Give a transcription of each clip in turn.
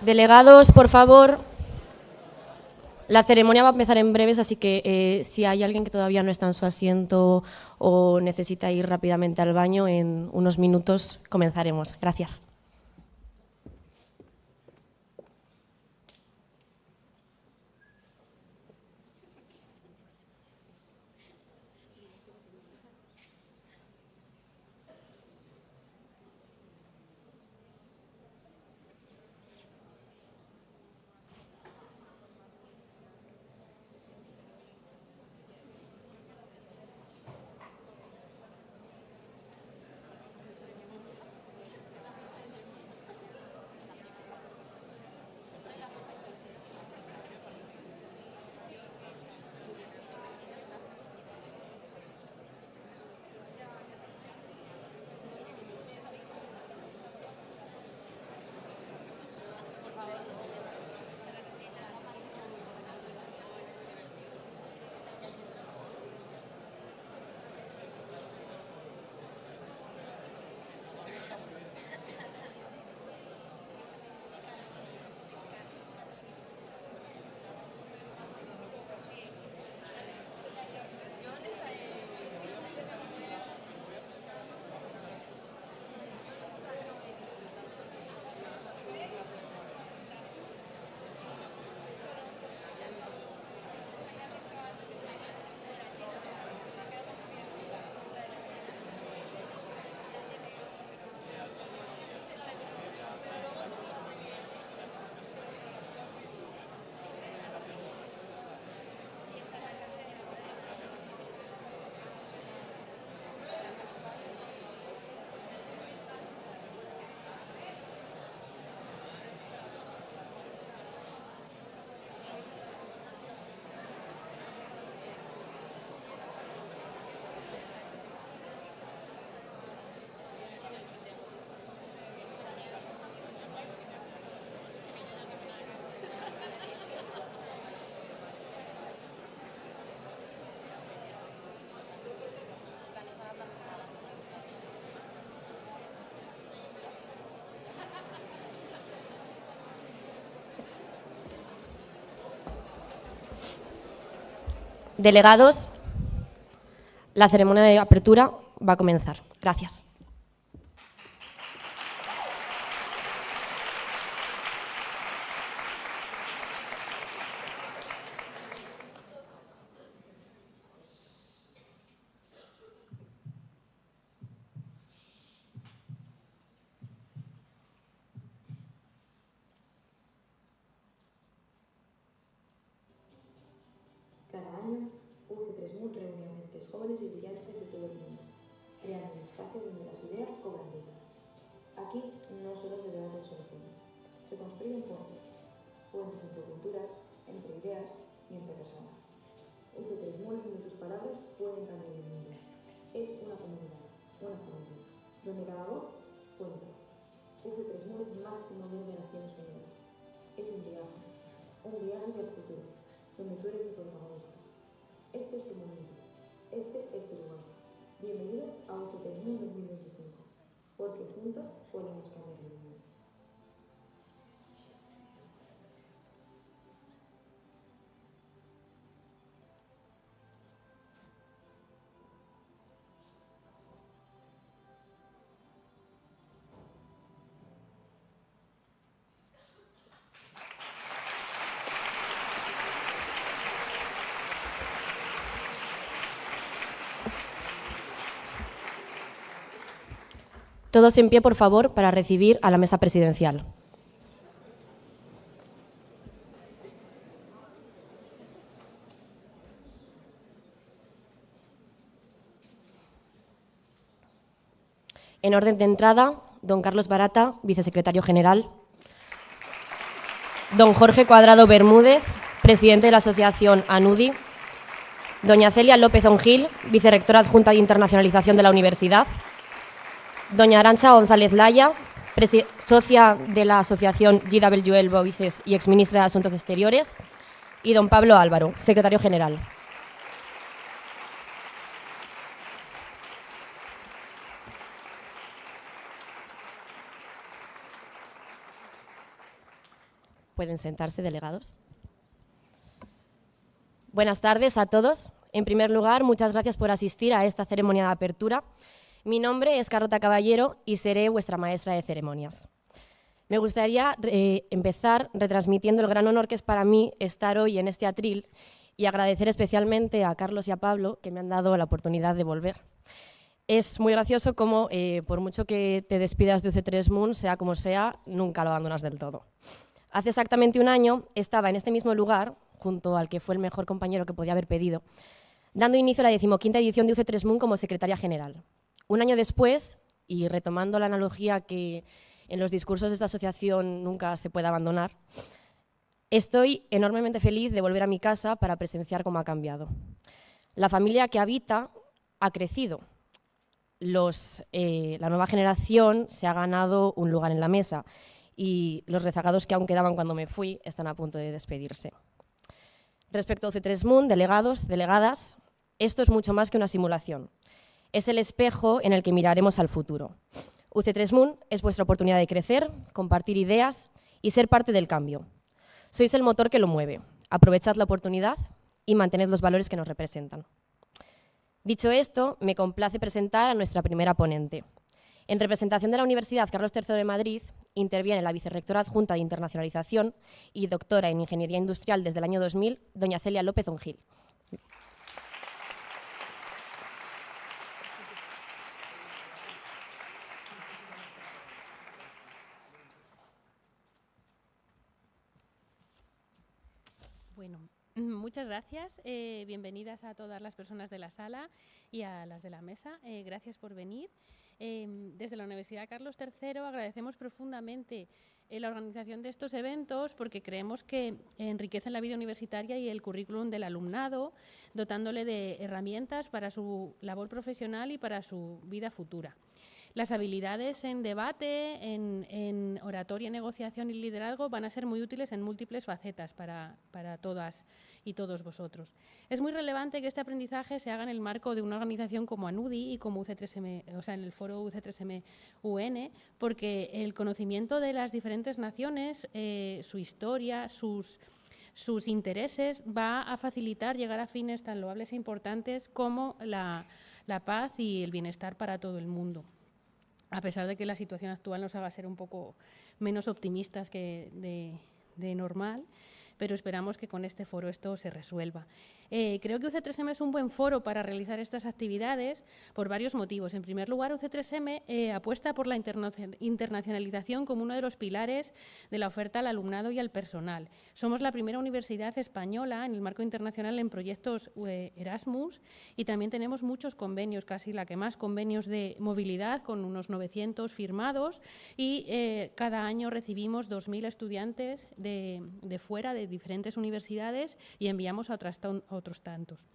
Delegados, por favor. La ceremonia va a empezar en breves, así que si hay alguien que todavía no está en su asiento o necesita ir rápidamente al baño, en unos minutos comenzaremos. Gracias. Delegados, la ceremonia de apertura va a comenzar. Gracias. Cada año, UC3MUN reúne a mentes jóvenes y brillantes de todo el mundo, creando espacios donde las ideas cobran vida. Aquí no solo se debate soluciones, se construyen puentes entre culturas, entre ideas y entre personas. UC3MUN, sin tus palabras, pueden cambiar el mundo. Es una comunidad, una familia, donde cada voz cuenta. UC3MUN es más que un modelo de Naciones Unidas. Es un viaje hacia el futuro, donde tú eres el protagonista. Este es tu momento, este es tu lugar. Bienvenido a UC3MUN 2025, porque juntos podemos cambiar el mundo. Todos en pie, por favor, para recibir a la mesa presidencial. En orden de entrada, don Carlos Barata, vicesecretario general. Don Jorge Cuadrado Bermúdez, presidente de la asociación ANUDI. Doña Celia López Ongil, vicerrectora adjunta de internacionalización de la universidad. Doña Arantxa González Laya, socia de la asociación GWL Voices y exministra de Asuntos Exteriores. Y don Pablo Álvaro, secretario general. Pueden sentarse, delegados. Buenas tardes a todos. En primer lugar, muchas gracias por asistir a esta ceremonia de apertura. Mi nombre es Carlota Caballero y seré vuestra maestra de ceremonias. Me gustaría empezar retransmitiendo el gran honor que es para mí estar hoy en este atril y agradecer especialmente a Carlos y a Pablo que me han dado la oportunidad de volver. Es muy gracioso cómo, por mucho que te despidas de UC3MUN, sea como sea, nunca lo abandonas del todo. Hace exactamente un año estaba en este mismo lugar, junto al que fue el mejor compañero que podía haber pedido, dando inicio a la 15ª edición de UC3MUN como secretaria general. Un año después, y retomando la analogía que en los discursos de esta asociación nunca se puede abandonar, estoy enormemente feliz de volver a mi casa para presenciar cómo ha cambiado. La familia que habita ha crecido. La nueva generación se ha ganado un lugar en la mesa y los rezagados que aún quedaban cuando me fui están a punto de despedirse. Respecto a UC3MUN, delegados, delegadas, esto es mucho más que una simulación. Es el espejo en el que miraremos al futuro. UC3MUN es vuestra oportunidad de crecer, compartir ideas y ser parte del cambio. Sois el motor que lo mueve. Aprovechad la oportunidad y mantened los valores que nos representan. Dicho esto, me complace presentar a nuestra primera ponente. En representación de la Universidad Carlos III de Madrid, interviene la vicerrectora adjunta de Internacionalización y doctora en Ingeniería Industrial desde el año 2000, doña Celia López Ongil. Bueno, muchas gracias. Bienvenidas a todas las personas de la sala y a las de la mesa. Gracias por venir. Desde la Universidad Carlos III agradecemos profundamente la organización de estos eventos porque creemos que enriquecen la vida universitaria y el currículum del alumnado, dotándole de herramientas para su labor profesional y para su vida futura. Las habilidades en debate, en oratoria, negociación y liderazgo van a ser muy útiles en múltiples facetas para todas y todos vosotros. Es muy relevante que este aprendizaje se haga en el marco de una organización como ANUDI y como UC3M, o sea, en el foro UC3MUN, porque el conocimiento de las diferentes naciones, su historia, sus intereses, va a facilitar llegar a fines tan loables e importantes como la paz y el bienestar para todo el mundo. A pesar de que la situación actual nos haga ser un poco menos optimistas que de normal, pero esperamos que con este foro esto se resuelva. Creo que UC3M es un buen foro para realizar estas actividades por varios motivos. En primer lugar, UC3M apuesta por la internacionalización como uno de los pilares de la oferta al alumnado y al personal. Somos la primera universidad española en el marco internacional en proyectos Erasmus y también tenemos muchos convenios, casi la que más convenios de movilidad, con unos 900 firmados y cada año recibimos 2.000 estudiantes de fuera, de diferentes universidades y enviamos a otros tantos.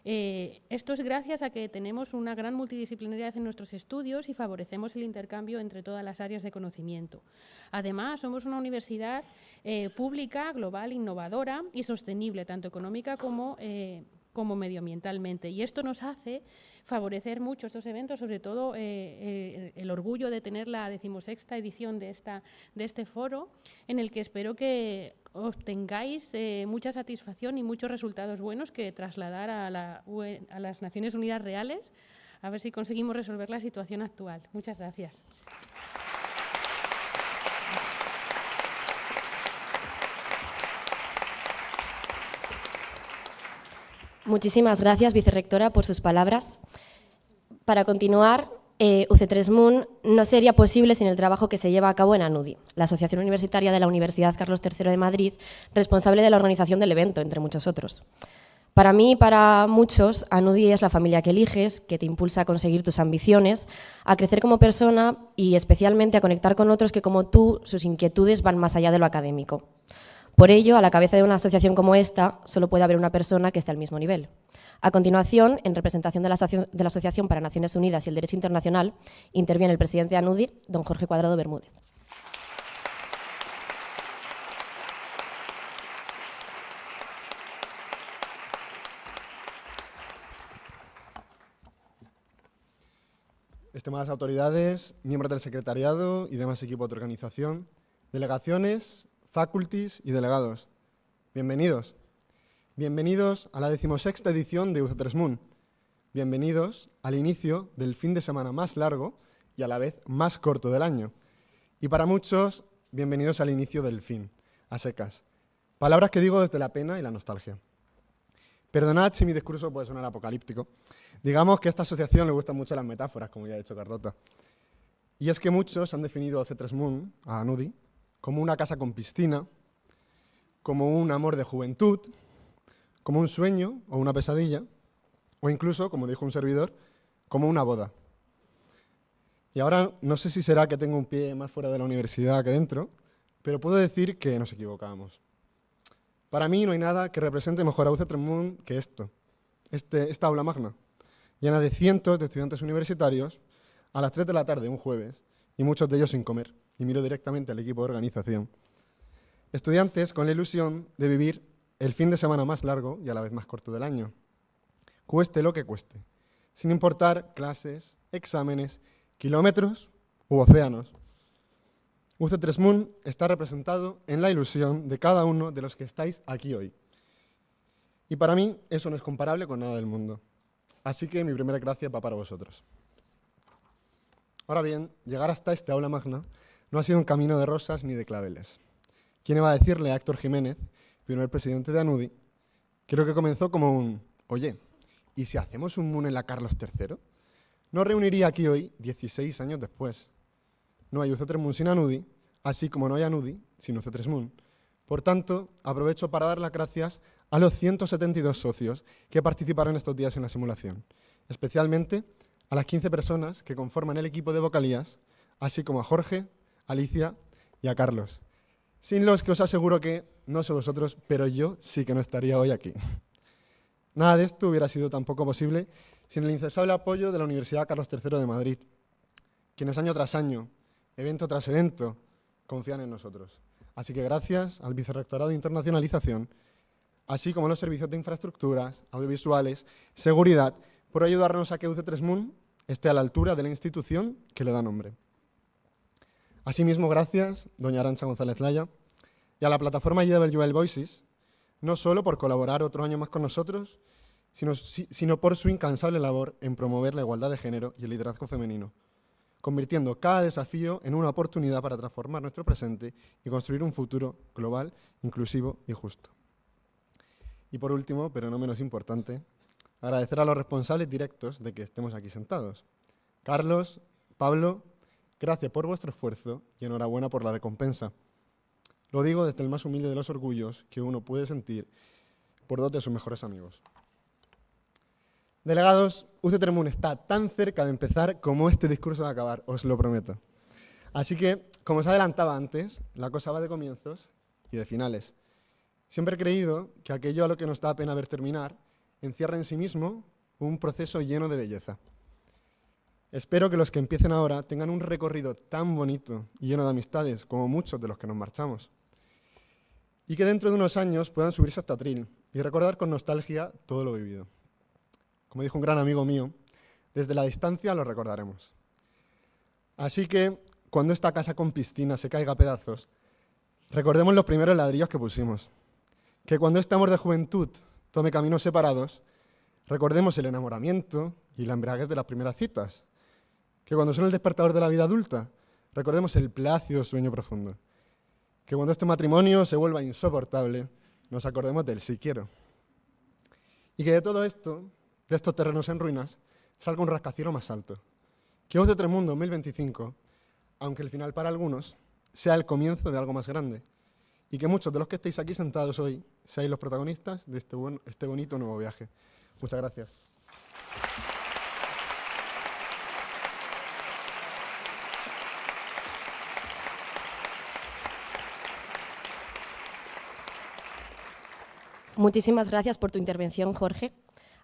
Esto es gracias a que tenemos una gran multidisciplinaridad en nuestros estudios y favorecemos el intercambio entre todas las áreas de conocimiento. Además, somos una universidad pública, global, innovadora y sostenible, tanto económica como medioambientalmente. Y esto nos hace favorecer mucho estos eventos, sobre todo el orgullo de tener la 16ª edición de este foro, en el que espero que obtengáis mucha satisfacción y muchos resultados buenos que trasladar a las Naciones Unidas reales, a ver si conseguimos resolver la situación actual. Muchas gracias. Muchísimas gracias, vicerrectora, por sus palabras. Para continuar, UC3MUN no sería posible sin el trabajo que se lleva a cabo en ANUDI, la Asociación Universitaria de la Universidad Carlos III de Madrid, responsable de la organización del evento, entre muchos otros. Para mí y para muchos, ANUDI es la familia que eliges, que te impulsa a conseguir tus ambiciones, a crecer como persona y especialmente a conectar con otros que, como tú, sus inquietudes van más allá de lo académico. Por ello, a la cabeza de una asociación como esta, solo puede haber una persona que esté al mismo nivel. A continuación, en representación de la Asociación para Naciones Unidas y el Derecho Internacional, interviene el presidente de ANUDI, don Jorge Cuadrado Bermúdez. Estimadas autoridades, miembros del secretariado y demás equipos de organización, delegaciones, faculties y delegados. Bienvenidos. Bienvenidos a la 16ª edición de UC3MUN. Bienvenidos al inicio del fin de semana más largo y a la vez más corto del año. Y para muchos, bienvenidos al inicio del fin, a secas. Palabras que digo desde la pena y la nostalgia. Perdonad si mi discurso puede sonar apocalíptico. Digamos que a esta asociación le gustan mucho las metáforas, como ya ha dicho Carlota. Y es que muchos han definido a UC3MUN, a ANUDI, como una casa con piscina, como un amor de juventud, como un sueño o una pesadilla, o incluso, como dijo un servidor, como una boda. Y ahora no sé si será que tengo un pie más fuera de la universidad que dentro, pero puedo decir que nos equivocábamos. Para mí no hay nada que represente mejor a UC3MUN que esta aula magna, llena de cientos de estudiantes universitarios a las 3 de la tarde un jueves, y muchos de ellos sin comer, y miro directamente al equipo de organización. Estudiantes con la ilusión de vivir el fin de semana más largo y a la vez más corto del año, cueste lo que cueste, sin importar clases, exámenes, kilómetros u océanos. UC3MUN está representado en la ilusión de cada uno de los que estáis aquí hoy. Y para mí eso no es comparable con nada del mundo. Así que mi primera gracia va para vosotros. Ahora bien, llegar hasta este aula magna no ha sido un camino de rosas ni de claveles. ¿Quién iba a decirle a Héctor Jiménez, primer presidente de ANUDI, creo que comenzó como un, oye, ¿y si hacemos un MUN en la Carlos III? Nos reuniría aquí hoy, 16 años después. No hay UC3MUN sin ANUDI, así como no hay ANUDI sin UC3MUN. Por tanto, aprovecho para dar las gracias a los 172 socios que participaron estos días en la simulación, especialmente a las 15 personas que conforman el equipo de vocalías, así como a Jorge, Alicia y a Carlos, sin los que os aseguro que, no sé vosotros, pero yo sí que no estaría hoy aquí. Nada de esto hubiera sido tampoco posible sin el incesable apoyo de la Universidad Carlos III de Madrid, quienes año tras año, evento tras evento, confían en nosotros. Así que gracias al Vicerrectorado de Internacionalización, así como a los servicios de infraestructuras, audiovisuales, seguridad, por ayudarnos a que UC3MUN esté a la altura de la institución que le da nombre. Asimismo, gracias, doña Arantxa González Laya, y a la plataforma GWL Voices, no solo por colaborar otro año más con nosotros, sino por su incansable labor en promover la igualdad de género y el liderazgo femenino, convirtiendo cada desafío en una oportunidad para transformar nuestro presente y construir un futuro global, inclusivo y justo. Y por último, pero no menos importante, agradecer a los responsables directos de que estemos aquí sentados. Carlos, Pablo, gracias por vuestro esfuerzo y enhorabuena por la recompensa. Lo digo desde el más humilde de los orgullos que uno puede sentir por dos de sus mejores amigos. Delegados, UC3MUN está tan cerca de empezar como este discurso de acabar, os lo prometo. Así que, como os adelantaba antes, la cosa va de comienzos y de finales. Siempre he creído que aquello a lo que nos da pena ver terminar encierra en sí mismo un proceso lleno de belleza. Espero que los que empiecen ahora tengan un recorrido tan bonito y lleno de amistades como muchos de los que nos marchamos. Y que dentro de unos años puedan subirse hasta atril y recordar con nostalgia todo lo vivido. Como dijo un gran amigo mío, desde la distancia lo recordaremos. Así que, cuando esta casa con piscina se caiga a pedazos, recordemos los primeros ladrillos que pusimos. Que cuando este amor de juventud tome caminos separados, recordemos el enamoramiento y la embriaguez de las primeras citas. Que cuando suene el despertador de la vida adulta, recordemos el plácido sueño profundo. Que cuando este matrimonio se vuelva insoportable, nos acordemos del sí quiero. Y que de todo esto, de estos terrenos en ruinas, salga un rascacielos más alto. Que UC3MUN 2025, aunque el final para algunos, sea el comienzo de algo más grande. Y que muchos de los que estáis aquí sentados hoy seáis los protagonistas de este bonito nuevo viaje. Muchas gracias. Muchísimas gracias por tu intervención, Jorge.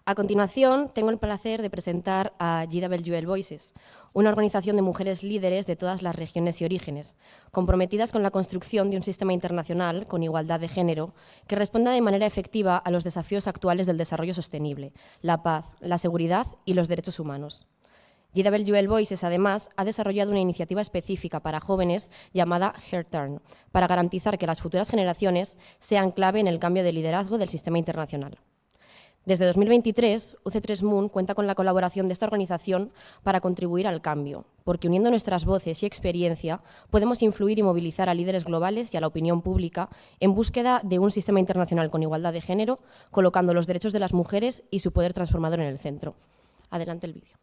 A continuación, tengo el placer de presentar a GWL Voices, una organización de mujeres líderes de todas las regiones y orígenes, comprometidas con la construcción de un sistema internacional con igualdad de género que responda de manera efectiva a los desafíos actuales del desarrollo sostenible, la paz, la seguridad y los derechos humanos. GWL Voices, además, ha desarrollado una iniciativa específica para jóvenes llamada Her Turn, para garantizar que las futuras generaciones sean clave en el cambio de liderazgo del sistema internacional. Desde 2023, UC3MUN cuenta con la colaboración de esta organización para contribuir al cambio, porque uniendo nuestras voces y experiencia podemos influir y movilizar a líderes globales y a la opinión pública en búsqueda de un sistema internacional con igualdad de género, colocando los derechos de las mujeres y su poder transformador en el centro. Adelante el vídeo.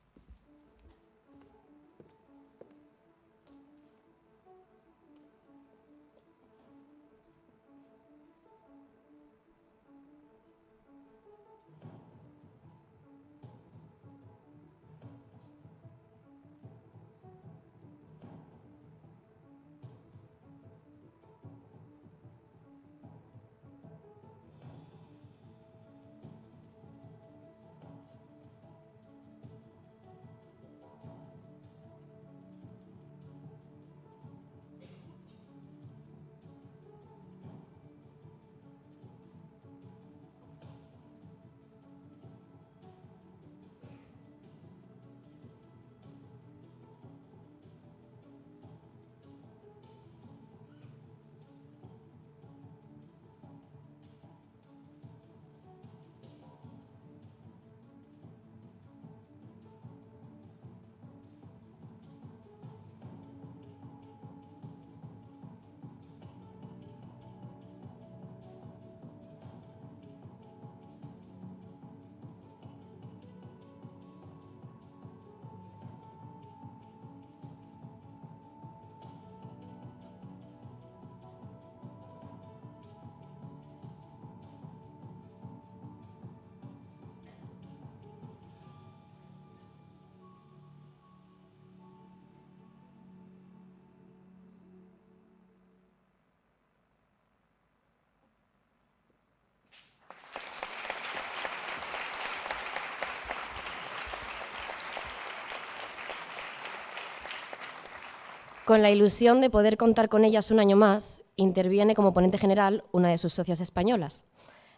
Con la ilusión de poder contar con ellas un año más, interviene como ponente general una de sus socias españolas.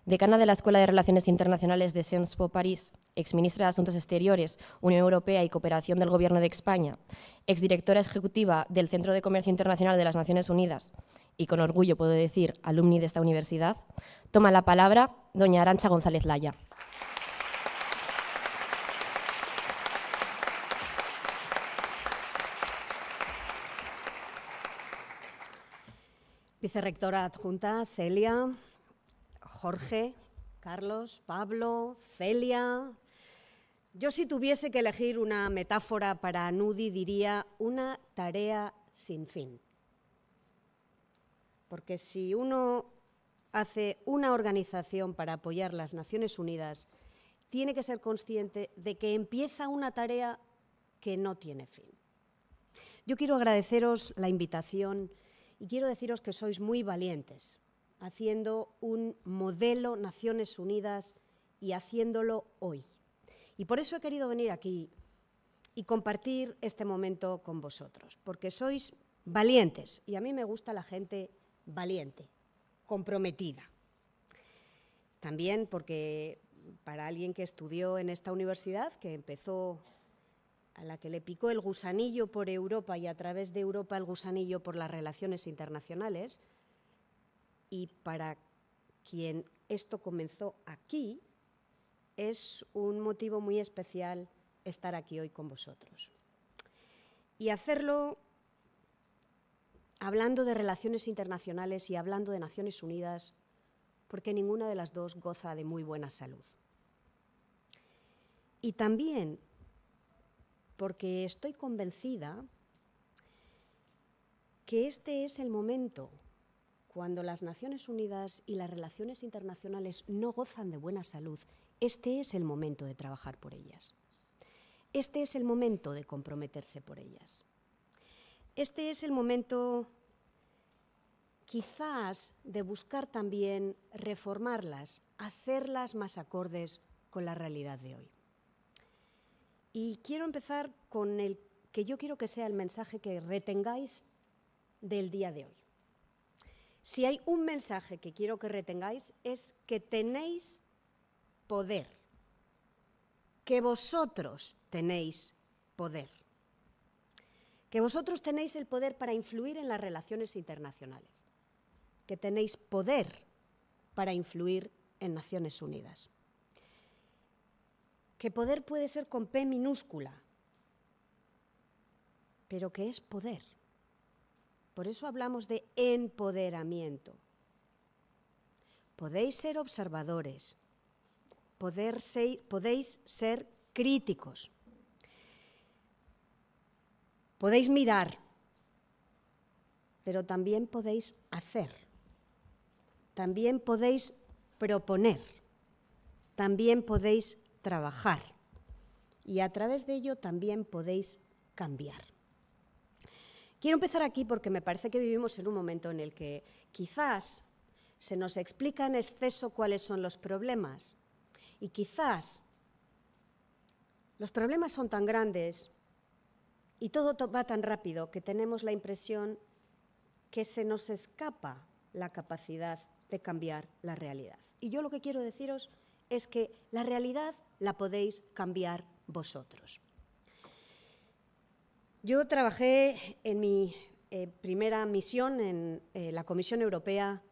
Decana de la Escuela de Relaciones Internacionales de Sciences Po París, exministra de Asuntos Exteriores, Unión Europea y Cooperación del Gobierno de España, exdirectora ejecutiva del Centro de Comercio Internacional de las Naciones Unidas y, con orgullo puedo decir, alumni de esta universidad, toma la palabra doña Arantxa González Laya. Vicerrectora adjunta Celia, Jorge, Carlos, Pablo, Celia. Yo, si tuviese que elegir una metáfora para ANUDI, diría una tarea sin fin. Porque si uno hace una organización para apoyar las Naciones Unidas, tiene que ser consciente de que empieza una tarea que no tiene fin. Yo quiero agradeceros la invitación y quiero deciros que sois muy valientes, haciendo un modelo Naciones Unidas y haciéndolo hoy. Y por eso he querido venir aquí y compartir este momento con vosotros, porque sois valientes y a mí me gusta la gente valiente, comprometida. También porque para alguien que estudió en esta universidad, que empezó, a la que le picó el gusanillo por Europa y a través de Europa el gusanillo por las relaciones internacionales, y para quien esto comenzó aquí, es un motivo muy especial estar aquí hoy con vosotros. Y hacerlo hablando de relaciones internacionales y hablando de Naciones Unidas, porque ninguna de las dos goza de muy buena salud. Y también porque estoy convencida que este es el momento cuando las Naciones Unidas y las relaciones internacionales no gozan de buena salud. Este es el momento de trabajar por ellas. Este es el momento de comprometerse por ellas. Este es el momento, quizás, de buscar también reformarlas, hacerlas más acordes con la realidad de hoy. Y quiero empezar con el que yo quiero que sea el mensaje que retengáis del día de hoy. Si hay un mensaje que quiero que retengáis es que tenéis poder, que vosotros tenéis poder. Que vosotros tenéis el poder para influir en las relaciones internacionales. Que tenéis poder para influir en Naciones Unidas. Que poder puede ser con P minúscula, pero que es poder. Por eso hablamos de empoderamiento. Podéis ser observadores, podéis ser críticos, podéis mirar, pero también podéis hacer, también podéis proponer, también podéis trabajar y a través de ello también podéis cambiar. Quiero empezar aquí porque me parece que vivimos en un momento en el que quizás se nos explica en exceso cuáles son los problemas y quizás los problemas son tan grandes y todo va tan rápido que tenemos la impresión que se nos escapa la capacidad de cambiar la realidad. Y yo lo que quiero deciros es que la realidad la podéis cambiar vosotros. Yo trabajé en mi primera misión en la Comisión Europea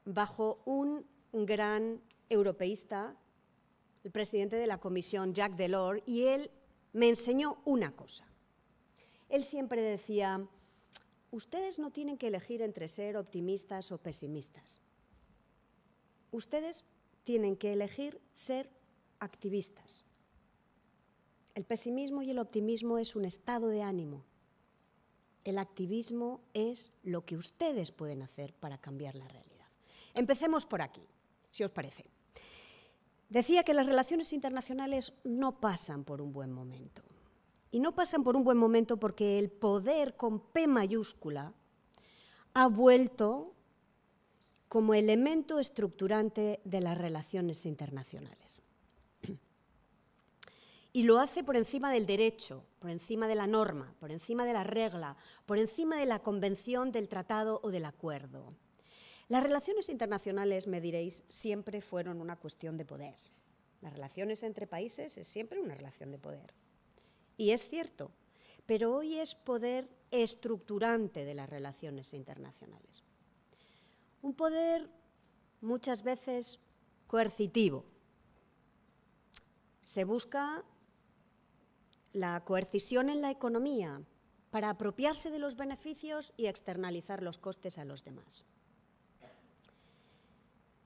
bajo un gran europeísta, el presidente de la Comisión, Jacques Delors, y él me enseñó una cosa. Él siempre decía, ustedes no tienen que elegir entre ser optimistas o pesimistas. Ustedes tienen que elegir ser activistas. El pesimismo y el optimismo es un estado de ánimo. El activismo es lo que ustedes pueden hacer para cambiar la realidad. Empecemos por aquí, si os parece. Decía que las relaciones internacionales no pasan por un buen momento. Y no pasan por un buen momento porque el poder con P mayúscula ha vuelto como elemento estructurante de las relaciones internacionales. Y lo hace por encima del derecho, por encima de la norma, por encima de la regla, por encima de la convención, del tratado o del acuerdo. Las relaciones internacionales, me diréis, siempre fueron una cuestión de poder. Las relaciones entre países es siempre una relación de poder. Y es cierto, pero hoy es poder estructurante de las relaciones internacionales. Un poder muchas veces coercitivo. Se busca la coercición en la economía para apropiarse de los beneficios y externalizar los costes a los demás.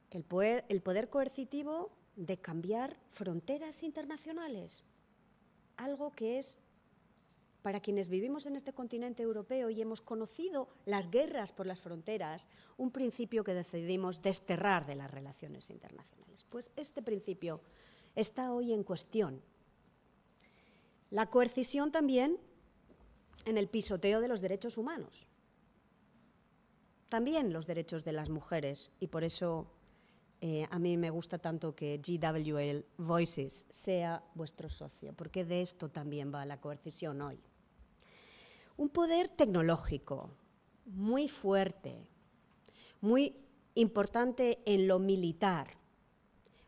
El poder coercitivo de cambiar fronteras internacionales, algo que es, para quienes vivimos en este continente europeo y hemos conocido las guerras por las fronteras, un principio que decidimos desterrar de las relaciones internacionales. Pues este principio está hoy en cuestión. La coercición también en el pisoteo de los derechos humanos. También los derechos de las mujeres, y por eso a mí me gusta tanto que GWL Voices sea vuestro socio, porque de esto también va la coercición hoy. Un poder tecnológico muy fuerte, muy importante en lo militar,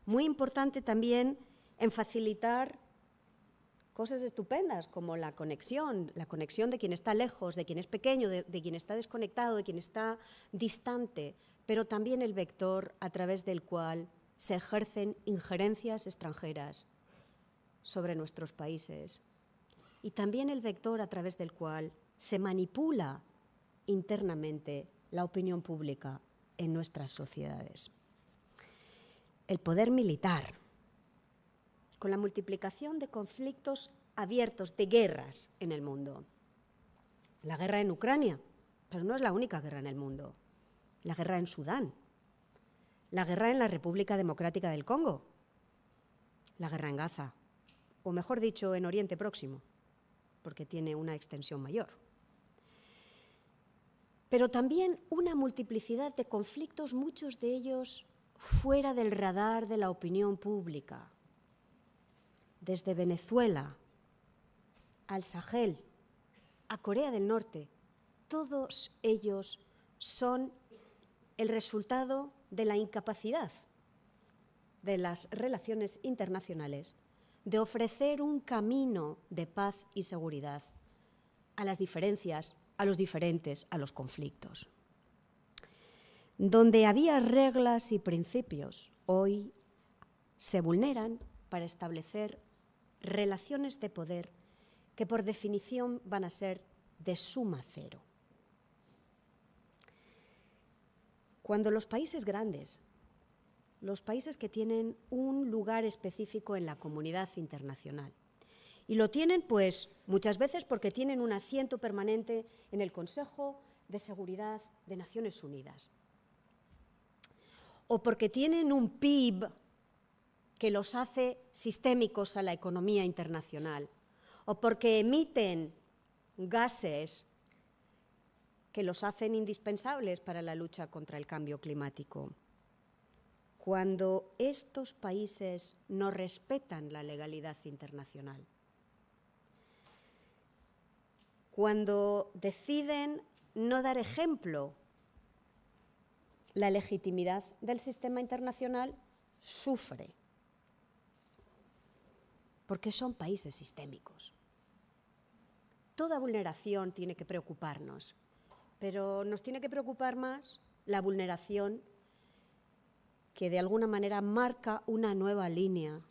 muy importante también en facilitar cosas estupendas como la conexión de quien está lejos, de quien es pequeño, de quien está desconectado, de quien está distante, pero también el vector a través del cual se ejercen injerencias extranjeras sobre nuestros países y también el vector a través del cual se manipula internamente la opinión pública en nuestras sociedades. El poder militar, con la multiplicación de conflictos abiertos, de guerras en el mundo. La guerra en Ucrania, pero no es la única guerra en el mundo. La guerra en Sudán, la guerra en la República Democrática del Congo, la guerra en Gaza, o mejor dicho, en Oriente Próximo, porque tiene una extensión mayor. Pero también una multiplicidad de conflictos, muchos de ellos fuera del radar de la opinión pública. Desde Venezuela al Sahel, a Corea del Norte, todos ellos son el resultado de la incapacidad de las relaciones internacionales de ofrecer un camino de paz y seguridad a las diferencias, a los diferentes, a los conflictos. Donde había reglas y principios, hoy se vulneran para establecer relaciones de poder que por definición van a ser de suma cero. Cuando los países grandes, los países que tienen un lugar específico en la comunidad internacional, y lo tienen pues muchas veces porque tienen un asiento permanente en el Consejo de Seguridad de Naciones Unidas, o porque tienen un PIB que los hace sistémicos a la economía internacional, o porque emiten gases que los hacen indispensables para la lucha contra el cambio climático. Cuando estos países no respetan la legalidad internacional, cuando deciden no dar ejemplo, la legitimidad del sistema internacional sufre, porque son países sistémicos. Toda vulneración tiene que preocuparnos, pero nos tiene que preocupar más la vulneración que de alguna manera marca una nueva línea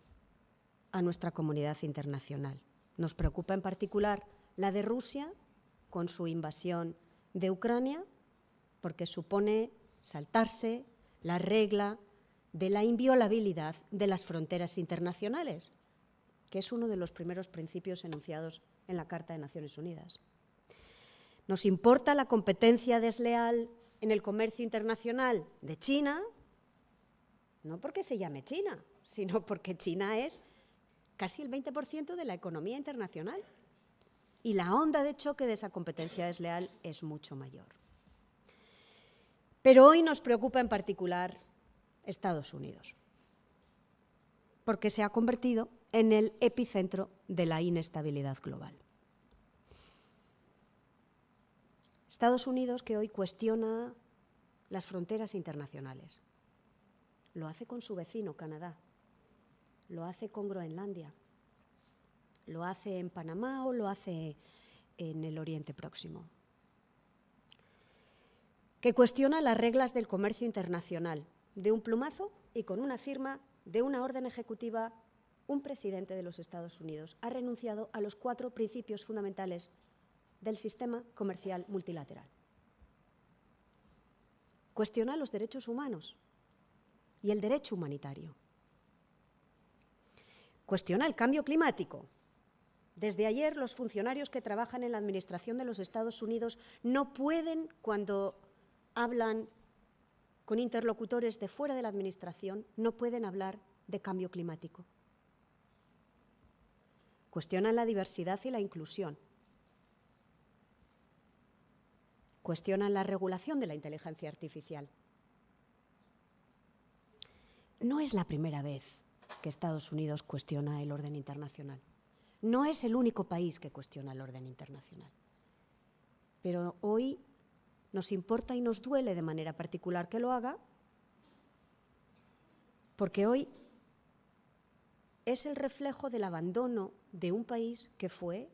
a nuestra comunidad internacional. Nos preocupa en particular la de Rusia con su invasión de Ucrania, porque supone saltarse la regla de la inviolabilidad de las fronteras internacionales, que es uno de los primeros principios enunciados en la Carta de Naciones Unidas. Nos importa la competencia desleal en el comercio internacional de China, no porque se llame China, sino porque China es casi el 20% de la economía internacional y la onda de choque de esa competencia desleal es mucho mayor. Pero hoy nos preocupa en particular Estados Unidos, porque se ha convertido en el epicentro de la inestabilidad global. Estados Unidos, que hoy cuestiona las fronteras internacionales, lo hace con su vecino Canadá, lo hace con Groenlandia, lo hace en Panamá o lo hace en el Oriente Próximo, que cuestiona las reglas del comercio internacional de un plumazo y con una firma de una orden ejecutiva. Un presidente de los Estados Unidos ha renunciado a los 4 principios fundamentales del sistema comercial multilateral. Cuestiona los derechos humanos y el derecho humanitario. Cuestiona el cambio climático. Desde ayer, los funcionarios que trabajan en la Administración de los Estados Unidos no pueden, cuando hablan con interlocutores de fuera de la Administración, no pueden hablar de cambio climático. Cuestionan la diversidad y la inclusión. Cuestionan la regulación de la inteligencia artificial. No es la primera vez que Estados Unidos cuestiona el orden internacional. No es el único país que cuestiona el orden internacional. Pero hoy nos importa y nos duele de manera particular que lo haga, porque hoy es el reflejo del abandono de un país que fue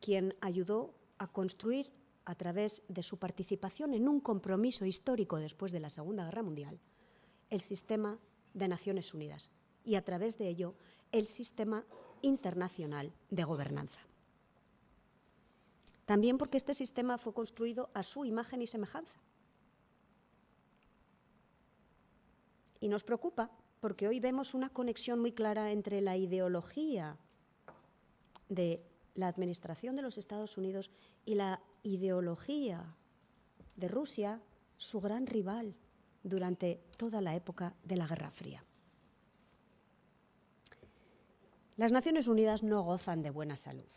quien ayudó a construir, a través de su participación en un compromiso histórico después de la Segunda Guerra Mundial, el sistema de Naciones Unidas y, a través de ello, el sistema internacional de gobernanza. También porque este sistema fue construido a su imagen y semejanza. Y nos preocupa porque hoy vemos una conexión muy clara entre la ideología de la administración de los Estados Unidos y la ideología de Rusia, su gran rival durante toda la época de la Guerra Fría. Las Naciones Unidas no gozan de buena salud,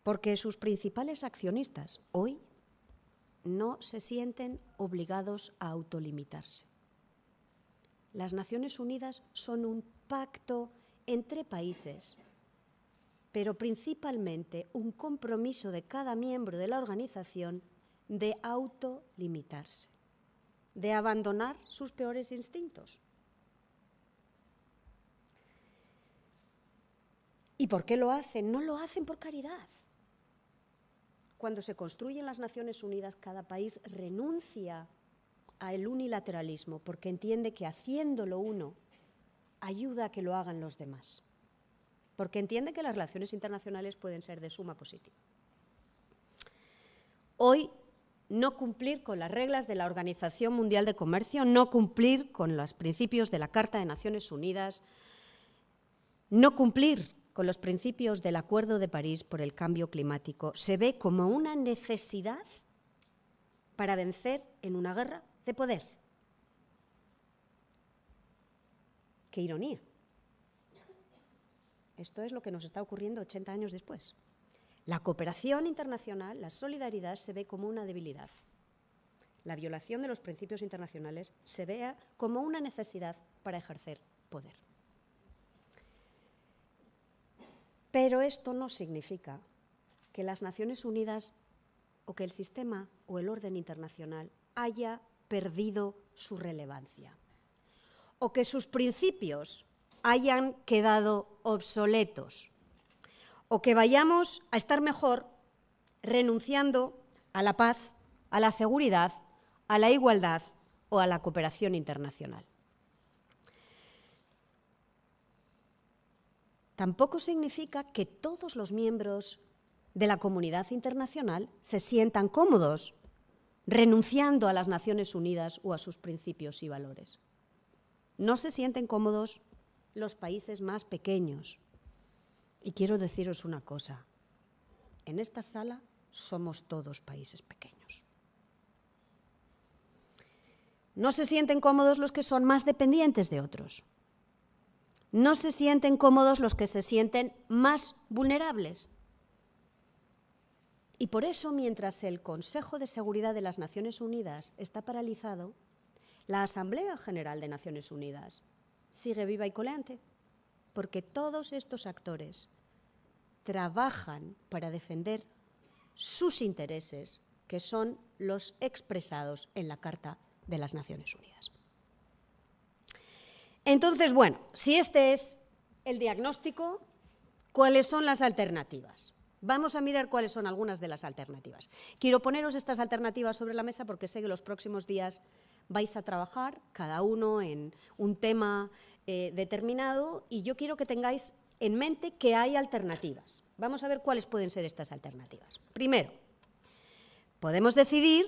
porque sus principales accionistas hoy no se sienten obligados a autolimitarse. Las Naciones Unidas son un pacto entre países, pero principalmente un compromiso de cada miembro de la organización de autolimitarse, de abandonar sus peores instintos. ¿Y por qué lo hacen? No lo hacen por caridad. Cuando se construyen las Naciones Unidas, cada país renuncia al unilateralismo porque entiende que haciéndolo uno ayuda a que lo hagan los demás, porque entiende que las relaciones internacionales pueden ser de suma positiva. Hoy, no cumplir con las reglas de la Organización Mundial de Comercio, no cumplir con los principios de la Carta de Naciones Unidas, no cumplir con los principios del Acuerdo de París por el cambio climático, se ve como una necesidad para vencer en una guerra de poder. ¡Qué ironía! Esto es lo que nos está ocurriendo 80 años después. La cooperación internacional, la solidaridad, se ve como una debilidad. La violación de los principios internacionales se ve como una necesidad para ejercer poder. Pero esto no significa que las Naciones Unidas o que el sistema o el orden internacional haya perdido su relevancia o que sus principios hayan quedado obsoletos o que vayamos a estar mejor renunciando a la paz, a la seguridad, a la igualdad o a la cooperación internacional. Tampoco significa que todos los miembros de la comunidad internacional se sientan cómodos renunciando a las Naciones Unidas o a sus principios y valores. No se sienten cómodos los países más pequeños. Y quiero deciros una cosa, en esta sala somos todos países pequeños. No se sienten cómodos los que son más dependientes de otros. No se sienten cómodos los que se sienten más vulnerables. Y por eso, mientras el Consejo de Seguridad de las Naciones Unidas está paralizado, la Asamblea General de Naciones Unidas sigue viva y coleante, porque todos estos actores trabajan para defender sus intereses, que son los expresados en la Carta de las Naciones Unidas. Entonces, bueno, si este es el diagnóstico, ¿cuáles son las alternativas? Vamos a mirar cuáles son algunas de las alternativas. Quiero poneros estas alternativas sobre la mesa porque sé que los próximos días vais a trabajar, cada uno en un tema determinado, y yo quiero que tengáis en mente que hay alternativas. Vamos a ver cuáles pueden ser estas alternativas. Primero, podemos decidir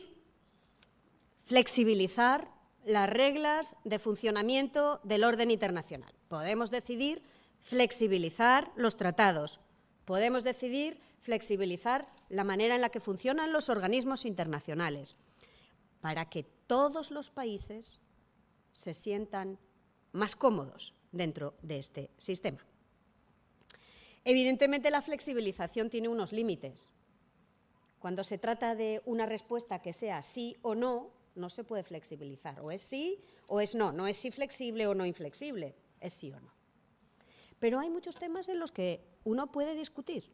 flexibilizar las reglas de funcionamiento del orden internacional. Podemos decidir flexibilizar los tratados. Podemos decidir flexibilizar la manera en la que funcionan los organismos internacionales para que todos los países se sientan más cómodos dentro de este sistema. Evidentemente, la flexibilización tiene unos límites. Cuando se trata de una respuesta que sea sí o no, no se puede flexibilizar. O es sí o es no. No es sí flexible o no inflexible, es sí o no. Pero hay muchos temas en los que uno puede discutir.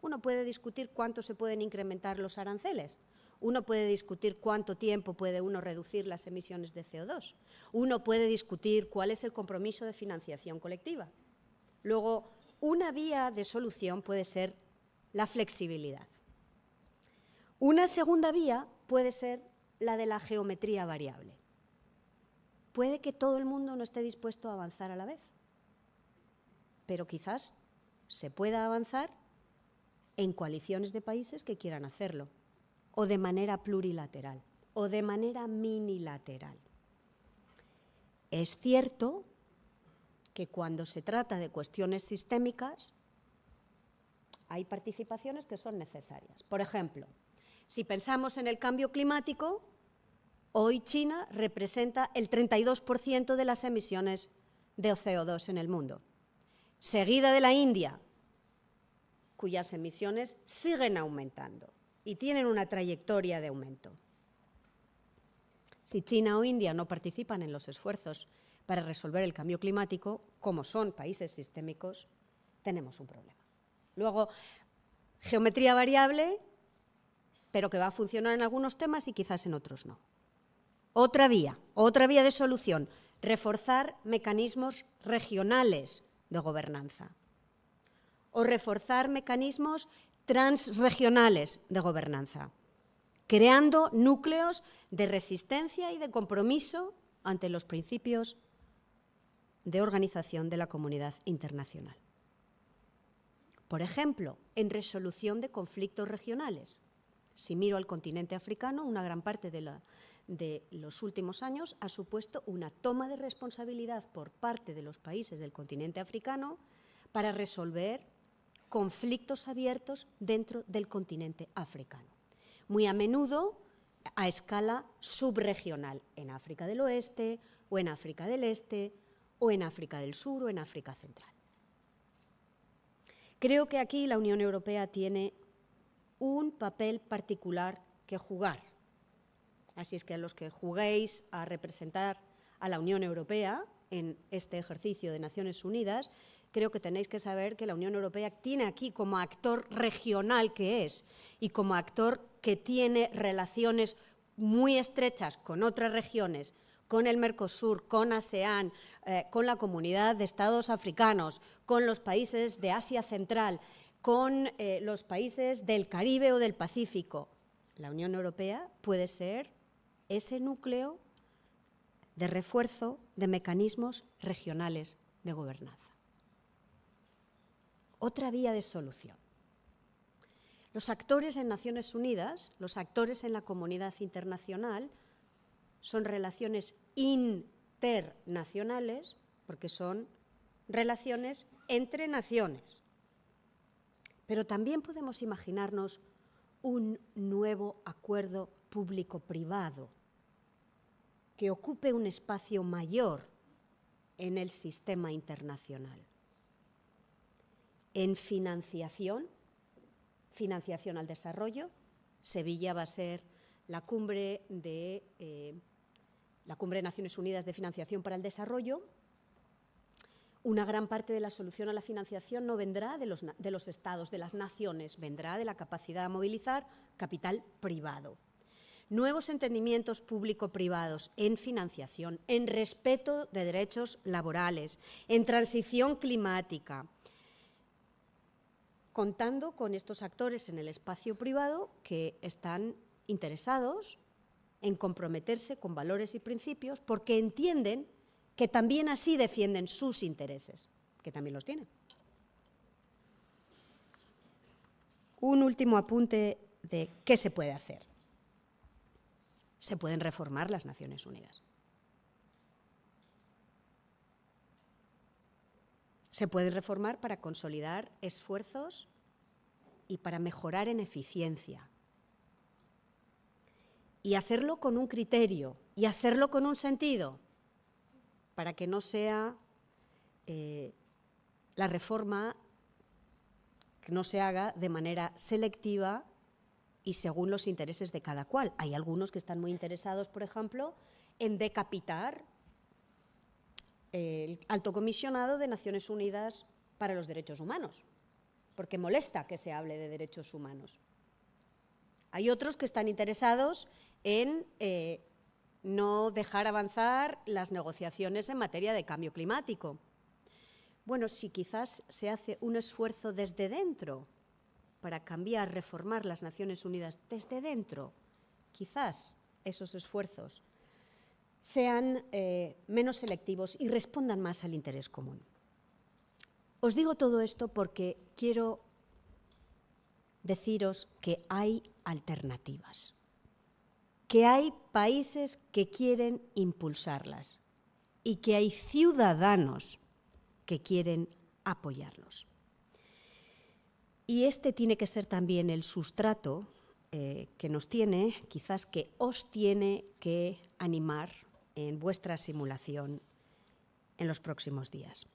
Uno puede discutir cuánto se pueden incrementar los aranceles. Uno puede discutir cuánto tiempo puede uno reducir las emisiones de CO2. Uno puede discutir cuál es el compromiso de financiación colectiva. Luego, una vía de solución puede ser la flexibilidad. Una segunda vía puede ser la de la geometría variable. Puede que todo el mundo no esté dispuesto a avanzar a la vez, pero quizás se pueda avanzar en coaliciones de países que quieran hacerlo, o de manera plurilateral, o de manera minilateral. Es cierto que cuando se trata de cuestiones sistémicas, hay participaciones que son necesarias. Por ejemplo, si pensamos en el cambio climático, hoy China representa el 32% de las emisiones de CO2 en el mundo, seguida de la India, cuyas emisiones siguen aumentando y tienen una trayectoria de aumento. Si China o India no participan en los esfuerzos para resolver el cambio climático, como son países sistémicos, tenemos un problema. Luego, geometría variable, pero que va a funcionar en algunos temas y quizás en otros no. Otra vía de solución, reforzar mecanismos regionales de gobernanza. o reforzar mecanismos transregionales de gobernanza, creando núcleos de resistencia y de compromiso ante los principios de organización de la comunidad internacional. Por ejemplo, en resolución de conflictos regionales. Si miro al continente africano, una gran parte de los últimos años ha supuesto una toma de responsabilidad por parte de los países del continente africano para resolver conflictos abiertos dentro del continente africano. Muy a menudo a escala subregional, en África del Oeste, o en África del Este, o en África del Sur, o en África Central. Creo que aquí la Unión Europea tiene un papel particular que jugar. Así es que a los que juguéis a representar a la Unión Europea en este ejercicio de Naciones Unidas, creo que tenéis que saber que la Unión Europea tiene aquí como actor regional que es y como actor que tiene relaciones muy estrechas con otras regiones, con el Mercosur, con ASEAN, con la Comunidad de Estados Africanos, con los países de Asia Central, con los países del Caribe o del Pacífico. La Unión Europea puede ser ese núcleo de refuerzo de mecanismos regionales de gobernanza. Otra vía de solución. Los actores en Naciones Unidas, los actores en la comunidad internacional, son relaciones internacionales, porque son relaciones entre naciones. Pero también podemos imaginarnos un nuevo acuerdo público-privado que ocupe un espacio mayor en el sistema internacional. En financiación al desarrollo, Sevilla va a ser la cumbre de Naciones Unidas de Financiación para el Desarrollo. Una gran parte de la solución a la financiación no vendrá de los estados, de las naciones, vendrá de la capacidad de movilizar capital privado. Nuevos entendimientos público-privados en financiación, en respeto de derechos laborales, en transición climática, contando con estos actores en el espacio privado que están interesados en comprometerse con valores y principios porque entienden que también así defienden sus intereses, que también los tienen. Un último apunte de qué se puede hacer. Se pueden reformar las Naciones Unidas. Se pueden reformar para consolidar esfuerzos y para mejorar en eficiencia. Y hacerlo con un criterio, y hacerlo con un sentido, para que no sea la reforma que no se haga de manera selectiva y según los intereses de cada cual. Hay algunos que están muy interesados, por ejemplo, en decapitar el alto comisionado de Naciones Unidas para los Derechos Humanos, porque molesta que se hable de derechos humanos. Hay otros que están interesados en no dejar avanzar las negociaciones en materia de cambio climático. Bueno, si quizás se hace un esfuerzo desde dentro para cambiar, reformar las Naciones Unidas desde dentro, quizás esos esfuerzos sean menos selectivos y respondan más al interés común. Os digo todo esto porque quiero deciros que hay alternativas, que hay países que quieren impulsarlas y que hay ciudadanos que quieren apoyarlos. Y este tiene que ser también el sustrato que nos tiene, quizás que os tiene que animar en vuestra simulación en los próximos días.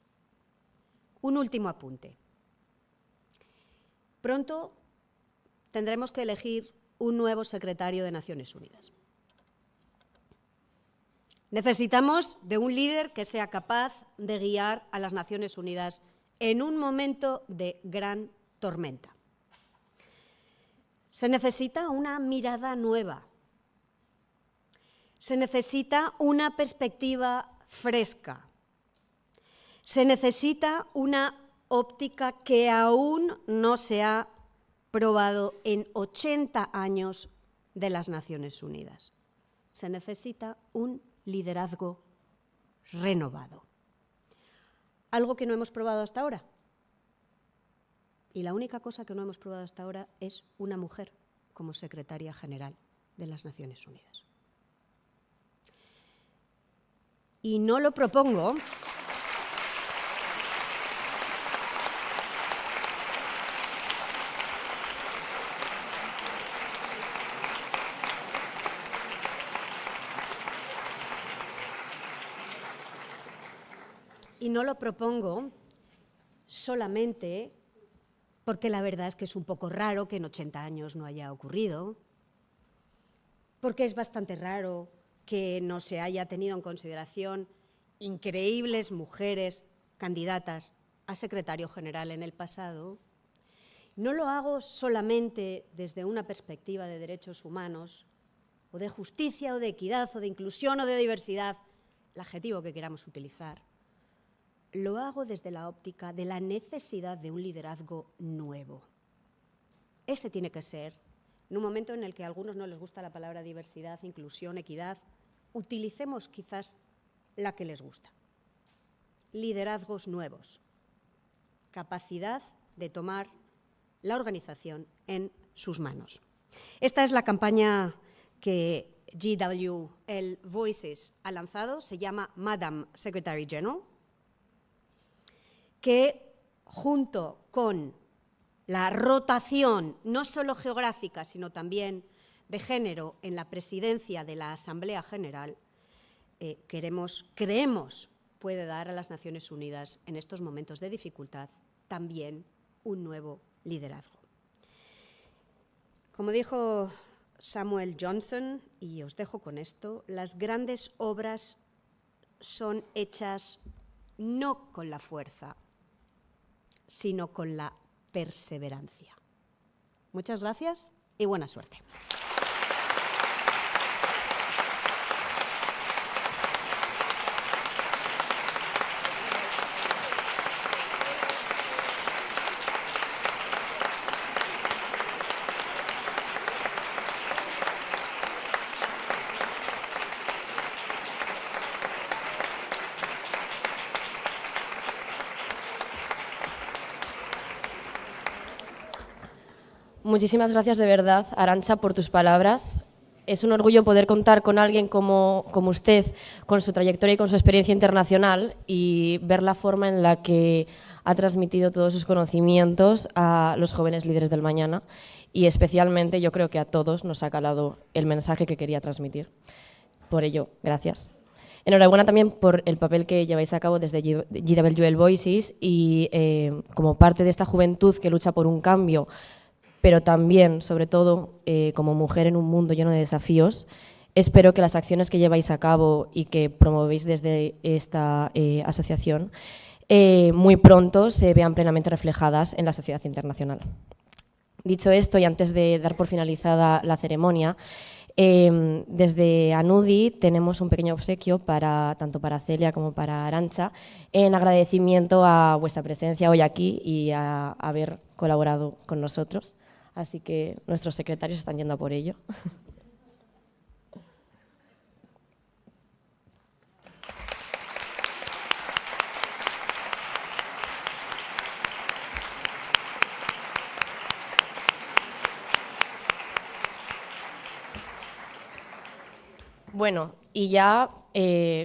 Un último apunte. Pronto tendremos que elegir un nuevo secretario de Naciones Unidas. Necesitamos de un líder que sea capaz de guiar a las Naciones Unidas en un momento de gran tormenta. Se necesita una mirada nueva. Se necesita una perspectiva fresca. Se necesita una óptica que aún no se ha probado en 80 años de las Naciones Unidas. Se necesita un liderazgo renovado. Algo que no hemos probado hasta ahora. Y la única cosa que no hemos probado hasta ahora es una mujer como secretaria general de las Naciones Unidas. Y no lo propongo solamente porque la verdad es que es un poco raro que en 80 años no haya ocurrido, porque es bastante raro que no se haya tenido en consideración increíbles mujeres candidatas a secretario general en el pasado. No lo hago solamente desde una perspectiva de derechos humanos, o de justicia, o de equidad, o de inclusión, o de diversidad, el adjetivo que queramos utilizar. Lo hago desde la óptica de la necesidad de un liderazgo nuevo. Ese tiene que ser, en un momento en el que a algunos no les gusta la palabra diversidad, inclusión, equidad, utilicemos quizás la que les gusta. Liderazgos nuevos, capacidad de tomar la organización en sus manos. Esta es la campaña que GWL Voices ha lanzado, se llama Madam Secretary General, que junto con la rotación, no solo geográfica, sino también de género en la presidencia de la Asamblea General, creemos puede dar a las Naciones Unidas en estos momentos de dificultad también un nuevo liderazgo. Como dijo Samuel Johnson, y os dejo con esto, las grandes obras son hechas no con la fuerza, sino con la perseverancia. Muchas gracias y buena suerte. Muchísimas gracias de verdad, Arantxa, por tus palabras. Es un orgullo poder contar con alguien como usted, con su trayectoria y con su experiencia internacional, y ver la forma en la que ha transmitido todos sus conocimientos a los jóvenes líderes del mañana, y especialmente yo creo que a todos nos ha calado el mensaje que quería transmitir. Por ello, gracias. Enhorabuena también por el papel que lleváis a cabo desde GWL Voices y como parte de esta juventud que lucha por un cambio, pero también, sobre todo, como mujer en un mundo lleno de desafíos. Espero que las acciones que lleváis a cabo y que promovéis desde esta asociación muy pronto se vean plenamente reflejadas en la sociedad internacional. Dicho esto, y antes de dar por finalizada la ceremonia, desde ANUDI tenemos un pequeño obsequio tanto para Celia como para Arantxa, en agradecimiento a vuestra presencia hoy aquí y a haber colaborado con nosotros. Así que nuestros secretarios están yendo a por ello. Bueno, y ya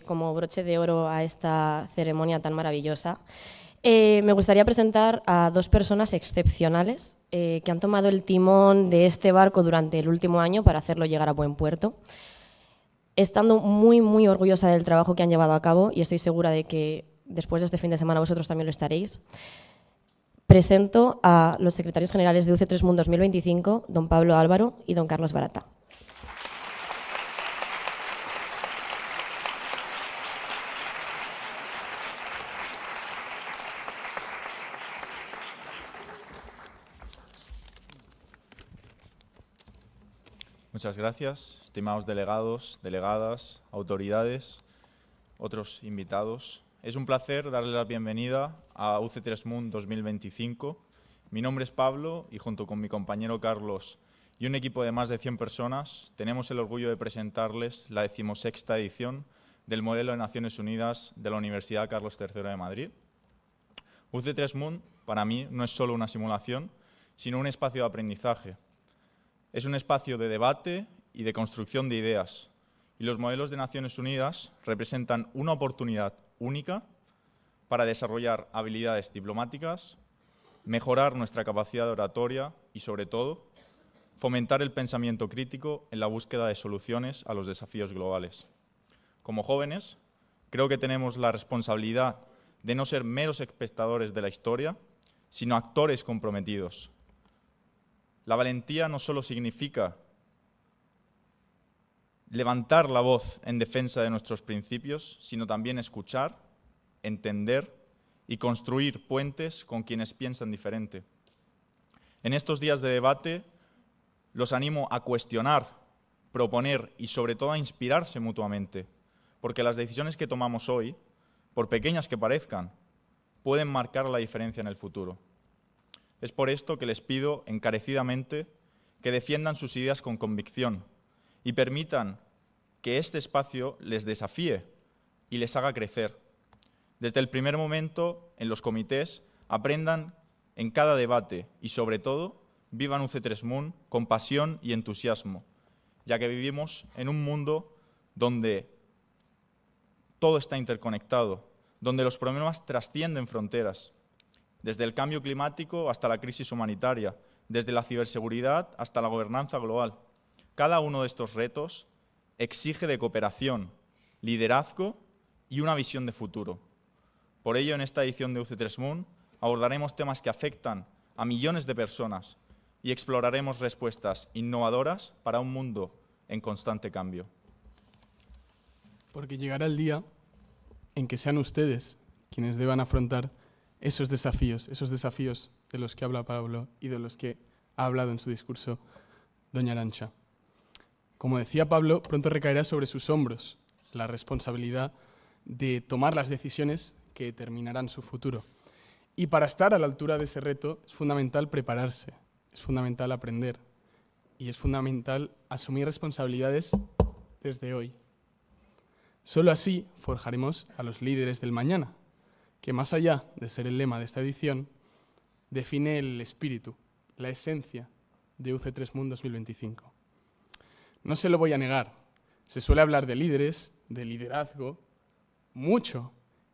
como broche de oro a esta ceremonia tan maravillosa, me gustaría presentar a dos personas excepcionales que han tomado el timón de este barco durante el último año para hacerlo llegar a buen puerto, estando muy, muy orgullosa del trabajo que han llevado a cabo, y estoy segura de que después de este fin de semana vosotros también lo estaréis. Presento a los secretarios generales de UC3MUN 2025, don Pablo Álvaro y don Carlos Barata. Muchas gracias, estimados delegados, delegadas, autoridades, otros invitados. es un placer darle la bienvenida a UC3MUN 2025. Mi nombre es Pablo y junto con mi compañero Carlos y un equipo de más de 100 personas tenemos el orgullo de presentarles la 16ª edición del modelo de Naciones Unidas de la Universidad Carlos III de Madrid. UC3MUN para mí no es solo una simulación, sino un espacio de aprendizaje. Es un espacio de debate y de construcción de ideas. Y los modelos de Naciones Unidas representan una oportunidad única para desarrollar habilidades diplomáticas, mejorar nuestra capacidad de oratoria y, sobre todo, fomentar el pensamiento crítico en la búsqueda de soluciones a los desafíos globales. Como jóvenes, creo que tenemos la responsabilidad de no ser meros espectadores de la historia, sino actores comprometidos. La valentía no solo significa levantar la voz en defensa de nuestros principios, sino también escuchar, entender y construir puentes con quienes piensan diferente. En estos días de debate, los animo a cuestionar, proponer y sobre todo a inspirarse mutuamente, porque las decisiones que tomamos hoy, por pequeñas que parezcan, pueden marcar la diferencia en el futuro. Es por esto que les pido encarecidamente que defiendan sus ideas con convicción y permitan que este espacio les desafíe y les haga crecer. Desde el primer momento, en los comités, aprendan en cada debate y, sobre todo, vivan UC3MUN con pasión y entusiasmo, ya que vivimos en un mundo donde todo está interconectado, donde los problemas trascienden fronteras, desde el cambio climático hasta la crisis humanitaria, desde la ciberseguridad hasta la gobernanza global. Cada uno de estos retos exige de cooperación, liderazgo y una visión de futuro. Por ello, en esta edición de UC3MUN abordaremos temas que afectan a millones de personas y exploraremos respuestas innovadoras para un mundo en constante cambio. Porque llegará el día en que sean ustedes quienes deban afrontar esos desafíos de los que habla Pablo y de los que ha hablado en su discurso doña Arantxa. Como decía Pablo, pronto recaerá sobre sus hombros la responsabilidad de tomar las decisiones que determinarán su futuro. Y para estar a la altura de ese reto es fundamental prepararse, es fundamental aprender y es fundamental asumir responsabilidades desde hoy. Solo así forjaremos a los líderes del mañana, que más allá de ser el lema de esta edición, define el espíritu, la esencia de UC3MUN 2025. No se lo voy a negar, se suele hablar de líderes, de liderazgo, mucho,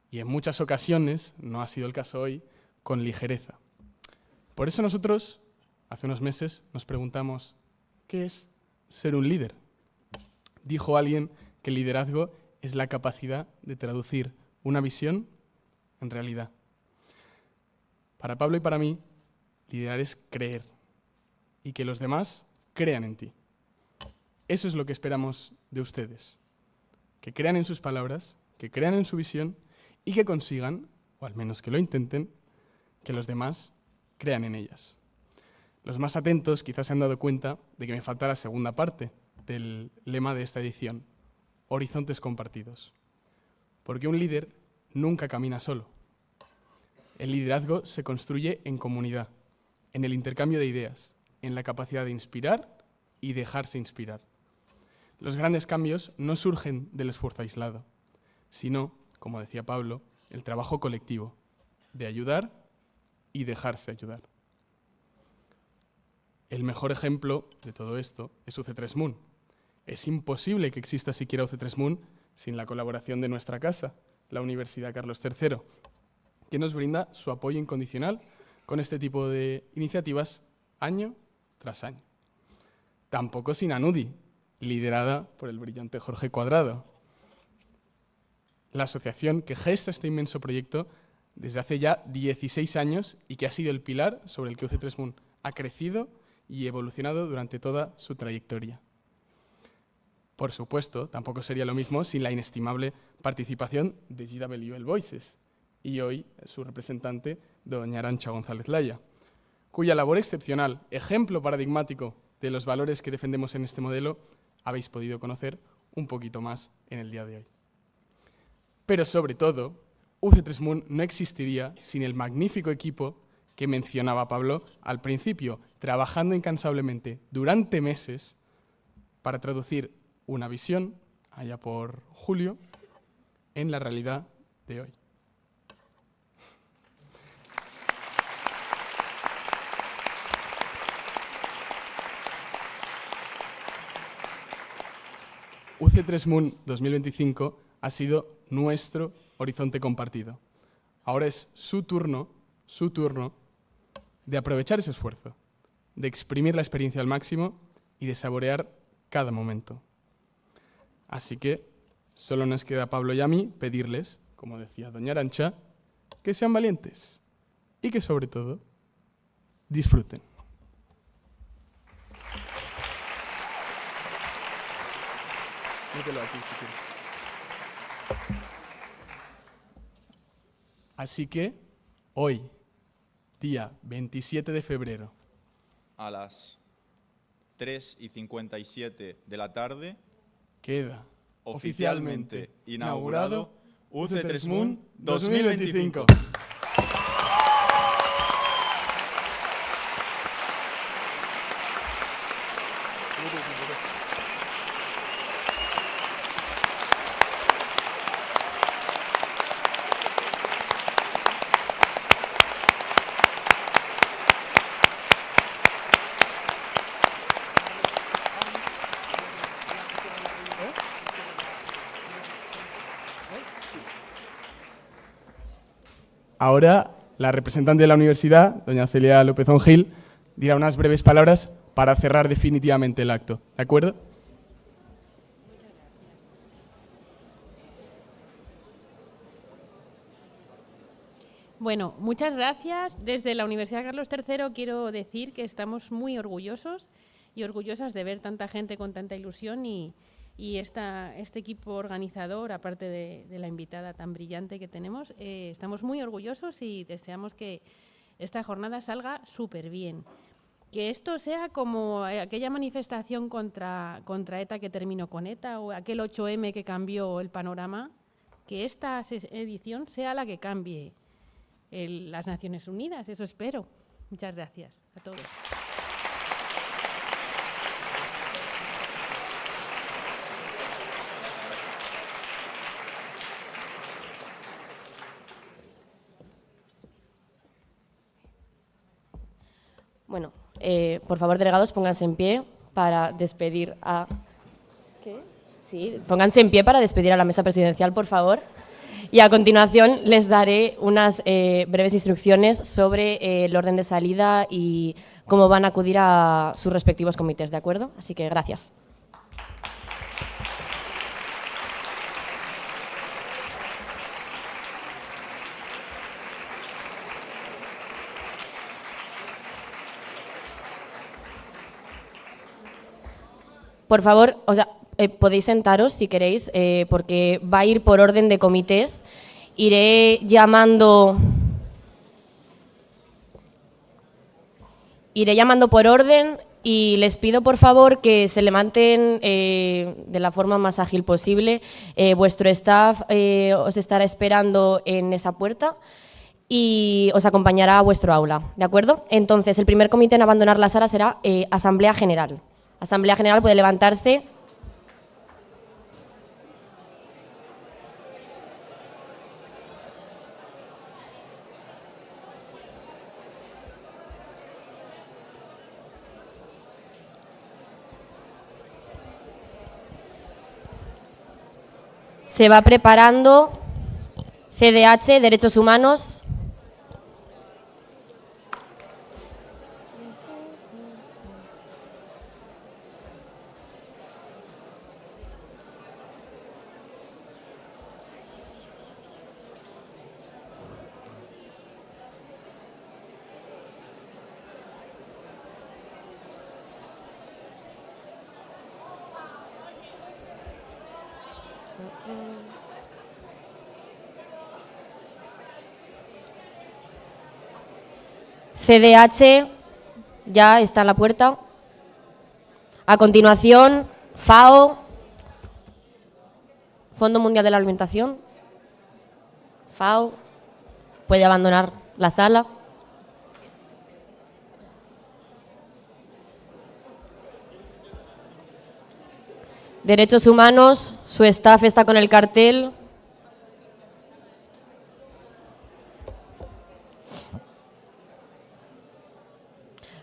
y en muchas ocasiones, no ha sido el caso hoy, con ligereza. Por eso nosotros, hace unos meses, nos preguntamos, ¿qué es ser un líder? Dijo alguien que el liderazgo es la capacidad de traducir una visión en realidad. Para Pablo y para mí, liderar es creer y que los demás crean en ti. Eso es lo que esperamos de ustedes, que crean en sus palabras, que crean en su visión y que consigan, o al menos que lo intenten, que los demás crean en ellas. Los más atentos quizás se han dado cuenta de que me falta la segunda parte del lema de esta edición, horizontes compartidos. Porque un líder nunca camina solo. El liderazgo se construye en comunidad, en el intercambio de ideas, en la capacidad de inspirar y dejarse inspirar. Los grandes cambios no surgen del esfuerzo aislado, sino, como decía Pablo, el trabajo colectivo, de ayudar y dejarse ayudar. El mejor ejemplo de todo esto es UC3MUN. Es imposible que exista siquiera UC3MUN sin la colaboración de nuestra casa, la Universidad Carlos III, que nos brinda su apoyo incondicional con este tipo de iniciativas año tras año. Tampoco sin ANUDI, liderada por el brillante Jorge Cuadrado, la asociación que gesta este inmenso proyecto desde hace ya 16 años y que ha sido el pilar sobre el que UC3MUN ha crecido y evolucionado durante toda su trayectoria. Por supuesto, tampoco sería lo mismo sin la inestimable participación de GWL Voices y hoy su representante, doña Arantxa González Laya, cuya labor excepcional, ejemplo paradigmático de los valores que defendemos en este modelo, habéis podido conocer un poquito más en el día de hoy. Pero sobre todo, UC3MUN no existiría sin el magnífico equipo que mencionaba Pablo al principio, trabajando incansablemente durante meses para traducir una visión, allá por julio, en la realidad de hoy. UC3MUN 2025 ha sido nuestro horizonte compartido. Ahora es su turno de aprovechar ese esfuerzo, de exprimir la experiencia al máximo y de saborear cada momento. Así que solo nos queda a Pablo y a mí pedirles, como decía doña Arantxa, que sean valientes y que sobre todo disfruten. Mételo aquí si quieres. Así que hoy, día 27 de febrero, A las 3:57 de la tarde, queda oficialmente inaugurado UC3MUN 2025. Ahora, la representante de la universidad, doña Celia López Gil, dirá unas breves palabras para cerrar definitivamente el acto. ¿De acuerdo? Bueno, muchas gracias. Desde la Universidad Carlos III quiero decir que estamos muy orgullosos y orgullosas de ver tanta gente con tanta ilusión y este equipo organizador, aparte de la invitada tan brillante que tenemos, estamos muy orgullosos y deseamos que esta jornada salga súper bien. Que esto sea como aquella manifestación contra ETA que terminó con ETA o aquel 8M que cambió el panorama, que esta edición sea la que cambie las Naciones Unidas, eso espero. Muchas gracias a todos. Bueno, por favor, delegados, pónganse en pie para despedir a... ¿Qué? Sí, pónganse en pie para despedir a la mesa presidencial, por favor. Y a continuación les daré unas breves instrucciones sobre el orden de salida y cómo van a acudir a sus respectivos comités, ¿de acuerdo? Así que gracias. Por favor, podéis sentaros si queréis, porque va a ir por orden de comités. Iré llamando por orden y les pido, por favor, que se levanten de la forma más ágil posible. Vuestro staff os estará esperando en esa puerta y os acompañará a vuestro aula, ¿de acuerdo? Entonces, el primer comité en abandonar la sala será Asamblea General. Asamblea General puede levantarse. Se va preparando CDH, Derechos Humanos. CDH ya está en la puerta. A continuación, FAO, Fondo Mundial de la Alimentación. FAO puede abandonar la sala. Derechos Humanos, su staff está con el cartel.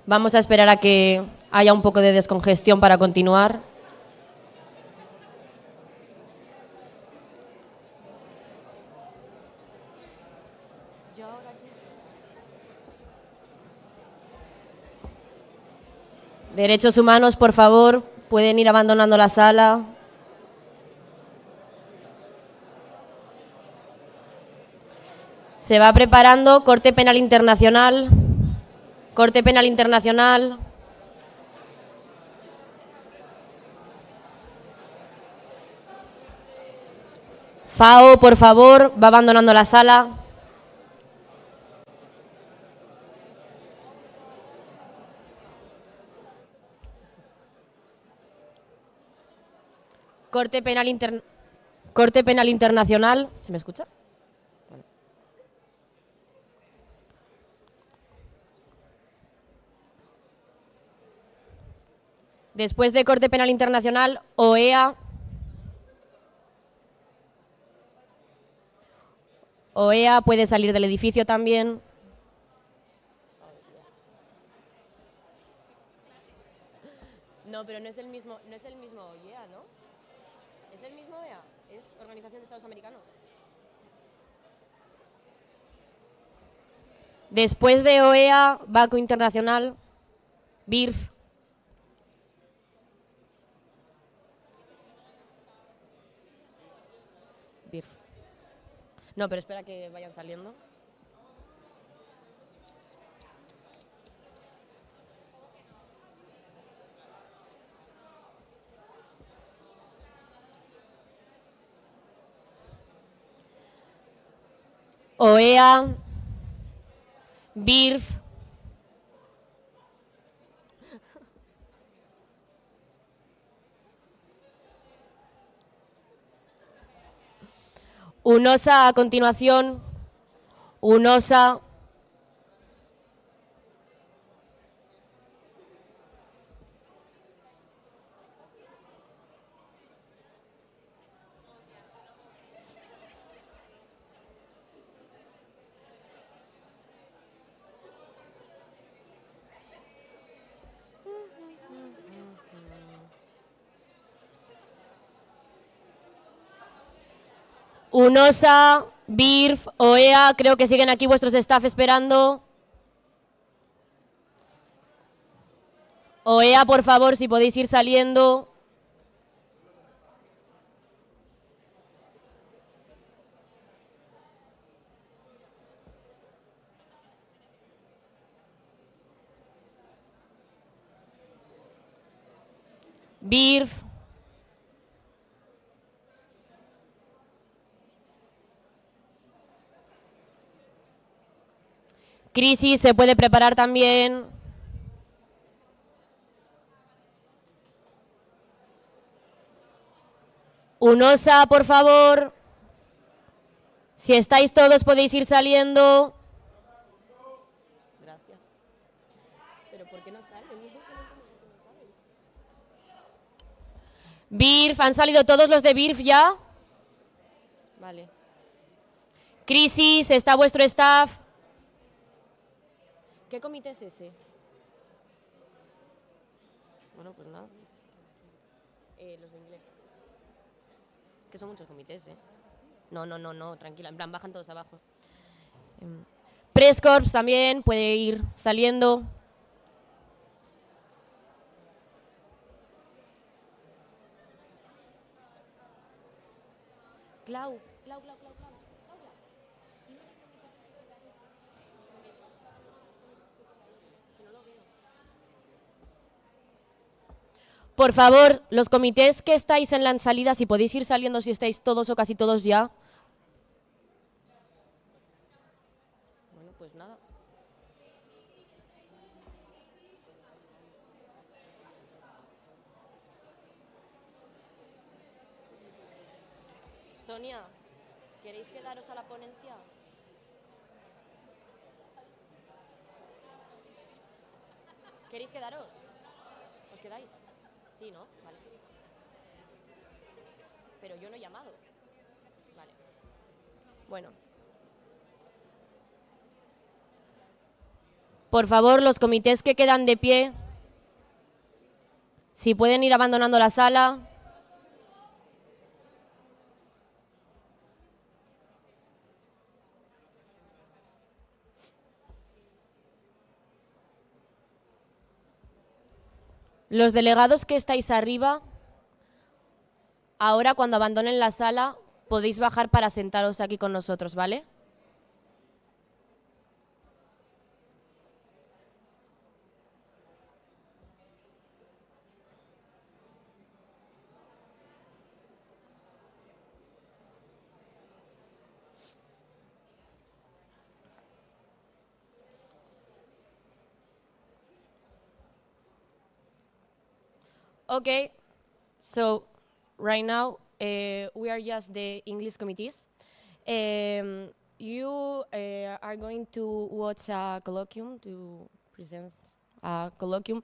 Vamos a esperar a que haya un poco de descongestión para continuar. Derechos Humanos, por favor, pueden ir abandonando la sala. Se va preparando Corte Penal Internacional. Corte Penal Internacional. FAO, por favor, va abandonando la sala. Corte Penal Internacional. ¿Se me escucha? Vale. Después de Corte Penal Internacional, OEA. OEA puede salir del edificio también. No, pero no es el mismo OEA, ¿no? ¿Es el mismo OEA? ¿Es Organización de Estados Americanos? Después de OEA, Banco Internacional, BIRF. BIRF. No, pero espera que vayan saliendo. OEA, BIRF, UNOSA a continuación, UNOSA, UNOSA, BIRF, OEA, creo que siguen aquí vuestros staff esperando. OEA, por favor, si podéis ir saliendo. BIRF. Crisis se puede preparar también. UNOSA, por favor. Si estáis todos podéis ir saliendo. Gracias. ¿Pero por qué no salen? BIRF, ¿han salido todos los de BIRF ya? Vale. Crisis, ¿está vuestro staff? ¿Qué comité es ese? Bueno, pues nada. Los de inglés. Que son muchos comités, ¿eh? No, tranquila. En plan, bajan todos abajo. Press Corps también puede ir saliendo. Clau. Por favor, los comités que estáis en la salida, si podéis ir saliendo, si estáis todos o casi todos ya. Bueno, pues nada. Sonia, ¿Queréis quedaros a la ponencia? ¿Queréis quedaros? ¿Os quedáis? Sí, ¿no? Vale. Pero yo no he llamado. Vale. Bueno. Por favor, los comités que quedan de pie, si pueden ir abandonando la sala. Los delegados que estáis arriba, ahora cuando abandonen la sala, podéis bajar para sentaros aquí con nosotros, ¿vale? Okay, so right now we are just the English committees. You are going to watch a colloquium, to present a colloquium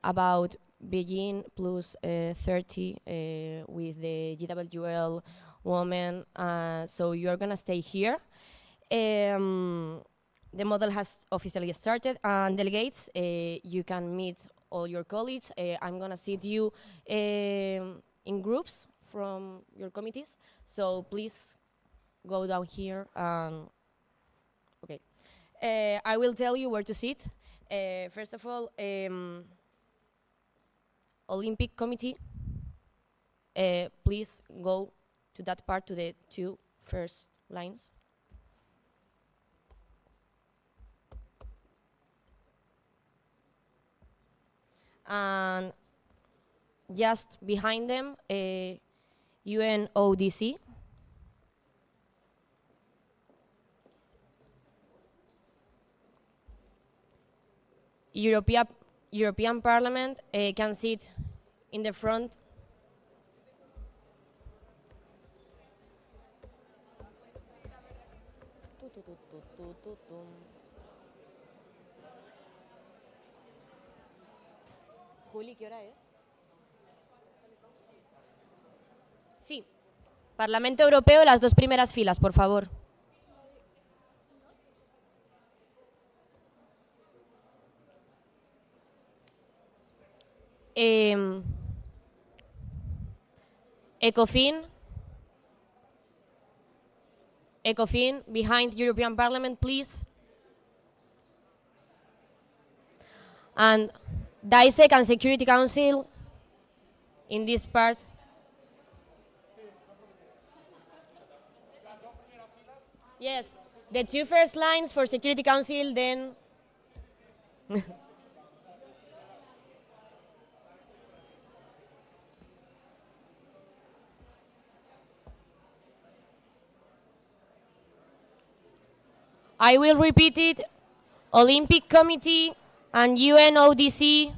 about Beijing plus 30 with the GWL woman. So you're gonna stay here. The model has officially started, and delegates, you can meet all your colleagues. I'm gonna sit you in groups from your committees, so please go down here. Okay, I will tell you where to sit. First of all, Olympic Committee, please go to that part, to the two first lines. And just behind them, UNODC. European Parliament can sit in the front. Juli, ¿qué hora es? Sí. Parlamento Europeo, las dos primeras filas, por favor. ECOFIN, behind European Parliament, please. And DISEC and Security Council in this part. Yes, the two first lines for Security Council, then. I will repeat it. Olympic Committee and UNODC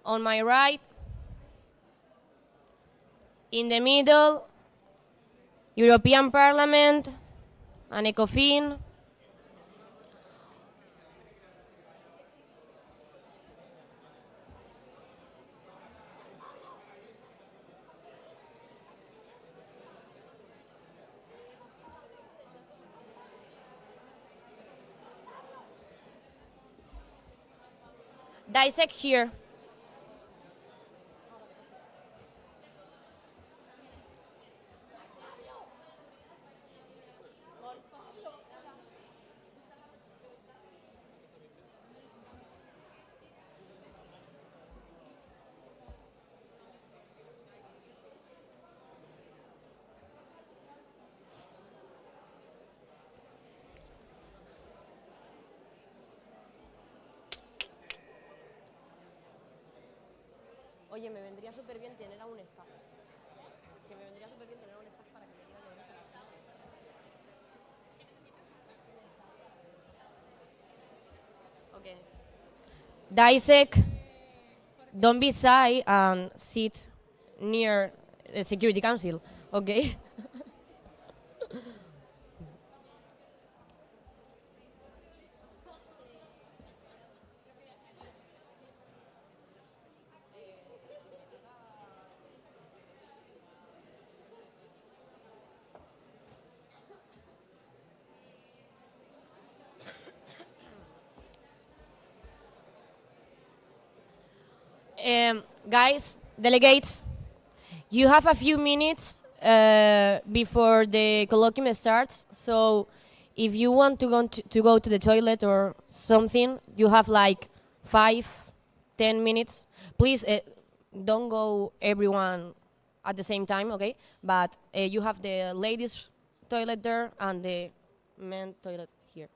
on my right. In the middle, European Parliament and ECOFIN. DISEC here. Oye, me vendría súper bien tener a un staff. Que me vendría súper bien tener a un staff para que me diga yo dónde está. Okay. DISEC, don't be shy and sit near the Security Council, okay? Guys, delegates, you have a few minutes before the colloquium starts, so if you want to go to the toilet or something, you have like 5-10 minutes. Please don't go everyone at the same time, okay? But you have the ladies' toilet there and the men's toilet here.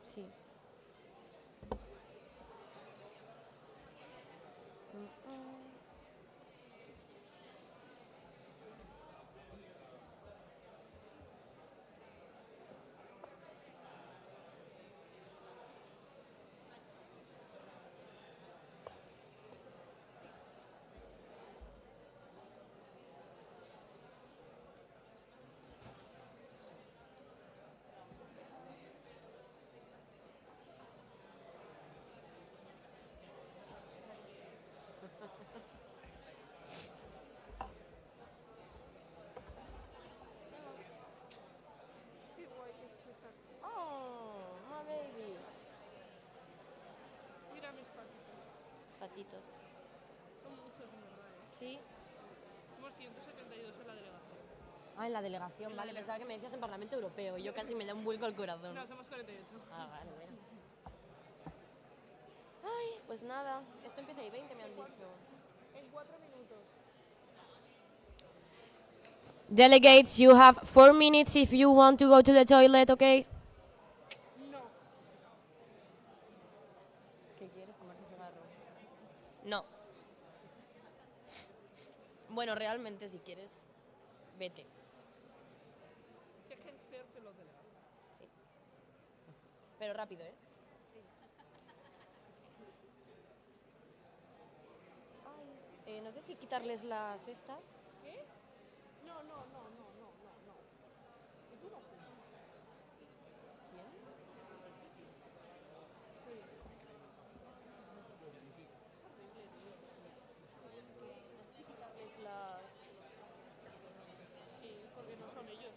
Sí. Oh, my baby. Mira mis patitos. Tus patitos. Son muchos, en verdad, ¿eh? Sí. Somos 172 en la delegación. Ah, en la delegación, vale. Pensaba que me decías en Parlamento Europeo. Yo casi me da un vuelco al corazón. No, somos 48. Ah, vale, bueno. Ay, pues nada. Esto empieza ahí 20, me han dicho. En 4 minutos. Delegates, you have 4 minutes if you want to go to the toilet, okay? No. ¿Qué quieres? ¿Fumarse un cigarro? No. Bueno, realmente si quieres, vete. Si es que es peor que los delegados. Sí. Pero rápido, ¿eh? Ay, no sé si quitarles las estas. ¿Qué? No, no, no, no, no, no, no. ¿Y tú vas a hacer? ¿Quién? No sé si quitarles las... Sí, porque no son ellos.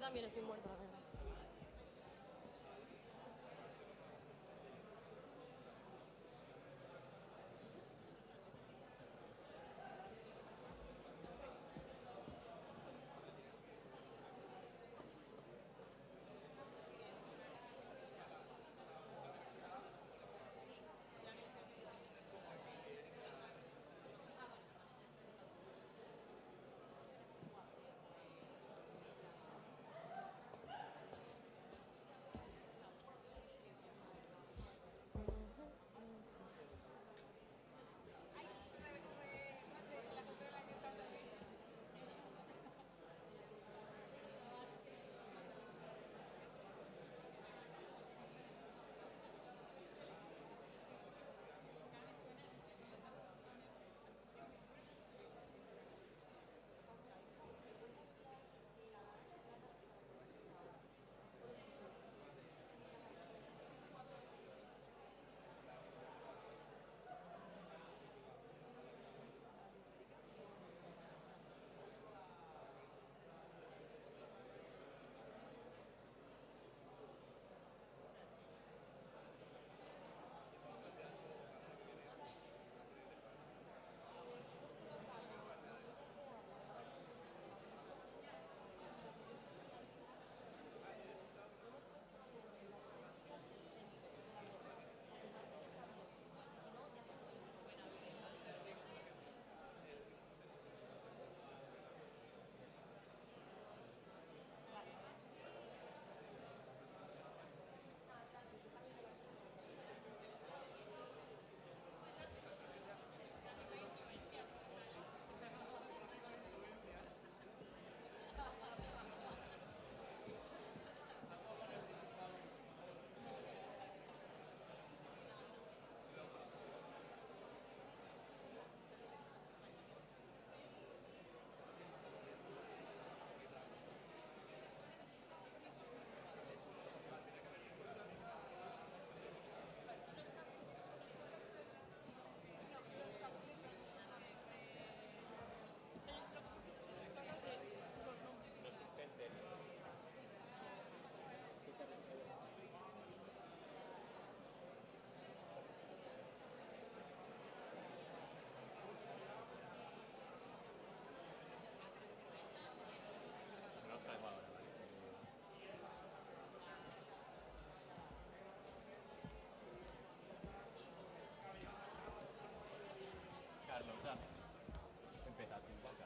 también estoy muerta, la verdad.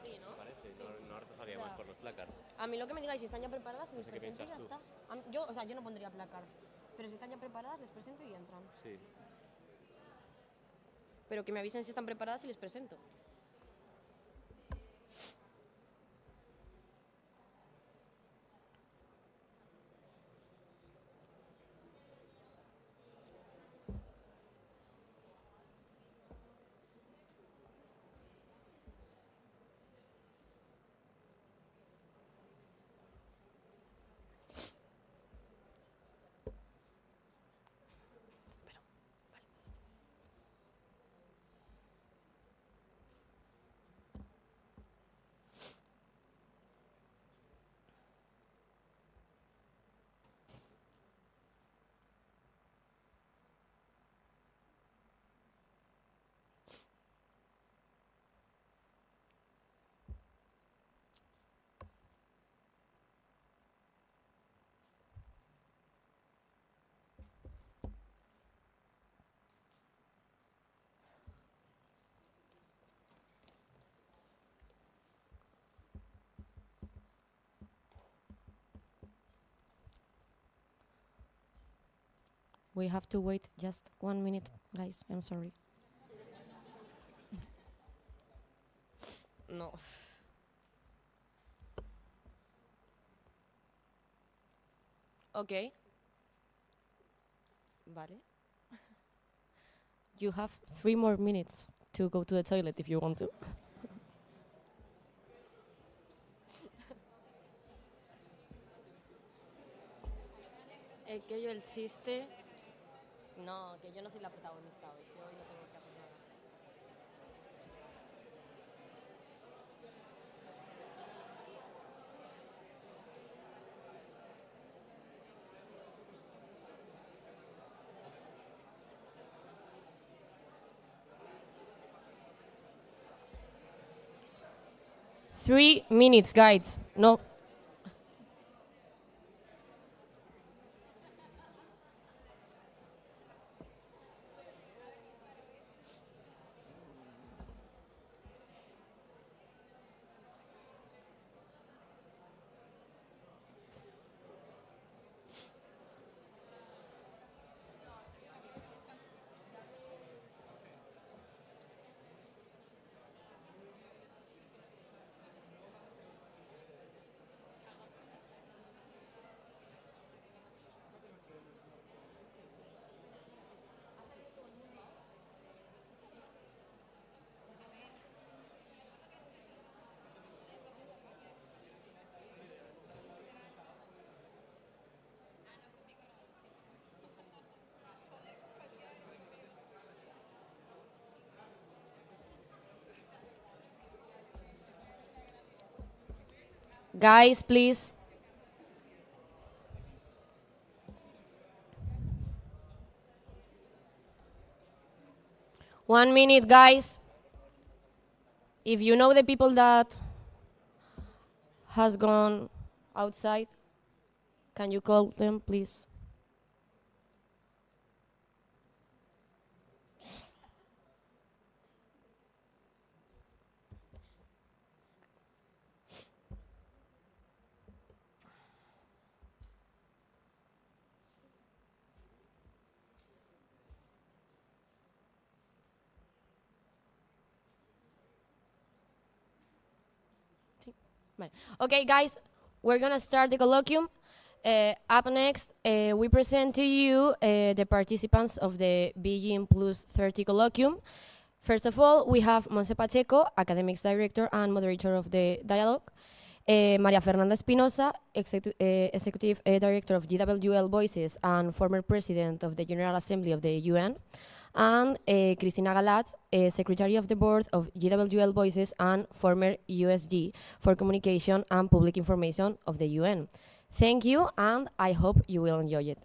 Sí, ¿no? Parece, Sí. no, no retrasaríamos por los placards. A mí lo que me digáis, si están ya preparadas, les sé qué presento y ya piensas está. Yo no pondría placards, pero si están ya preparadas, les presento y entran. Sí. Pero que me avisen si están preparadas y les presento. We have to wait just 1 minute, guys. I'm sorry. No. Okay. Vale. You have 3 more minutes to go to the toilet if you want to. Que yo el chiste... No, que yo no soy la protagonista hoy, que hoy no tengo que hacer nada. 3 minutes, guys. No. Guys, please. One minute, guys. If you know the people that has gone outside, can you call them, please? Okay, guys, we're gonna start the colloquium. Up next, we present to you the participants of the Beijing Plus 30 colloquium. First of all, we have Monse Pacheco, Academics Director and Moderator of the Dialogue, Maria Fernanda Espinosa, Executive Director of GWL Voices and former President of the General Assembly of the UN, and Cristina Galat, Secretary of the Board of GWL Voices and former USG for Communication and Public Information of the UN. Thank you, and I hope you will enjoy it.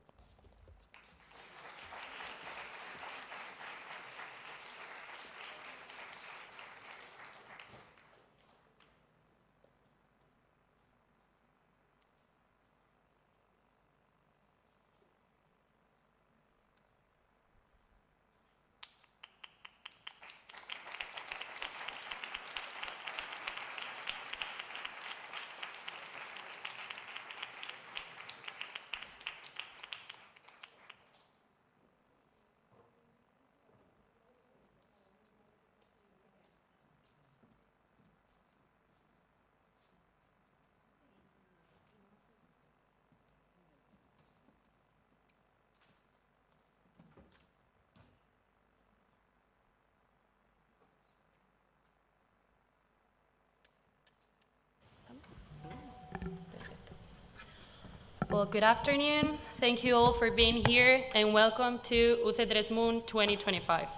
Well, good afternoon. Thank you all for being here, and welcome to UC3MUN 2025.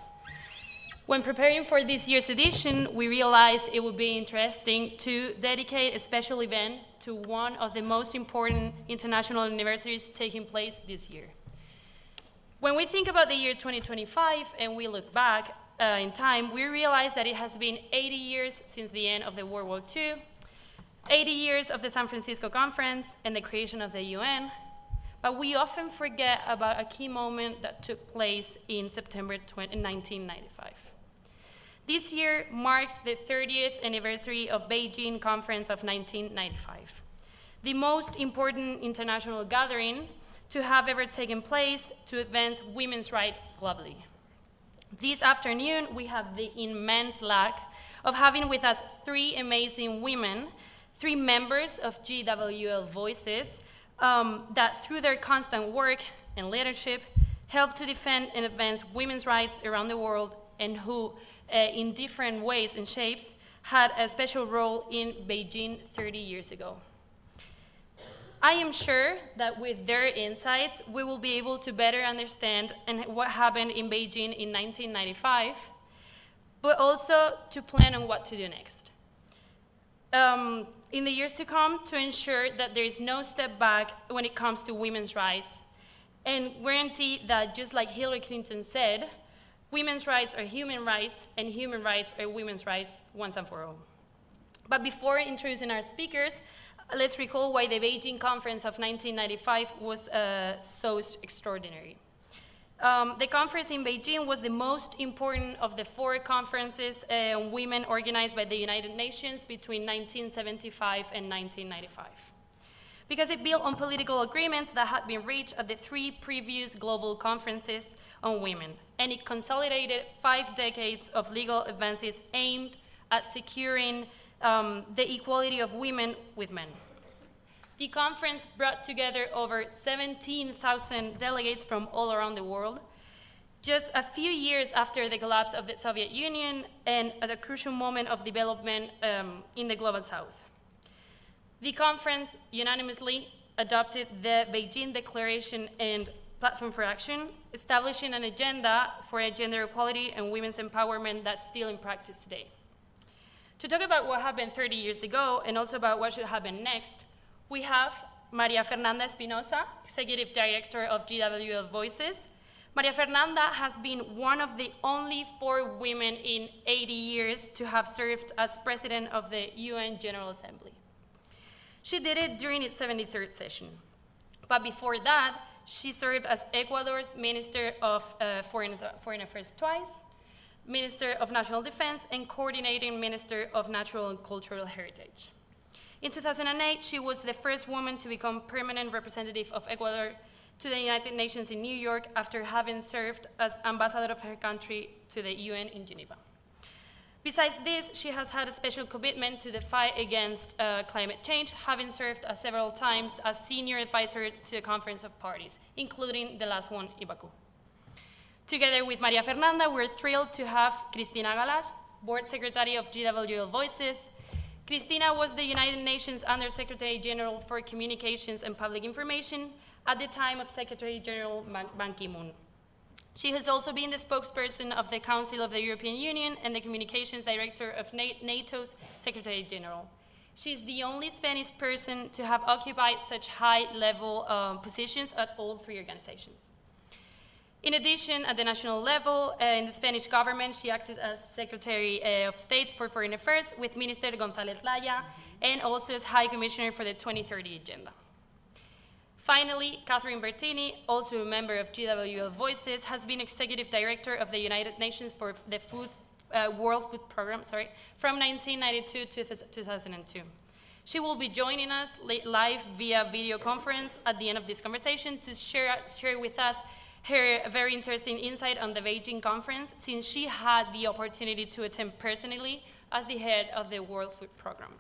When preparing for this year's edition, we realized it would be interesting to dedicate a special event to one of the most important international universities taking place this year. When we think about the year 2025 and we look back in time, we realize that it has been 80 years since the end of the World War II, 80 years of the San Francisco Conference and the creation of the UN, but we often forget about a key moment that took place in September 1995. This year marks the 30th anniversary of Beijing Conference of 1995, the most important international gathering to have ever taken place to advance women's rights globally. This afternoon, we have the immense luck of having with us three amazing women, three members of GWL Voices, that through their constant work and leadership help to defend and advance women's rights around the world, and who, in different ways and shapes, had a special role in Beijing 30 years ago. I am sure that with their insights, we will be able to better understand what happened in Beijing in 1995, but also to plan on what to do next. In the years to come, to ensure that there is no step back when it comes to women's rights, and guarantee that, just like Hillary Clinton said, women's rights are human rights, and human rights are women's rights once and for all. But before introducing our speakers, let's recall why the Beijing Conference of 1995 was so extraordinary. The conference in Beijing was the most important of the 4 conferences on women organized by the United Nations between 1975 and 1995. Because it built on political agreements that had been reached at the 3 previous global conferences on women, and it consolidated 5 decades of legal advances aimed at securing the equality of women with men. The conference brought together over 17,000 delegates from all around the world, just a few years after the collapse of the Soviet Union and at a crucial moment of development in the Global South. The conference unanimously adopted the Beijing Declaration and Platform for Action, establishing an agenda for gender equality and women's empowerment that's still in practice today. To talk about what happened 30 years ago and also about what should happen next, we have Maria Fernanda Espinosa, Executive Director of GWL Voices. Maria Fernanda has been one of the only 4 women in 80 years to have served as President of the UN General Assembly. She did it during its 73rd session. But before that, she served as Ecuador's Minister of Foreign Affairs twice, Minister of National Defense, and Coordinating Minister of Natural and Cultural Heritage. In 2008, she was the first woman to become permanent representative of Ecuador to the United Nations in New York after having served as ambassador of her country to the UN in Geneva. Besides this, she has had a special commitment to the fight against climate change, having served several times as senior advisor to the Conference of Parties, including the last one in Baku. Together with Maria Fernanda, we're thrilled to have Cristina Galash, Board Secretary of GWL Voices. Cristina was the United Nations Under-Secretary General for Communications and Public Information at the time of Secretary General Ban Ki-moon. She has also been the spokesperson of the Council of the European Union and the Communications Director of NATO's Secretary General. She's the only Spanish person to have occupied such high-level positions at all 3 organizations. In addition, at the national level, in the Spanish government, she acted as Secretary of State for Foreign Affairs with Minister González Laya, and also as High Commissioner for the 2030 Agenda. Finally, Catherine Bertini, also a member of GWL Voices, has been Executive Director of the United Nations for the World Food Program from 1992 to 2002. She will be joining us live via video conference at the end of this conversation to share with us her very interesting insight on the Beijing Conference, since she had the opportunity to attend personally as the head of the World Food Program.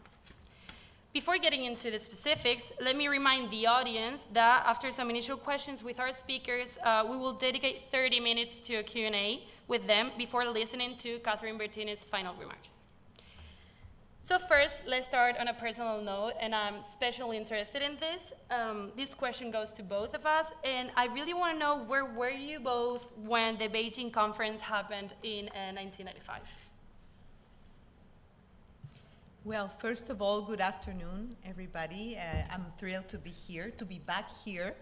Before getting into the specifics, let me remind the audience that after some initial questions with our speakers, we will dedicate 30 minutes to a Q&A with them before listening to Catherine Bertini's final remarks. So first, let's start on a personal note, and I'm especially interested in this. This question goes to both of us, and I really want to know, where were you both when the Beijing Conference happened in 1995? Well, first of all, good afternoon, everybody. I'm thrilled to be here, to be back here,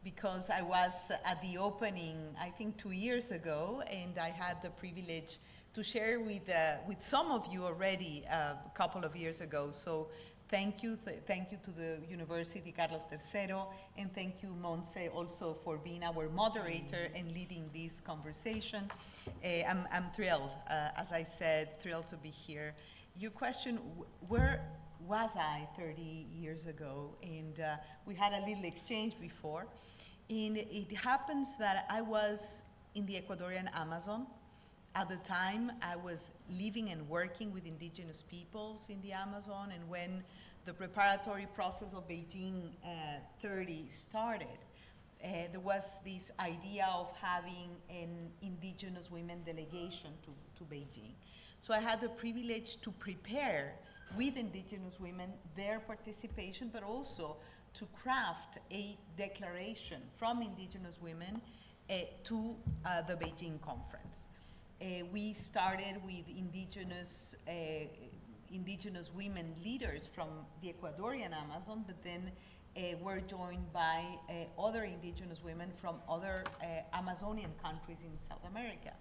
because I was at the opening, I think 2 years ago, and I had the privilege to share with some of you already a couple of years ago. So thank you to the University Carlos III, and thank you, Montse, also for being our moderator and leading this conversation. I'm thrilled, as I said, thrilled to be here. Your question, where was I 30 years ago? And we had a little exchange before. And it happens that I was in the Ecuadorian Amazon. At the time, I was living and working with indigenous peoples in the Amazon. And when the preparatory process of Beijing 30 started, there was this idea of having an indigenous women delegation to Beijing. So I had the privilege to prepare with indigenous women their participation, but also to craft a declaration from indigenous women to the Beijing Conference. We started with indigenous women leaders from the Ecuadorian Amazon, but then were joined by other indigenous women from other Amazonian countries in South America.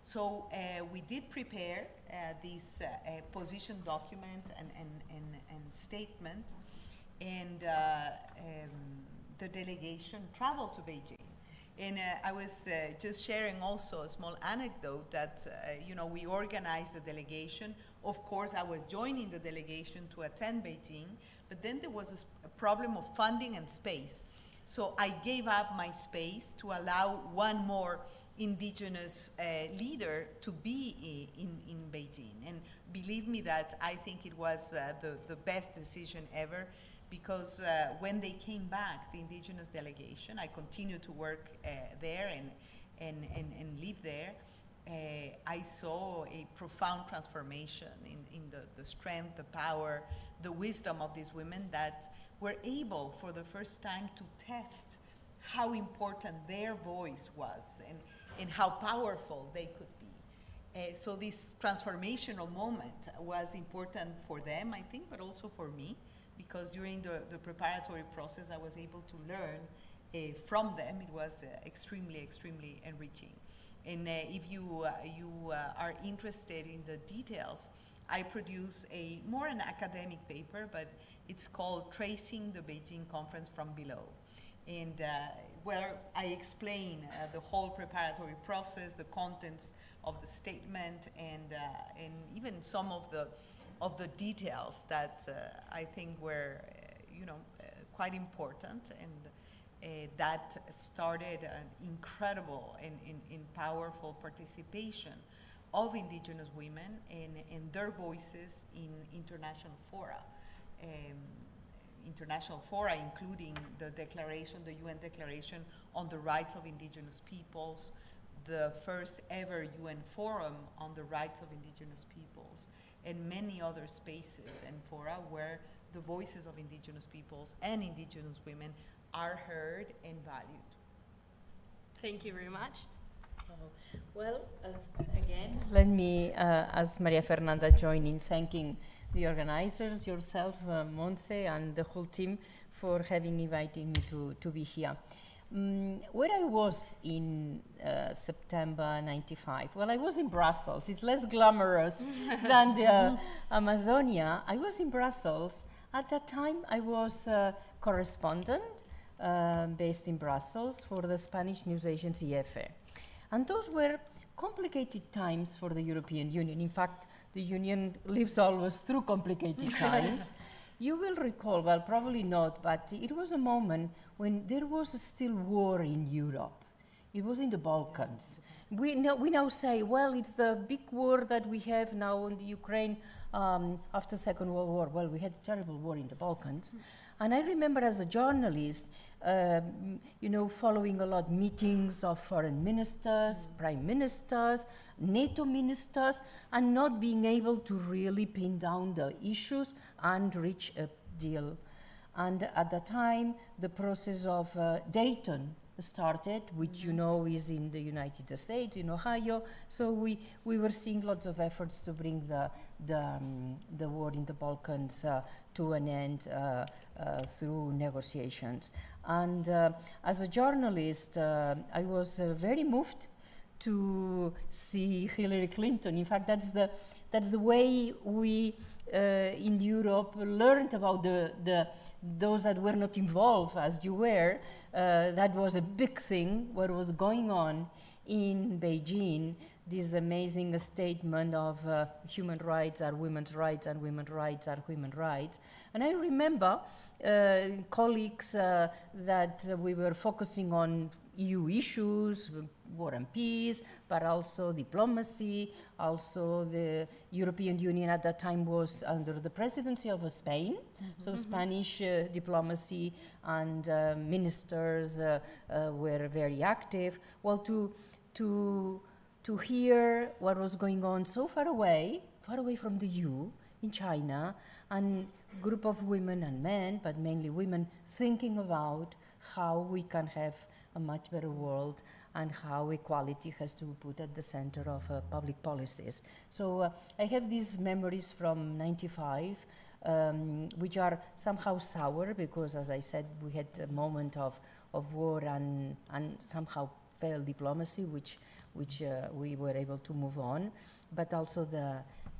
So we did prepare this position document and statement, and the delegation traveled to Beijing. And I was just sharing also a small anecdote that, we organized the delegation. Of course, I was joining the delegation to attend Beijing, but then there was a problem of funding and space. So I gave up my space to allow one more indigenous leader to be in Beijing. And believe me that I think it was the best decision ever, because when they came back, the indigenous delegation, I continued to work there and live there. I saw a profound transformation in the strength, the power, the wisdom of these women that were able for the first time to test how important their voice was and how powerful they could be. So this transformational moment was important for them, I think, but also for me, because during the preparatory process I was able to learn from them. It was extremely, extremely enriching. And if you are interested in the details, I produce more an academic paper, but it's called Tracing the Beijing Conference from Below. And where I explain the whole preparatory process, the contents of the statement, and even some of the details that I think were, quite important, and that started an incredible and powerful participation of indigenous women and their voices in international fora. International fora, including the declaration, the UN Declaration on the Rights of Indigenous Peoples, the first ever UN Forum on the Rights of Indigenous Peoples, and many other spaces and fora where the voices of indigenous peoples and indigenous women are heard and valued. Thank you very much. Well, again, let me, as Maria Fernanda, join in thanking the organizers, yourself, Montse, and the whole team for having invited me to be here. Where I was in September '95, well, I was in Brussels. It's less glamorous than the Amazonia. I was in Brussels. At that time, I was a correspondent based in Brussels for the Spanish news agency EFE. And those were complicated times for the European Union. In fact, the Union lives always through complicated times. You will recall, well, probably not, but it was a moment when there was still war in Europe. It was in the Balkans. We now say, well, it's the big war that we have now in the Ukraine after Second World War. Well, we had a terrible war in the Balkans. And I remember as a journalist, following a lot meetings of foreign ministers, prime ministers, NATO ministers, and not being able to really pin down the issues and reach a deal. And at the time, the process of Dayton started, which is in the United States, in Ohio. So we were seeing lots of efforts to bring the war in the Balkans to an end through negotiations. And as a journalist, I was very moved to see Hillary Clinton. In fact, that's the way we in Europe learned about those that were not involved, as you were. That was a big thing, what was going on in Beijing, this amazing statement of human rights are women's rights and women's rights are human rights. And I remember colleagues that we were focusing on EU issues, war and peace, but also diplomacy. Also, the European Union at that time was under the presidency of Spain, so Spanish diplomacy and ministers were very active. Well, to hear what was going on so far away from the EU in China, and group of women and men, but mainly women, thinking about how we can have a much better world and how equality has to be put at the center of public policies. So I have these memories from '95, which are somehow sour because, as I said, we had a moment of war and somehow failed diplomacy, which we were able to move on, but also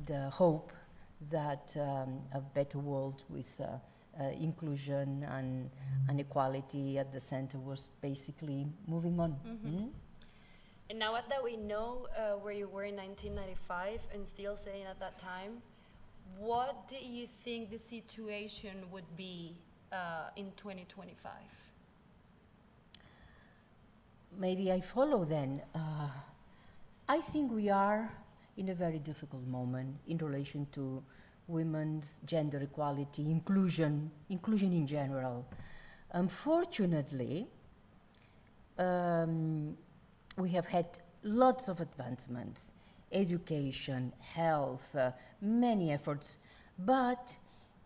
the hope that a better world with inclusion and equality at the center was basically moving on. And now that we know where you were in 1995 and still saying at that time, what do you think the situation would be in 2025? Maybe I follow then. I think we are in a very difficult moment in relation to women's gender equality, inclusion in general. Unfortunately, we have had lots of advancements, education, health, many efforts, but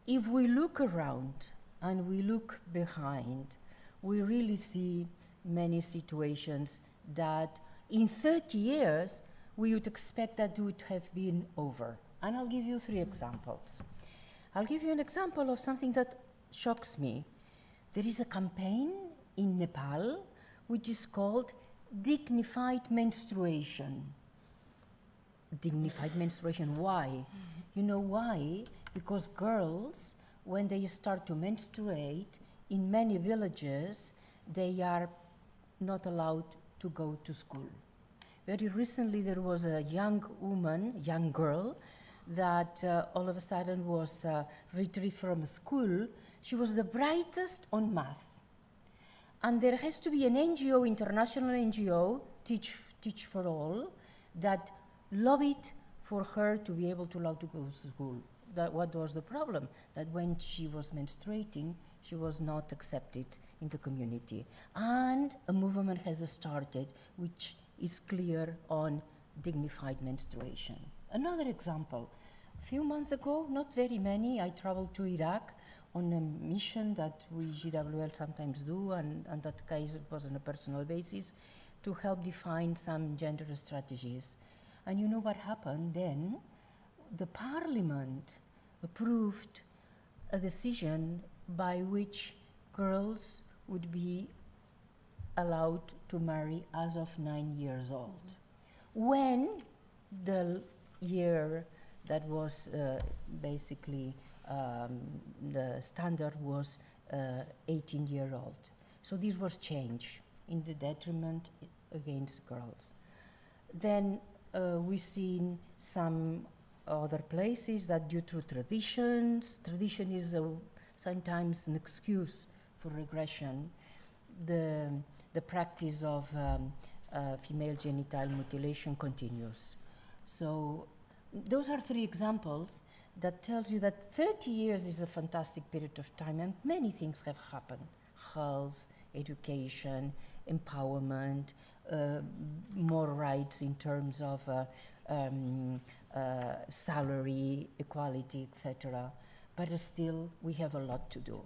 if we look around and we look behind, we really see many situations that in 30 years we would expect that would have been over. And I'll give you 3 examples. I'll give you an example of something that shocks me. There is a campaign in Nepal which is called dignified menstruation. Dignified menstruation, why? You know why? Because girls, when they start to menstruate, in many villages, they are not allowed to go to school. Very recently, there was a young woman, young girl, that all of a sudden was retrieved from school. She was the brightest on math. And there has to be an NGO, international NGO, Teach for All, that lobbied for her to be able to allow to go to school. What was the problem? That when she was menstruating, she was not accepted in the community. And a movement has started which is clear on dignified menstruation. Another example, a few months ago, not very many, I traveled to Iraq on a mission that we GWL sometimes do, and in that case it was on a personal basis, to help define some gender strategies. And you know what happened then? The parliament approved a decision by which girls would be allowed to marry as of 9 years old. When the year that was basically the standard was 18-year-old. So this was change in the detriment against girls. Then we've seen some other places that due to traditions, tradition is sometimes an excuse for regression, the practice of female genital mutilation continues. So those are 3 examples that tells you that 30 years is a fantastic period of time and many things have happened. Health, education, empowerment, more rights in terms of salary, equality, etc. But still, we have a lot to do.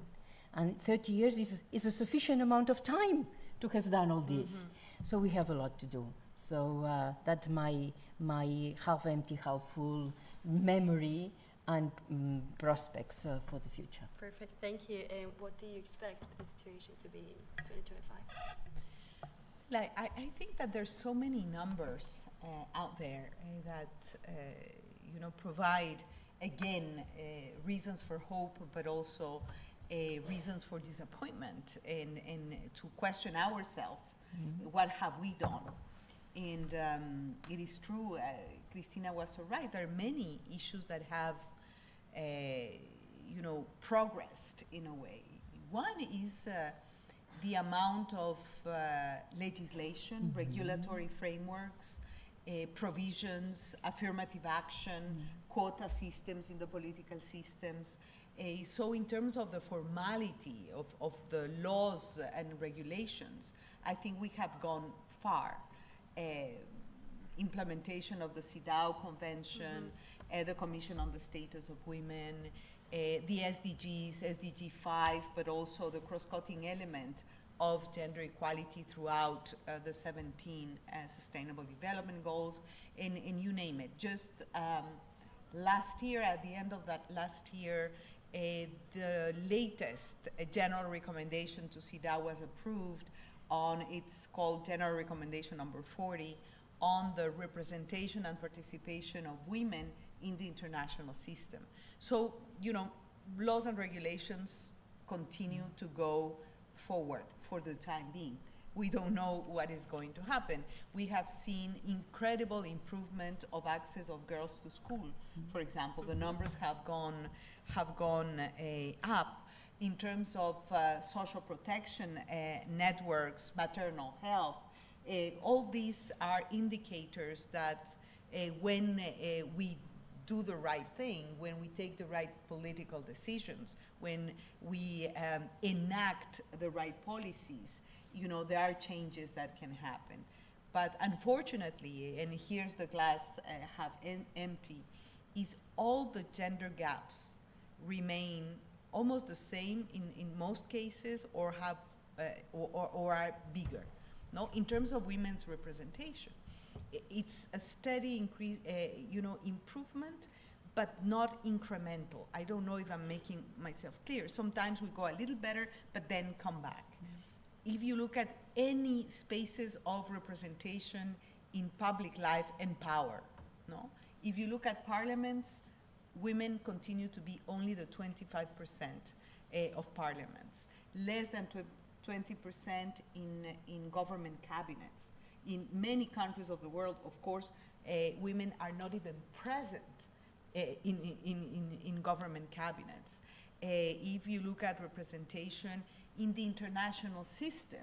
And 30 years is a sufficient amount of time to have done all this. So we have a lot to do. So that's my half empty, half full memory and prospects for the future. Perfect, thank you. And what do you expect the situation to be in 2025? Like, I think that there's so many numbers out there that provide again reasons for hope, but also reasons for disappointment and to question ourselves. What have we done? And it is true, Cristina was so right. There are many issues that have progressed in a way. One is the amount of legislation, regulatory frameworks, provisions, affirmative action, quota systems in the political systems. So in terms of the formality of the laws and regulations, I think we have gone far. Implementation of the CEDAW Convention, the Commission on the Status of Women, the SDGs, SDG 5, but also the cross-cutting element of gender equality throughout the 17 Sustainable Development Goals, and you name it. Just last year, at the end of that last year, the latest general recommendation to CEDAW was approved on, it's called General Recommendation number 40, on the representation and participation of women in the international system. So, you know, laws and regulations continue to go forward for the time being. We don't know what is going to happen. We have seen incredible improvement of access of girls to school. For example, the numbers have gone up in terms of social protection networks, maternal health. All these are indicators that when we do the right thing, when we take the right political decisions, when we enact the right policies, you know, there are changes that can happen. But unfortunately, and here's the glass half empty, is all the gender gaps remain almost the same in most cases, or have or are bigger. No, in terms of women's representation, it's a steady increase, improvement, but not incremental. I don't know if I'm making myself clear. Sometimes we go a little better, but then come back. If you look at any spaces of representation in public life and power, no? If you look at parliaments, women continue to be only the 25% of parliaments, less than 20% in government cabinets. In many countries of the world, of course, women are not even present in government cabinets. If you look at representation in the international system,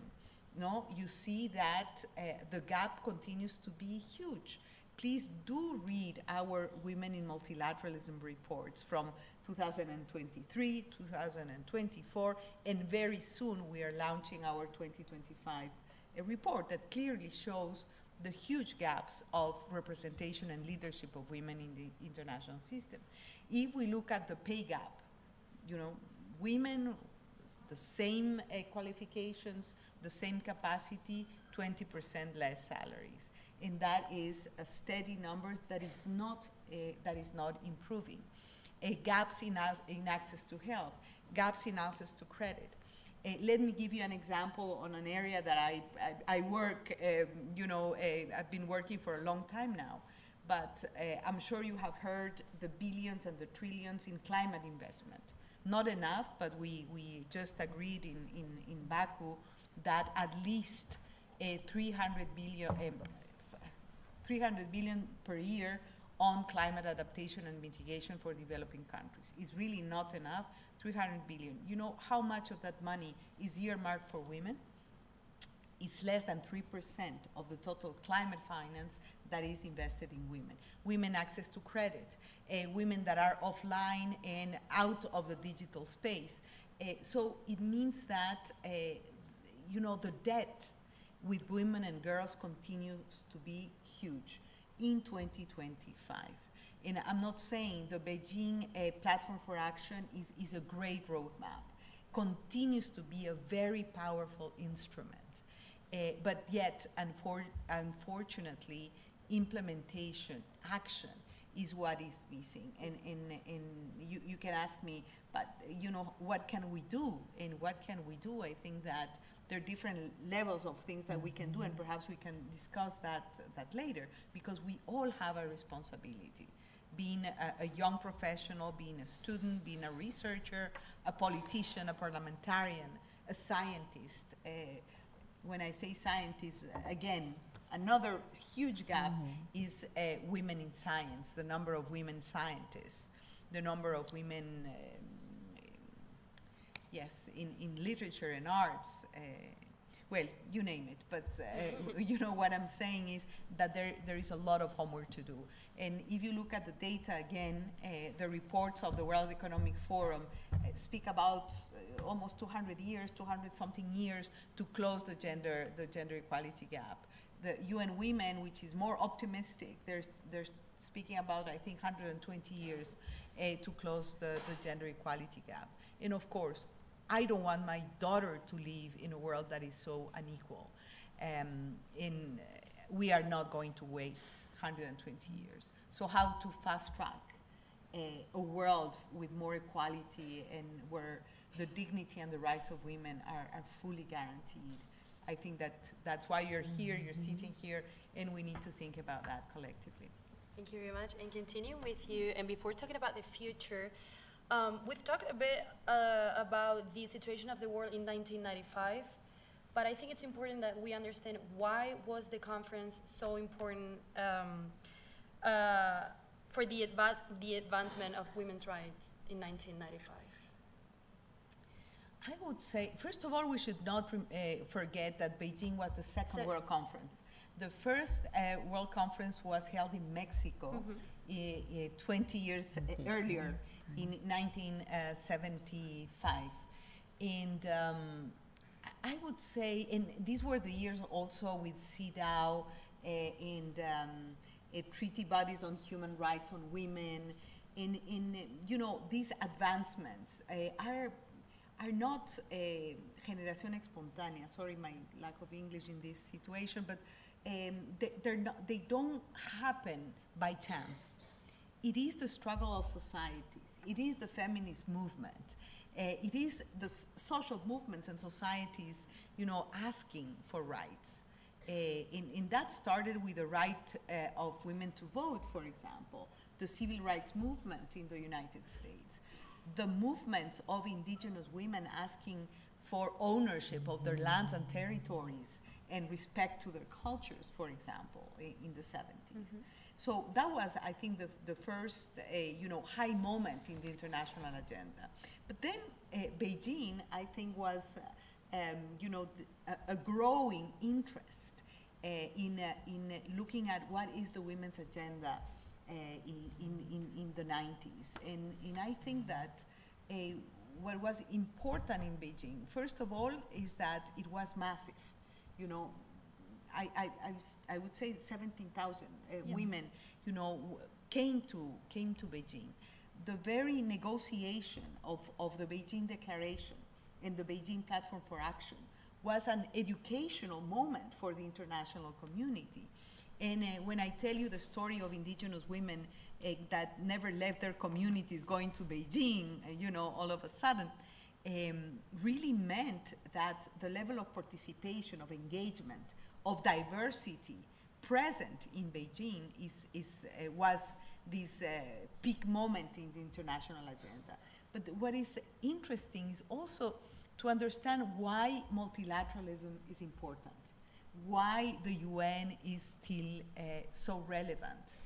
no, you see that the gap continues to be huge. Please do read our Women in Multilateralism reports from 2023, 2024, and very soon we are launching our 2025 report that clearly shows the huge gaps of representation and leadership of women in the international system. If we look at the pay gap, you know, women, the same qualifications, the same capacity, 20% less salaries. And that is a steady number that is not improving. Gaps in access to health, gaps in access to credit. Let me give you an example on an area that I work, I've been working for a long time now, but I'm sure you have heard the billions and the trillions in climate investment. Not enough, but we just agreed in Baku that at least 300 billion per year on climate adaptation and mitigation for developing countries. Is really not enough. 300 billion. You know how much of that money is earmarked for women? It's less than 3% of the total climate finance that is invested in women. Women access to credit, women that are offline and out of the digital space. So it means that, the debt with women and girls continues to be huge in 2025. And I'm not saying the Beijing Platform for Action is a great roadmap, continues to be a very powerful instrument. But yet, unfortunately, implementation, action is what is missing. And you can ask me, but what can we do? And what can we do? I think that there are different levels of things that we can do, and perhaps we can discuss that later, because we all have a responsibility. Being a young professional, being a student, being a researcher, a politician, a parliamentarian, a scientist. When I say scientist, again, another huge gap is women in science, the number of women scientists, the number of women, in literature and arts, well, you name it, but what I'm saying is that there is a lot of homework to do. And if you look at the data again, the reports of the World Economic Forum speak about almost 200 something years to close the gender equality gap. The UN Women, which is more optimistic, they're speaking about, I think, 120 years to close the gender equality gap. And of course, I don't want my daughter to live in a world that is so unequal. We are not going to wait 120 years. So how to fast track a world with more equality and where the dignity and the rights of women are fully guaranteed? I think that's why you're here, you're sitting here, and we need to think about that collectively. Thank you very much. And continuing with you, and before talking about the future, we've talked a bit about the situation of the world in 1995, but I think it's important that we understand why was the conference so important for the advancement of women's rights in 1995. I would say, first of all, we should not forget that Beijing was the second World Conference. The first World Conference was held in Mexico 20 years earlier, in 1975. And I would say, and these were the years also with CEDAW and treaty bodies on human rights on women. In you know, these advancements are not generación espontánea. Sorry, my lack of English in this situation, but they don't happen by chance. It is the struggle of societies. It is the feminist movement. It is the social movements and societies, you know, asking for rights. And that started with the right of women to vote, for example, the civil rights movement in the United States, the movements of indigenous women asking for ownership of their lands and territories and respect to their cultures, for example, in the 70s. So that was, I think, the first, you know, high moment in the international agenda. But then Beijing, I think, was, you know, a growing interest in looking at what is the women's agenda in the 90s. And I think that what was important in Beijing, first of all, is that it was massive. You know, I would say 17,000 women, you know, came to Beijing. The very negotiation of the Beijing Declaration and the Beijing Platform for Action was an educational moment for the international community. And when I tell you the story of indigenous women that never left their communities going to Beijing, you know, all of a sudden, really meant that the level of participation, of engagement, of diversity present in Beijing was this peak moment in the international agenda. But what is interesting is also to understand why multilateralism is important, why the UN is still so relevant,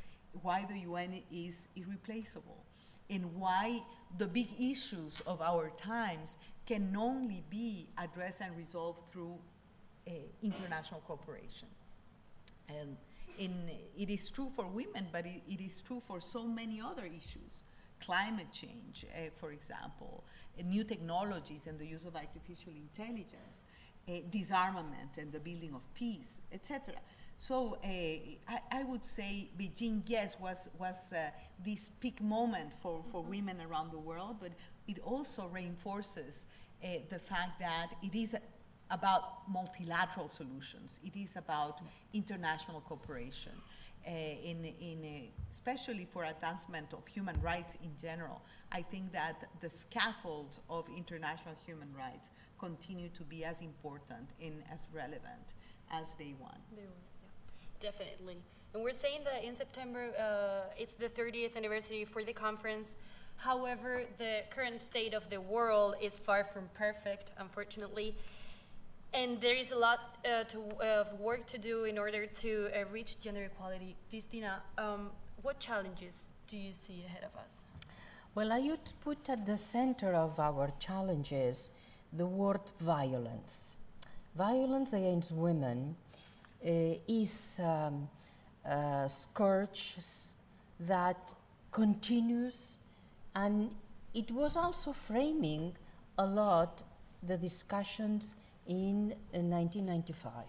why the UN is irreplaceable, and why the big issues of our times can only be addressed and resolved through international cooperation. And it is true for women, but it is true for so many other issues. Climate change, for example, new technologies and the use of artificial intelligence, disarmament and the building of peace, etc. So I would say Beijing, yes, was this peak moment for women around the world, but it also reinforces the fact that it is about multilateral solutions. It is about international cooperation, especially for advancement of human rights in general. I think that the scaffolds of international human rights continue to be as important and as relevant as day one. Definitely. And we're saying that in September, it's the 30th anniversary for the conference. However, the current state of the world is far from perfect, unfortunately. And there is a lot of work to do in order to reach gender equality. Cristina, what challenges do you see ahead of us? Well, I would put at the center of our challenges the word violence. Violence against women is a scourge that continues, and it was also framing a lot the discussions in 1995.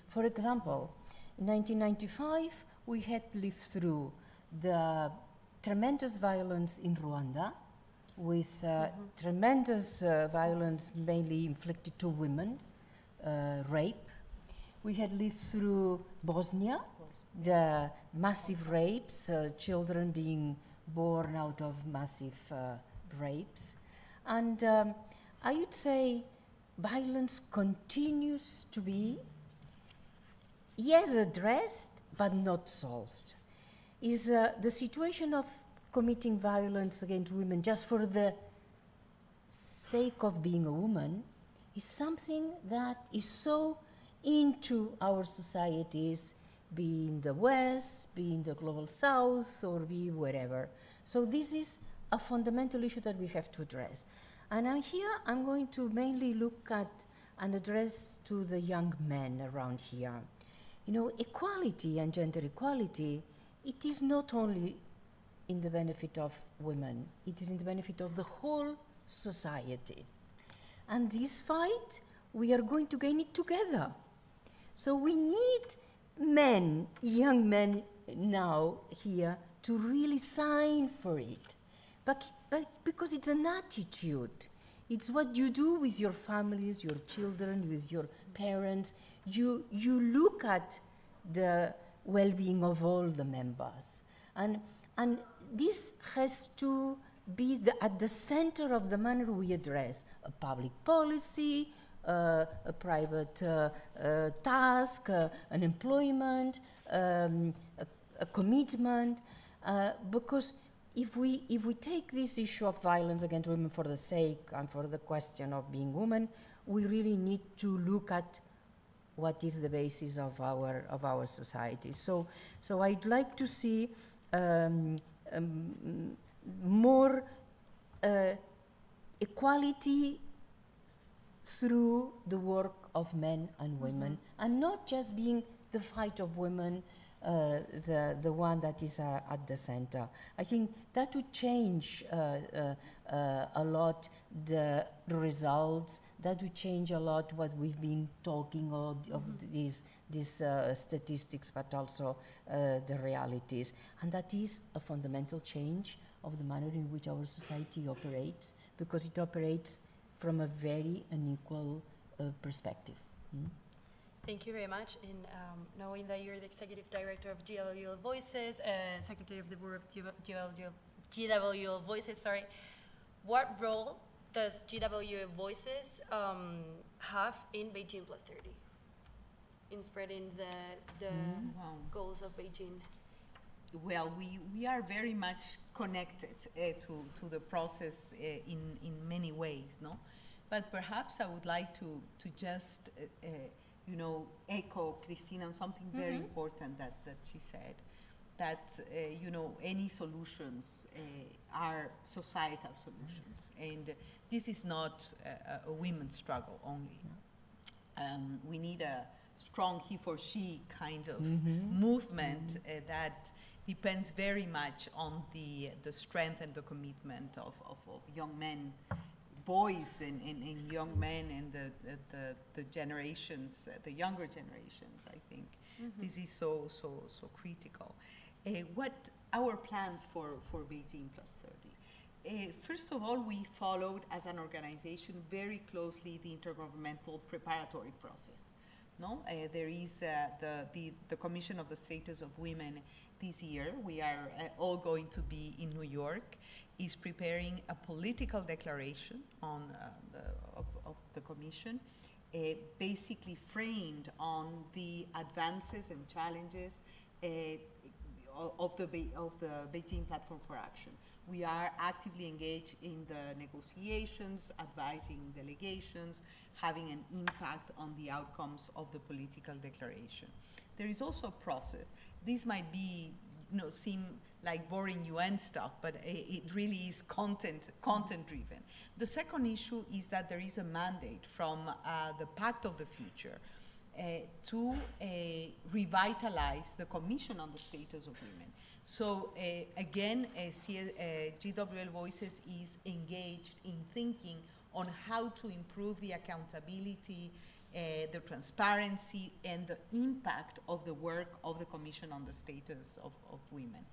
For example, in 1995, we had lived through the tremendous violence in Rwanda, with tremendous violence mainly inflicted to women, rape. We had lived through Bosnia, the massive rapes, children being born out of massive rapes. And I would say violence continues to be, yes, addressed, but not solved. Is the situation of committing violence against women just for the sake of being a woman is something that is so into our societies, be in the West, be in the global South, or be wherever. So this is a fundamental issue that we have to address. And I'm going to mainly look at and address to the young men around here. You know, equality and gender equality, it is not only in the benefit of women, it is in the benefit of the whole society. And this fight, we are going to gain it together. So we need men, young men now here, to really sign for it. But because it's an attitude. It's what you do with your families, your children, with your parents. You look at the well-being of all the members. And this has to be at the center of the manner we address a public policy, a private task, an employment, a commitment, because if we take this issue of violence against women for the sake and for the question of being women, we really need to look at what is the basis of our society. So I'd like to see more equality through the work of men and women, and not just being the fight of women, the one that is at the center. I think that would change a lot the results. That would change a lot what we've been talking of these statistics, but also the realities. And that is a fundamental change of the manner in which our society operates, because it operates from a very unequal perspective. Thank you very much. And knowing that you're the Executive Director of GWL Voices, Secretary of the Board of GWL Voices, what role does GWL Voices have in Beijing Plus 30, in spreading the goals of Beijing? Well, we are very much connected to the process in many ways, no? But perhaps I would like to just echo Cristina on something very important that she said, that any solutions are societal solutions, and this is not a women's struggle only. We need a strong he for she kind of movement that depends very much on the strength and the commitment of young men, boys and young men, and the generations, the younger generations. I think this is so critical. What our plans for Beijing Plus 30? First of all, we followed as an organization very closely the intergovernmental preparatory process. No, there is the Commission of the Status of Women this year. We are all going to be in New York, is preparing a political declaration on of the Commission, basically framed on the advances and challenges of the Beijing Platform for Action. We are actively engaged in the negotiations, advising delegations, having an impact on the outcomes of the political declaration. There is also a process. This might be, seem like boring UN stuff, but it really is content driven. The second issue is that there is a mandate from the Pact of the Future to revitalize the Commission on the Status of Women. So again, GWL Voices is engaged in thinking on how to improve the accountability, the transparency, and the impact of the work of the Commission on the Status of Women.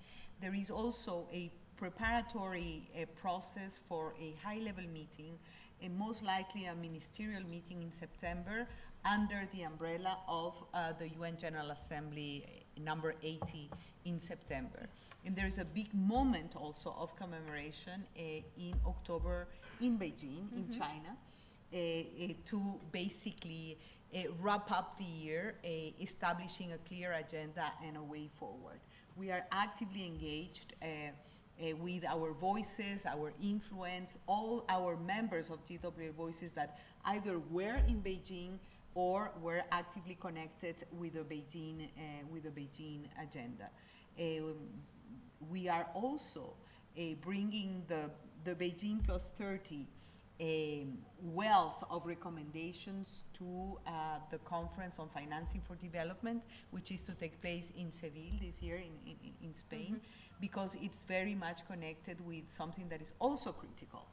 There is also a preparatory process for a high-level meeting, and most likely a ministerial meeting in September under the umbrella of the UN General Assembly number 80 in September. And there is a big moment also of commemoration in October in Beijing, in China, to basically wrap up the year, establishing a clear agenda and a way forward. We are actively engaged with our voices, our influence, all our members of GWL Voices that either were in Beijing or were actively connected with the Beijing agenda. We are also bringing the Beijing Plus 30 wealth of recommendations to the Conference on Financing for Development, which is to take place in Seville this year in Spain, because it's very much connected with something that is also critical.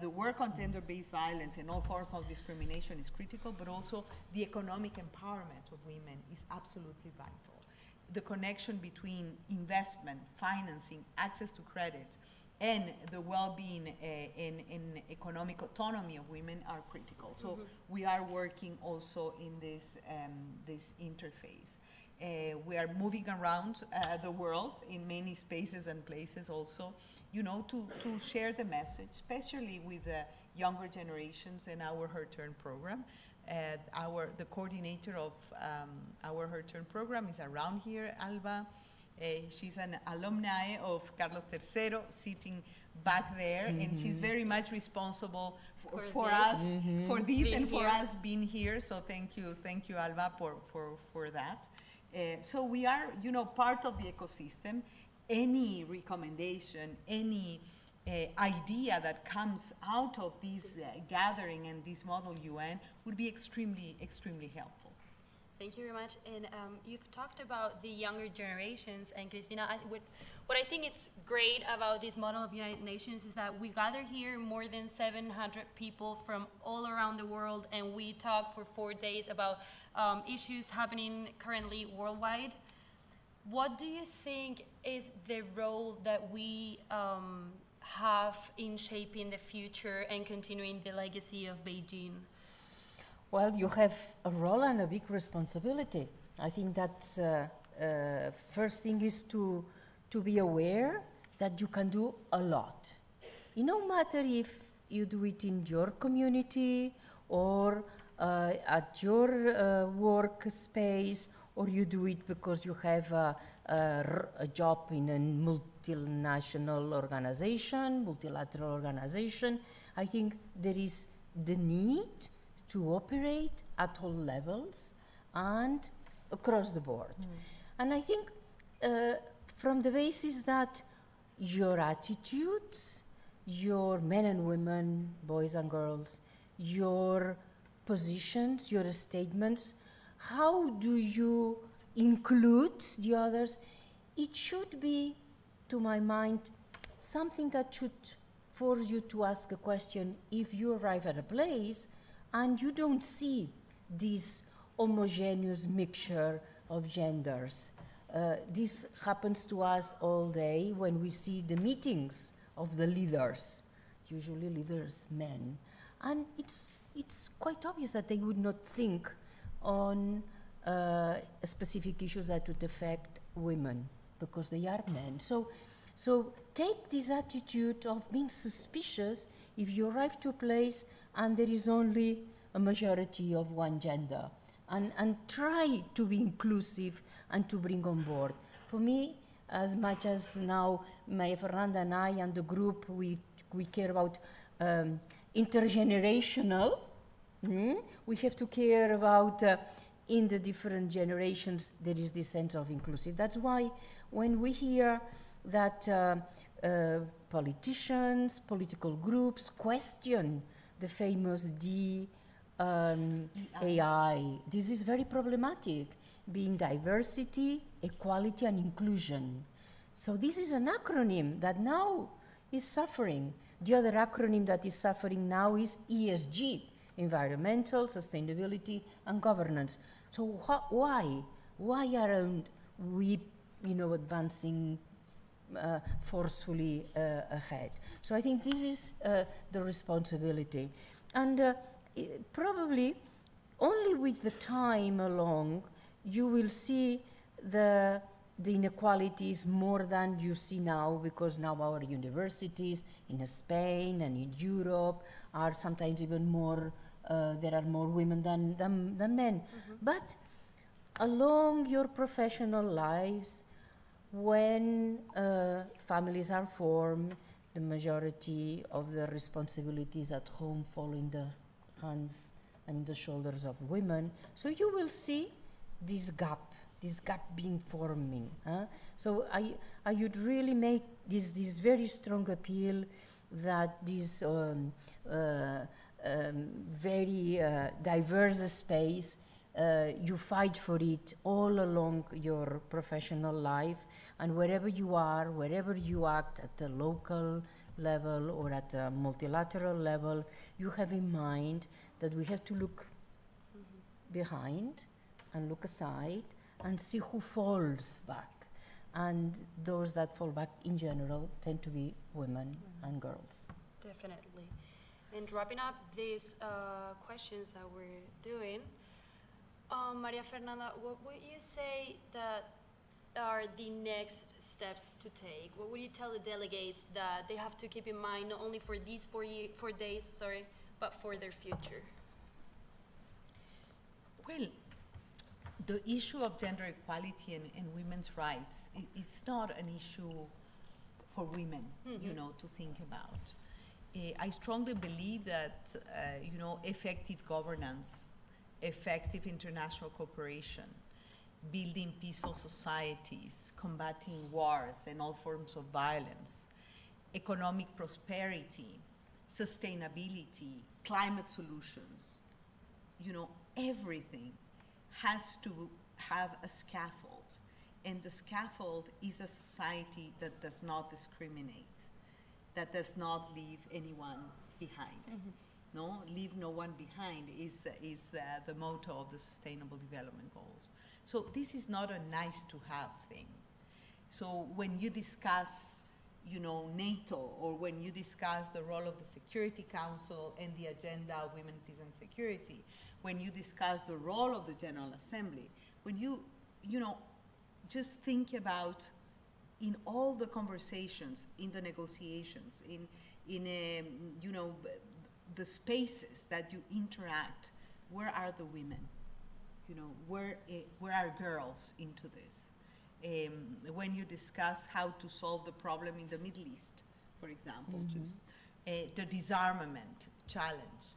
The work on gender-based violence and all forms of discrimination is critical, but also the economic empowerment of women is absolutely vital. The connection between investment, financing, access to credit, and the well-being and economic autonomy of women are critical. So we are working also in this interface. We are moving around the world in many spaces and places also, you know, to share the message, especially with the younger generations in our Her Turn program. The coordinator of our Her Turn program is around here, Alba. She's an alumni of Carlos III, sitting back there, and she's very much responsible for us, for this and for us being here. So thank you, Alba, for that. So we are, you know, part of the ecosystem. Any recommendation, any idea that comes out of this gathering and this model UN would be extremely, extremely helpful. Thank you very much. And you've talked about the younger generations, and Cristina, what I think it's great about this model of United Nations is that we gather here more than 700 people from all around the world, and we talk for 4 days about issues happening currently worldwide. What do you think is the role that we have in shaping the future and continuing the legacy of Beijing? Well, you have a role and a big responsibility. I think that's first thing is to be aware that you can do a lot. It no matter if you do it in your community or at your workspace, or you do it because you have a job in a multinational organization, multilateral organization. I think there is the need to operate at all levels and across the board. And I think from the basis that your attitudes, your men and women, boys and girls, your positions, your statements, how do you include the others? It should be, to my mind, something that should force you to ask a question if you arrive at a place and you don't see this homogeneous mixture of genders. This happens to us all day when we see the meetings of the leaders, usually leaders men, and it's quite obvious that they would not think on specific issues that would affect women because they are men. So take this attitude of being suspicious if you arrive to a place and there is only a majority of one gender, and try to be inclusive and to bring on board. For me, as much as now Maria Fernanda and I and the group, we care about intergenerational, we have to care about in the different generations there is this sense of inclusive. That's why when we hear that politicians, political groups question the famous AI, this is very problematic, being diversity, equality and inclusion. So this is an acronym that now is suffering. The other acronym that is suffering now is ESG, environmental, sustainability and governance. So why aren't we, advancing forcefully ahead? So I think this is the responsibility. And probably only with the time along you will see the inequalities more than you see now, because now our universities in Spain and in Europe are sometimes even more there are more women than men. But along your professional lives, when families are formed, the majority of the responsibilities at home fall in the hands and the shoulders of women. So you will see this gap being forming. So I would really make this very strong appeal that this very diverse space, you fight for it all along your professional life, and wherever you are, wherever you act at the local level or at a multilateral level, you have in mind that we have to look behind and look aside and see who falls back. And those that fall back in general tend to be women and girls. Definitely. And wrapping up these questions that we're doing, Maria Fernanda, what would you say that are the next steps to take? What would you tell the delegates that they have to keep in mind, not only for these 4 days, but for their future? Well, the issue of gender equality and women's rights is not an issue for women, to think about. I strongly believe that, effective governance, effective international cooperation, building peaceful societies, combating wars and all forms of violence, economic prosperity, sustainability, climate solutions, everything has to have a scaffold. And the scaffold is a society that does not discriminate, that does not leave anyone behind. No, leave no one behind is the motto of the Sustainable Development Goals. So this is not a nice to have thing. So when you discuss, NATO, or when you discuss the role of the Security Council and the agenda of women, peace and security, when you discuss the role of the General Assembly, when you just think about in all the conversations, in the negotiations, in the spaces that you interact, where are the women? Where are girls into this? When you discuss how to solve the problem in the Middle East, for example, just the disarmament challenge,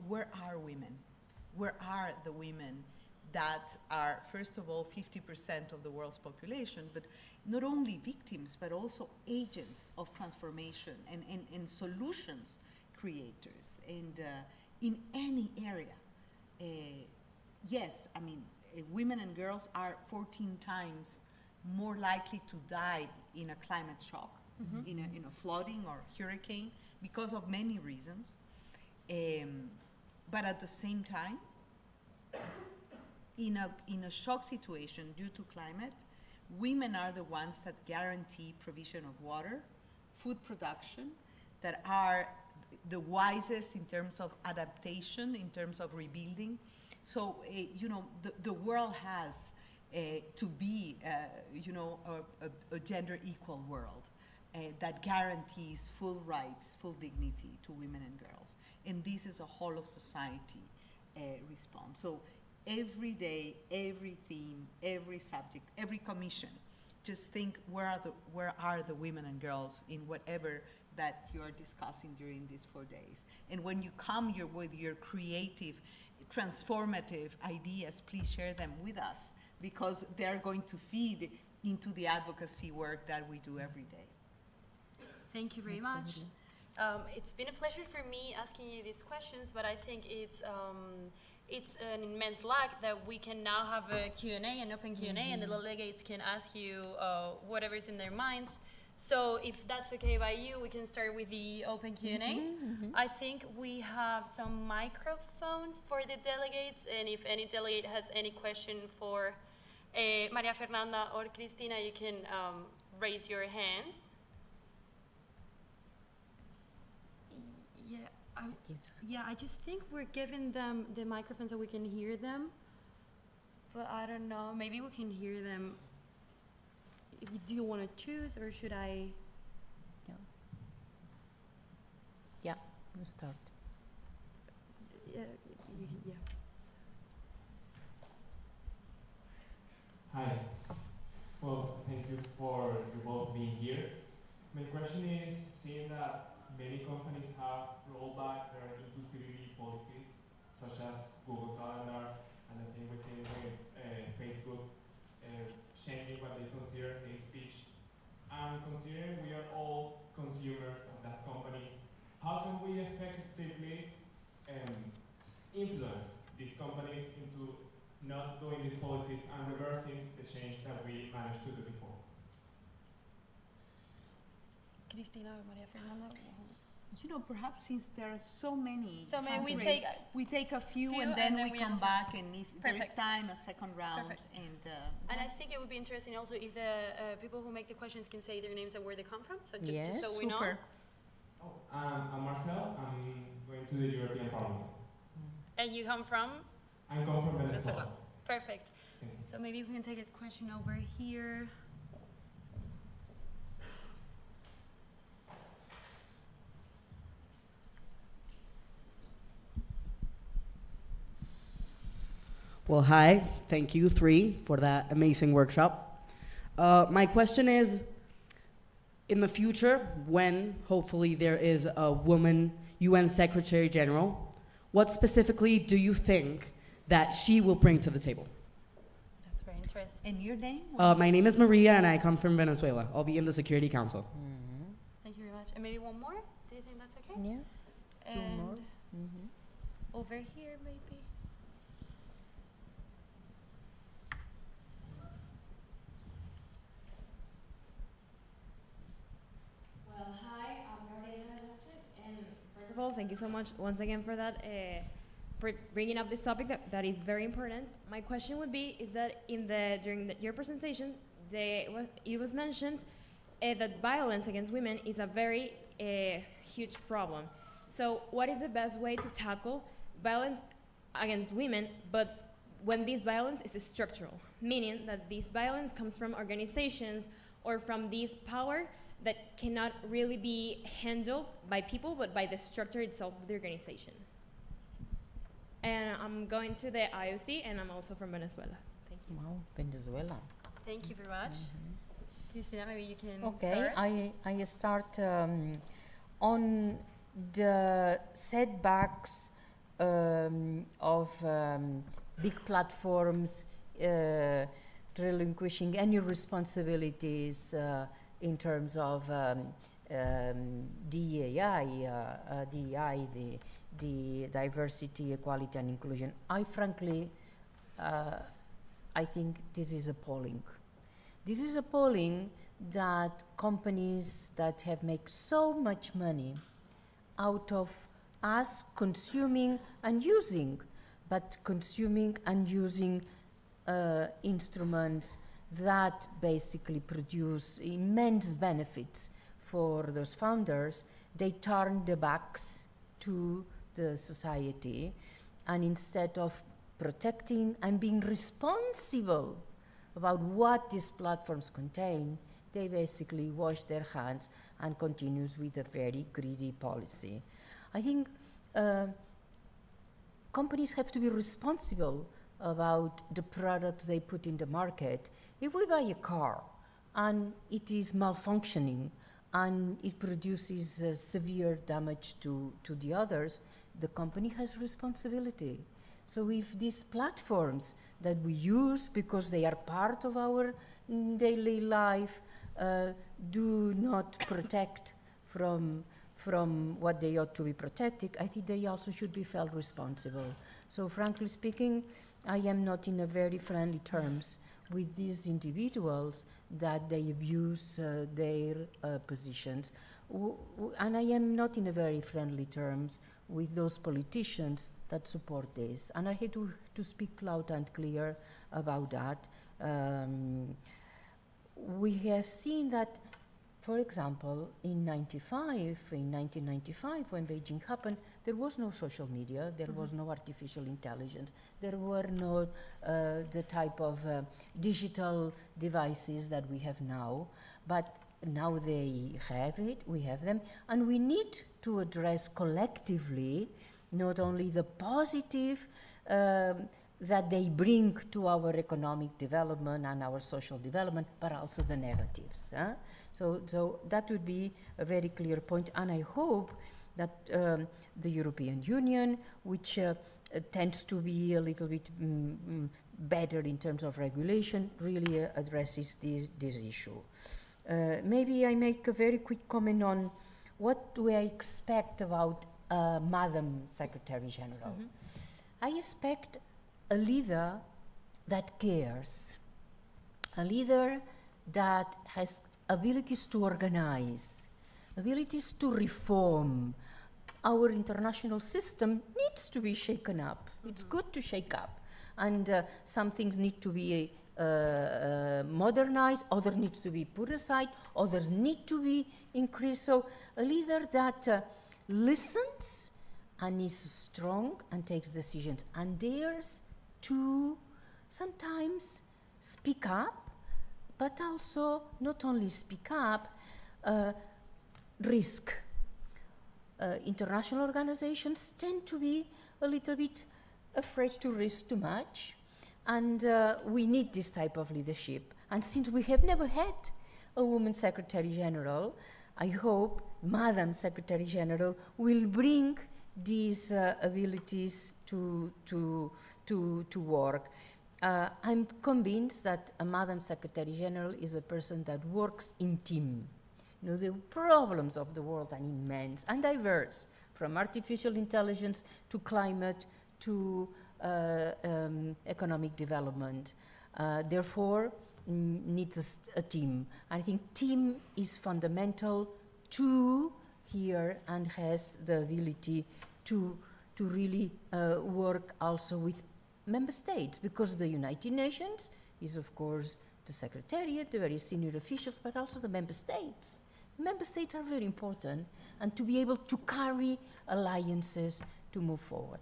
where are women? Where are the women that are, first of all, 50% of the world's population, but not only victims, but also agents of transformation and solutions creators, and in any area. Yes, I mean, women and girls are 14 times more likely to die in a climate shock, in a flooding or hurricane, because of many reasons. But at the same time, in a shock situation due to climate, women are the ones that guarantee provision of water, food production, that are the wisest in terms of adaptation, in terms of rebuilding. So, the world has to be, a gender equal world that guarantees full rights, full dignity to women and girls. And this is a whole of society response. So every day, every theme, every subject, every commission, just think where are the women and girls in whatever that you're discussing during these 4 days. And when you come here with your creative, transformative ideas, please share them with us, because they're going to feed into the advocacy work that we do every day. Thank you very much. It's been a pleasure for me asking you these questions, but I think it's an immense luck that we can now have a Q&A, an open Q&A, and the delegates can ask you whatever's in their minds. So if that's okay by you, we can start with the open Q&A. I think we have some microphones for the delegates, and if any delegate has any question for Maria Fernanda or Cristina, you can raise your hands. I just think we're giving them the microphone so we can hear them, but I don't know, maybe we can hear them. Do you want to choose, or should I? Yeah, you start. yeah. Hi. Well, thank you for you both being here. My question is, seeing that many companies have rolled back their inclusivity policies, such as Google Calendar, and the thing we're seeing with Facebook, changing what they consider hate speech, and considering we are all consumers of that company, how can we effectively influence these companies into not doing these policies and reversing the change that we managed to do before? Cristina or Maria Fernanda? You know, perhaps since there are so many, So maybe we take a few and then we come back, and if there is time, a second round. Perfect. And I think it would be interesting also if the people who make the questions can say their names and where they come from, so just so we know. Super. I'm Marcel. I'm going to the European Parliament. And you come from? I come from Venezuela. Perfect. Thank you. So maybe we can take a question over here. Well, hi. Thank you, three, for that amazing workshop. My question is, in the future, when hopefully there is a woman UN Secretary General, what specifically do you think that she will bring to the table? That's very interesting. And your name? My name is Maria, and I come from Venezuela. I'll be in the Security Council. Thank you very much. And maybe one more? Do you think that's okay? Yeah. And more. over here, maybe. Well, hi, I'm Lorena Velasquez, and first of all, thank you so much once again for that, for bringing up this topic that is very important. My question would be, is that during your presentation, it was mentioned that violence against women is a very huge problem. So what is the best way to tackle violence against women, but when this violence is structural, meaning that this violence comes from organizations or from this power that cannot really be handled by people, but by the structure itself of the organization. And I'm going to the IOC, and I'm also from Venezuela. Thank you. Wow, Venezuela. Thank you very much. Cristina, maybe you can Okay, start. I start on the setbacks of big platforms relinquishing any responsibilities in terms of DEI, the diversity, equality, and inclusion. I frankly, I think this is appalling. This is appalling that companies that have made so much money out of us consuming and using, but consuming and using instruments that basically produce immense benefits for those founders, they turn their backs to the society, and instead of protecting and being responsible about what these platforms contain, they basically wash their hands and continues with a very greedy policy. I think companies have to be responsible about the products they put in the market. If we buy a car and it is malfunctioning and it produces severe damage to the others, the company has responsibility. So if these platforms that we use because they are part of our daily life do not protect from what they ought to be protected, I think they also should be felt responsible. So frankly speaking, I am not in a very friendly terms with these individuals that they abuse their positions. And I am not in a very friendly terms with those politicians that support this. And I had to speak loud and clear about that. We have seen that, for example, in 1995, when Beijing happened, there was no social media, there was no artificial intelligence, there were no the type of digital devices that we have now, but now they have it, we have them, and we need to address collectively not only the positive that they bring to our economic development and our social development, but also the negatives. So that would be a very clear point, and I hope that the European Union, which tends to be a little bit better in terms of regulation, really addresses this issue. Maybe I make a very quick comment on what do I expect about Madam Secretary General. I expect a leader that cares, a leader that has abilities to organize, abilities to reform. Our international system needs to be shaken up. It's good to shake up. And some things need to be modernized, others need to be put aside, others need to be increased. So a leader that listens and is strong and takes decisions and dares to sometimes speak up, but also not only speak up, risk. International organizations tend to be a little bit afraid to risk too much, and we need this type of leadership. And since we have never had a woman Secretary General, I hope Madam Secretary General will bring these abilities to work. I'm convinced that a Madam Secretary General is a person that works in team. You know, the problems of the world are immense and diverse, from artificial intelligence to climate to economic development. Therefore, needs a team. I think team is fundamental to here and has the ability to really work also with member states, because the United Nations is, of course, the Secretariat, the very senior officials, but also the member states. Member states are very important, and to be able to carry alliances to move forward.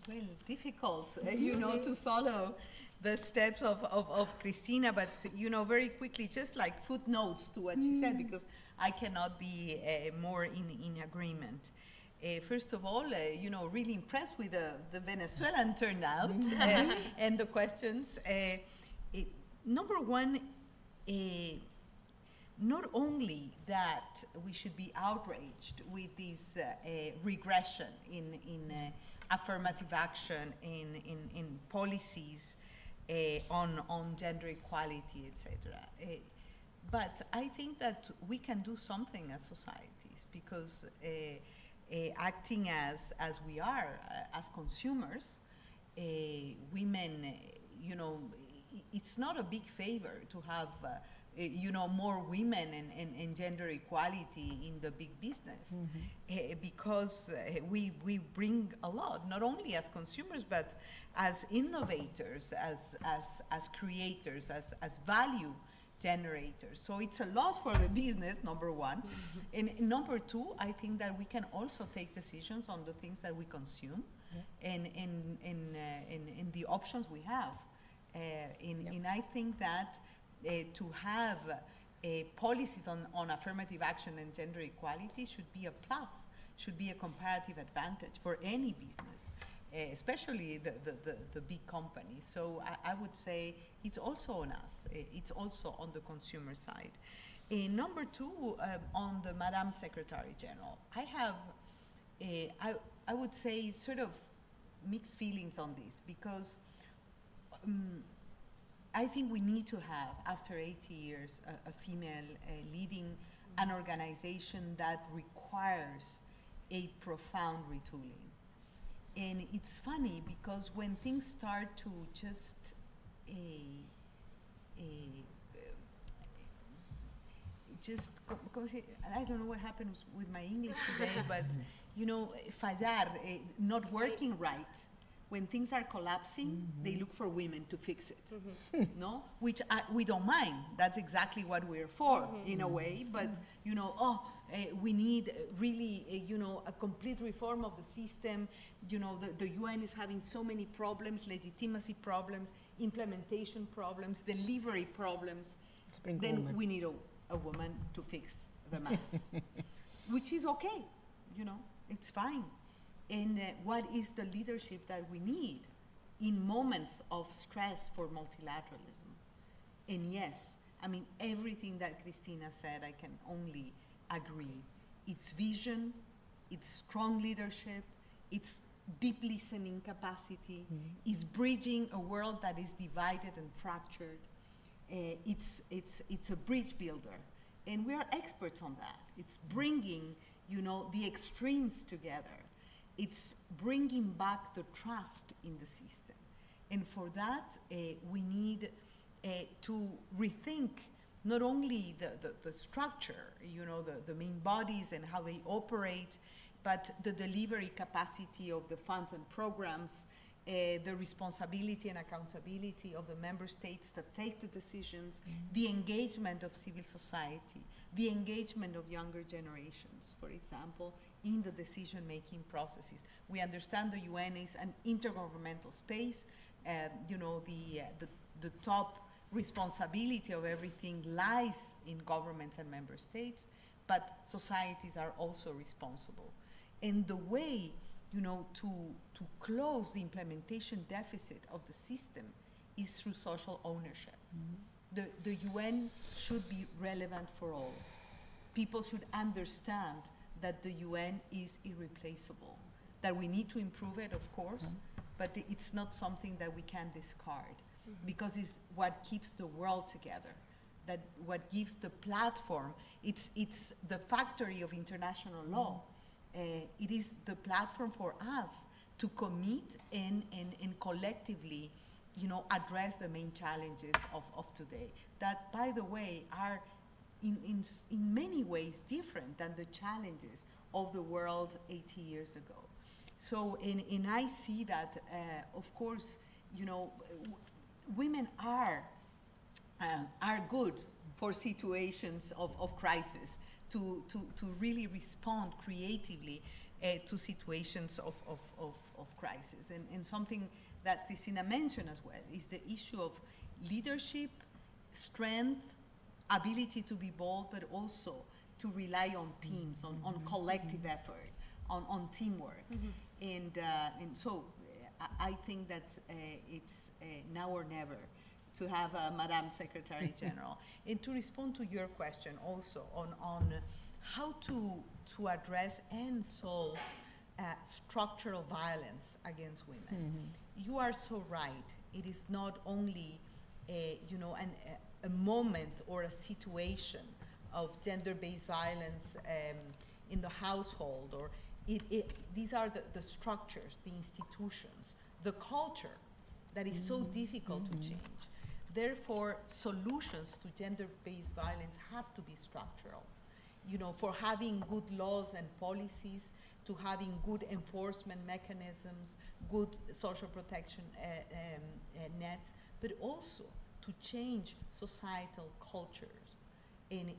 Well, difficult, you know, to follow the steps of Cristina, but, you know, very quickly, just like footnotes to what she said, because I cannot be more in agreement. First of all, you know, really impressed with the Venezuelan turnout and the questions. Number one, not only that we should be outraged with this regression in affirmative action, in policies on gender equality, etc. But I think that we can do something as societies, because acting as we are, as consumers, women, you know, it's not a big favor to have, you know, more women and gender equality in the big business, because we bring a lot, not only as consumers, but as innovators, as creators, as value generators. So it's a loss for the business, number one. And number two, I think that we can also take decisions on the things that we consume and the options we have. And I think that to have policies on affirmative action and gender equality should be a plus, should be a comparative advantage for any business, especially the big companies. So I would say it's also on us. It's also on the consumer side. Number two, on the Madam Secretary General, I have, I would say, sort of mixed feelings on this, because I think we need to have, after 80 years, a female leading an organization that requires a profound retooling. And it's funny, because when things start to just I don't know what happened with my English today, but, you know, fallar, not working right. When things are collapsing, they look for women to fix it, no? Which we don't mind. That's exactly what we're for, in a way. But, you know, we need really, you know, a complete reform of the system. You know, the UN is having so many problems, legitimacy problems, implementation problems, delivery problems. Then we need a woman to fix the mess. which is okay, it's fine. And what is the leadership that we need in moments of stress for multilateralism? And yes, I mean, everything that Cristina said, I can only agree. It's vision, it's strong leadership, it's deep listening capacity, it's bridging a world that is divided and fractured. It's a bridge builder, and we are experts on that. It's bringing, the extremes together. It's bringing back the trust in the system. And for that, we need to rethink not only the structure, the main bodies and how they operate, but the delivery capacity of the funds and programs, the responsibility and accountability of the member states that take the decisions, the engagement of civil society, the engagement of younger generations, for example, in the decision-making processes. We understand the UN is an intergovernmental space. The top responsibility of everything lies in governments and member states, but societies are also responsible. And the way, to close the implementation deficit of the system is through social ownership. The UN should be relevant for all. People should understand that the UN is irreplaceable, that we need to improve it, of course, but it's not something that we can discard, because it's what keeps the world together, that what gives the platform. It's the factory of international law. It is the platform for us to commit and collectively, address the main challenges of today. That, by the way, are in many ways different than the challenges of the world 80 years ago. So, and I see that, of course, women are good for situations of crisis, to really respond creatively to situations of crisis. And something that Cristina mentioned as well is the issue of leadership, strength, ability to be bold, but also to rely on teams, on collective effort, on teamwork. And so I think that it's now or never to have a Madam Secretary General. And to respond to your question also on how to address and solve structural violence against women. You are so right. It is not only a moment or a situation of gender-based violence in the household, or these are the structures, the institutions, the culture that is so difficult to change. Therefore, solutions to gender-based violence have to be structural. For having good laws and policies, to having good enforcement mechanisms, good social protection nets, but also to change societal cultures. And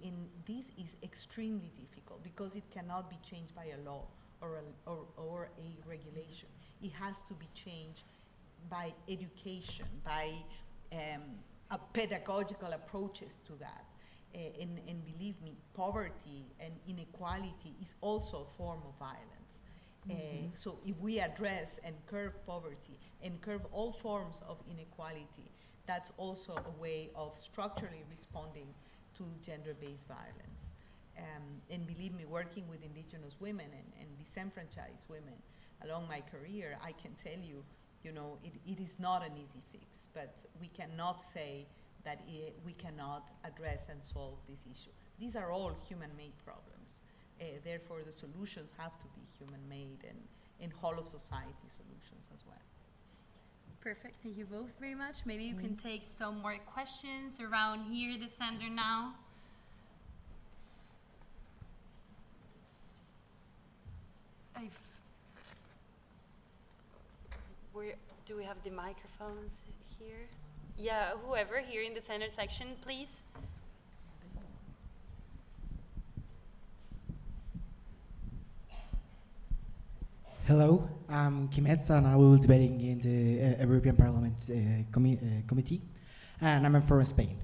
this is extremely difficult because it cannot be changed by a law or a regulation. It has to be changed by education, by pedagogical approaches to that. And believe me, poverty and inequality is also a form of violence. So if we address and curb poverty and curb all forms of inequality, that's also a way of structurally responding to gender-based violence. And believe me, working with indigenous women and disenfranchised women along my career, I can tell you, it is not an easy fix, but we cannot say that we cannot address and solve this issue. These are all human-made problems. Therefore, the solutions have to be human-made and whole of society solutions as well. Perfect. Thank you both very much. Maybe you can take some more questions around here, the center now. Where do we have the microphones here? Yeah, whoever here in the center section, please. Hello, I'm Kimet, and I will be debating in the European Parliament committee, and I'm from Spain.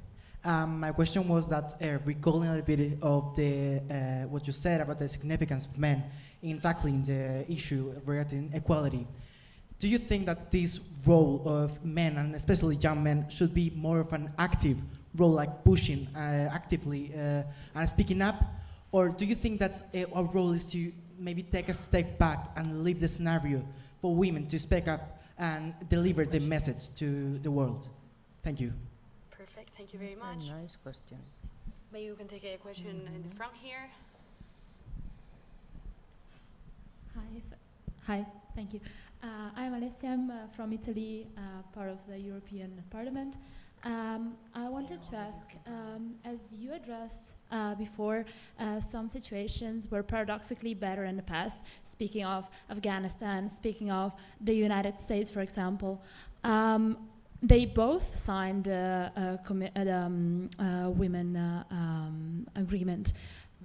My question was that recalling a little bit of the what you said about the significance of men in tackling the issue regarding equality. Do you think that this role of men, and especially young men, should be more of an active role, like pushing actively and speaking up? Or do you think that our role is to maybe take a step back and leave the scenario for women to speak up and deliver the message to the world? Thank you. Perfect, thank you very much. Very nice question. Maybe you can take a question in the front here. Hi, thank you. I'm Alessia, I'm from Italy, part of the European Parliament. I wanted to ask, as you addressed before, some situations were paradoxically better in the past, speaking of Afghanistan, speaking of the United States, for example. They both signed a women agreement.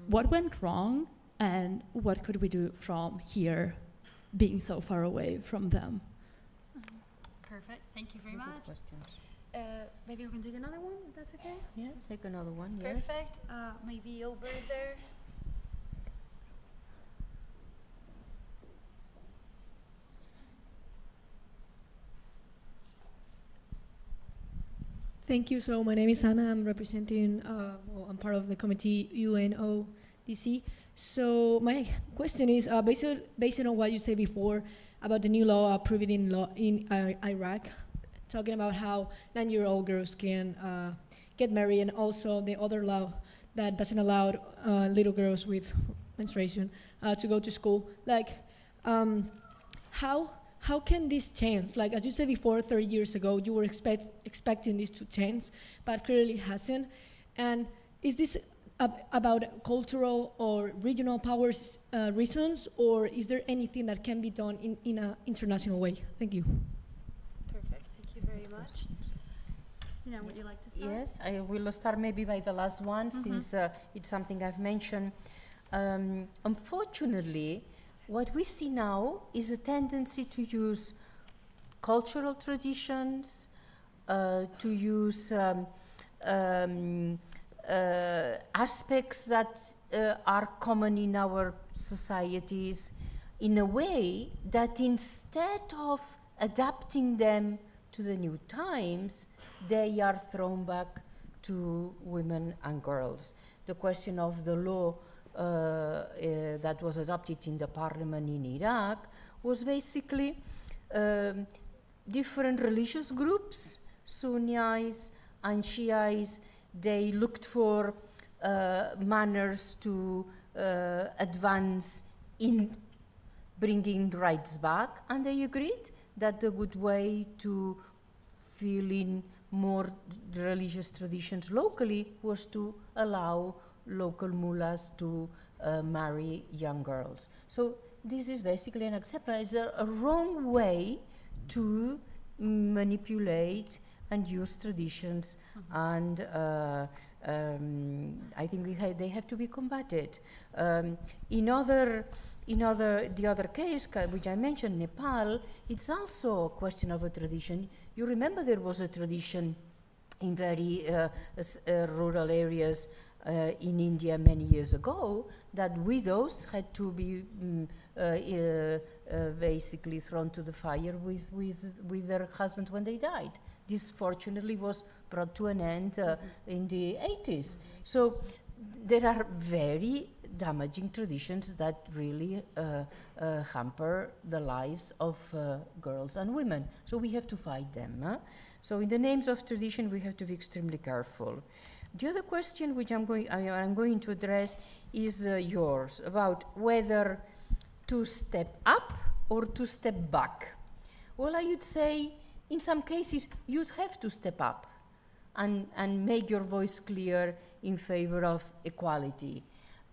What went wrong, and what could we do from here, being so far away from them? Perfect, thank you very Good much. questions. Maybe we can take another one, if that's okay? Yeah, take another one, yes. Perfect, maybe over there. Thank you. So my name is Anna. I'm representing, I'm part of the committee UNODC. So my question is, based on what you said before about the new law approved in Iraq, talking about how 9-year-old girls can get married, and also the other law that doesn't allow little girls with menstruation to go to school. Like, how can this change? Like, as you said before, 30 years ago, you were expecting this to change, but clearly hasn't. And is this about cultural or regional powers reasons, or is there anything that can be done in an international way? Thank you. Perfect, thank you very much. Christina, would you like to start? Yes, I will start maybe by the last one, since it's something I've mentioned. Unfortunately, what we see now is a tendency to use cultural traditions, to use aspects that are common in our societies in a way that instead of adapting them to the new times, they are thrown back to women and girls. The question of the law that was adopted in the parliament in Iraq was basically different religious groups, Sunnis and Shiites. They looked for manners to advance in bringing rights back, and they agreed that the good way to fill in more religious traditions locally was to allow local mullahs to marry young girls. So this is basically an acceptance. It's a wrong way to manipulate and use traditions, and I think they have to be combated. The other case, which I mentioned, Nepal, it's also a question of a tradition. You remember there was a tradition in very rural areas in India many years ago that widows had to be basically thrown to the fire with their husbands when they died. This fortunately was brought to an end in the 80s. So there are very damaging traditions that really hamper the lives of girls and women. So we have to fight them. So in the names of tradition, we have to be extremely careful. The other question which I'm going to address is yours, about whether to step up or to step back. Well, I would say in some cases you'd have to step up and make your voice clear in favor of equality.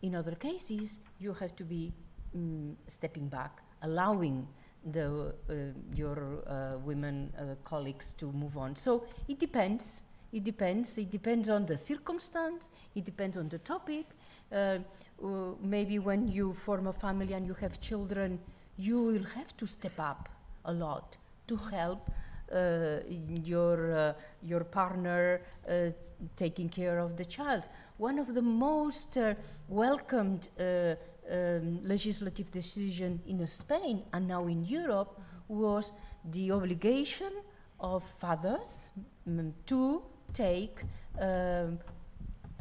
In other cases, you have to be stepping back, allowing your women colleagues to move on. So it depends. It depends on the circumstance, it depends on the topic. Maybe when you form a family and you have children, you will have to step up a lot to help your partner taking care of the child. One of the most welcomed legislative decision in Spain and now in Europe was the obligation of fathers to take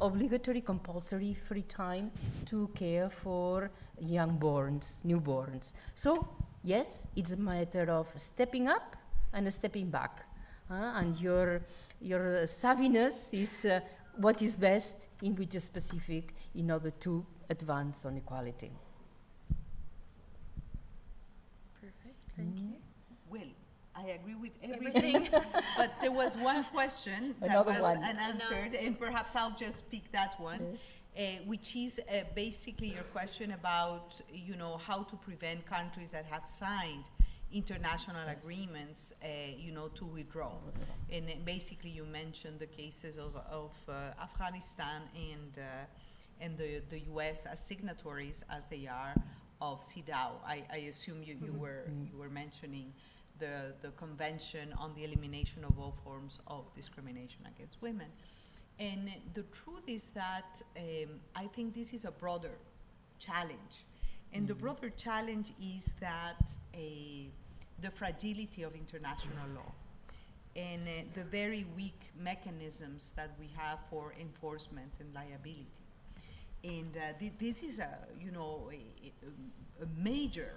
obligatory compulsory free time to care for newborns. So yes, it's a matter of stepping up and stepping back. And your savviness is what is best in which is specific in order to advance on equality. Perfect, thank you. Well, I agree with everything, but there was one question that was unanswered, and perhaps I'll just pick that one, which is basically your question about, you know, how to prevent countries that have signed international agreements, you know, to withdraw. And basically you mentioned the cases of Afghanistan and the US as signatories as they are of CEDAW. I assume you were mentioning the Convention on the Elimination of All Forms of Discrimination Against Women. And the truth is that I think this is a broader challenge. And the broader challenge is that the fragility of international law and the very weak mechanisms that we have for enforcement and liability. And this is a major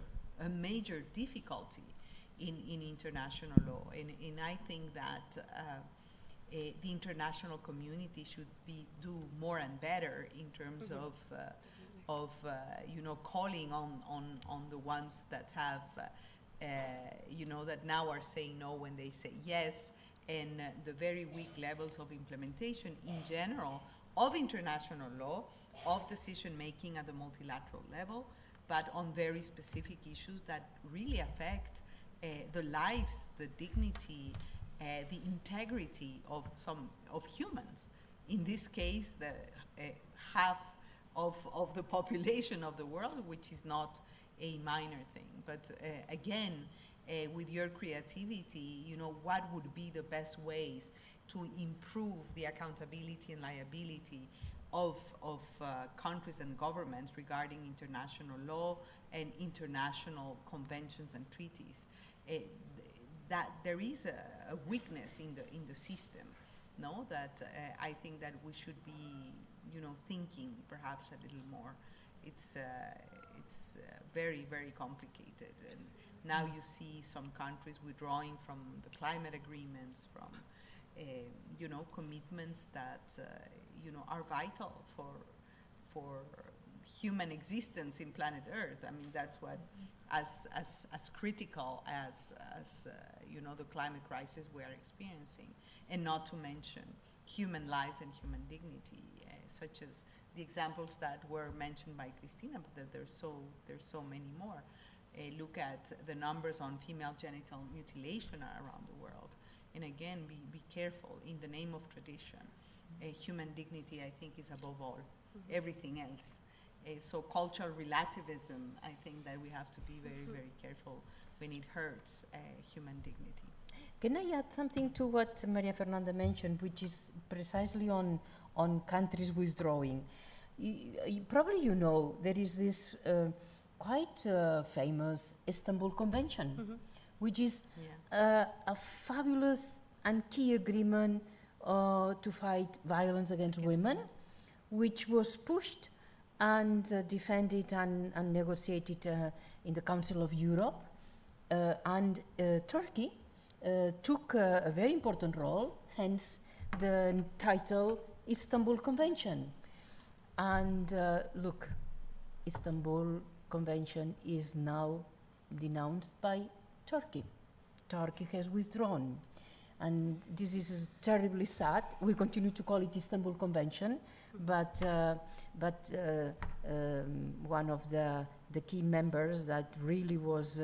difficulty in international law. And I think that the international community should do more and better in terms of calling on the ones that have that now are saying no when they say yes, and the very weak levels of implementation in general of international law, of decision making at the multilateral level, but on very specific issues that really affect the lives, the dignity, the integrity of humans. In this case, the half of the population of the world, which is not a minor thing. But again, with your creativity, what would be the best ways to improve the accountability and liability of countries and governments regarding international law and international conventions and treaties? That there is a weakness in the system, no? That I think that we should be, thinking perhaps a little more. It's very, very complicated, and now you see some countries withdrawing from the climate agreements, from commitments that are vital for human existence in planet Earth. I mean, that's what as critical as the climate crisis we are experiencing, and not to mention human lives and human dignity, such as the examples that were mentioned by Christina, but that there's so many more. Look at the numbers on female genital mutilation around the world, and again, be careful in the name of tradition. Human dignity, I think, is above all, everything else. So cultural relativism, I think that we have to be very, very careful when it hurts human dignity. Can I add something to what Maria Fernanda mentioned, which is precisely on countries withdrawing? Probably there is this quite famous Istanbul Convention, which is a fabulous and key agreement to fight violence against women, which was pushed and defended and negotiated in the Council of Europe. And Turkey took a very important role, hence the title Istanbul Convention. And look, Istanbul Convention is now denounced by Turkey. Turkey has withdrawn. And this is terribly sad. We continue to call it Istanbul Convention, but one of the key members that really was,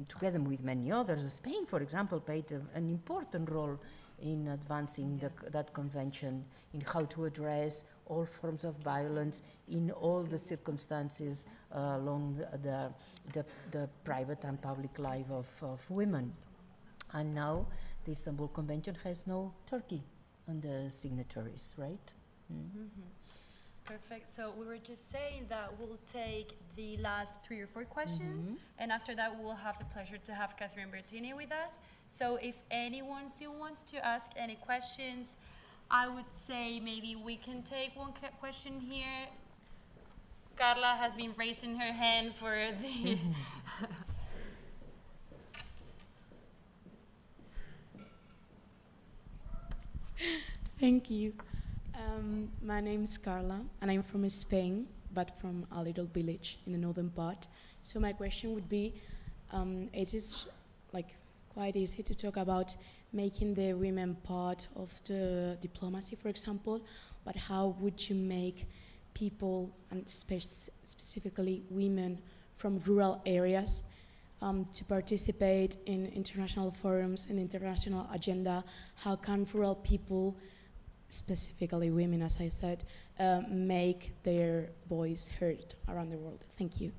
together with many others, Spain, for example, played an important role in advancing that convention, in how to address all forms of violence in all the circumstances along the private and public life of women. And now the Istanbul Convention has no Turkey on the signatories, right? Perfect. So we were just saying that we'll take the last 3 or 4 questions, and after that we'll have the pleasure to have Catherine Bertini with us. So if anyone still wants to ask any questions, I would say maybe we can take one question here. Carla has been raising her hand for the... Thank you. My name's Carla, and I'm from Spain, but from a little village in the northern part. So my question would be, it is like quite easy to talk about making the women part of the diplomacy, for example, but how would you make people, and specifically women from rural areas, to participate in international forums and international agenda? How can rural people, specifically women, as I said, make their voice heard around the world? Thank you.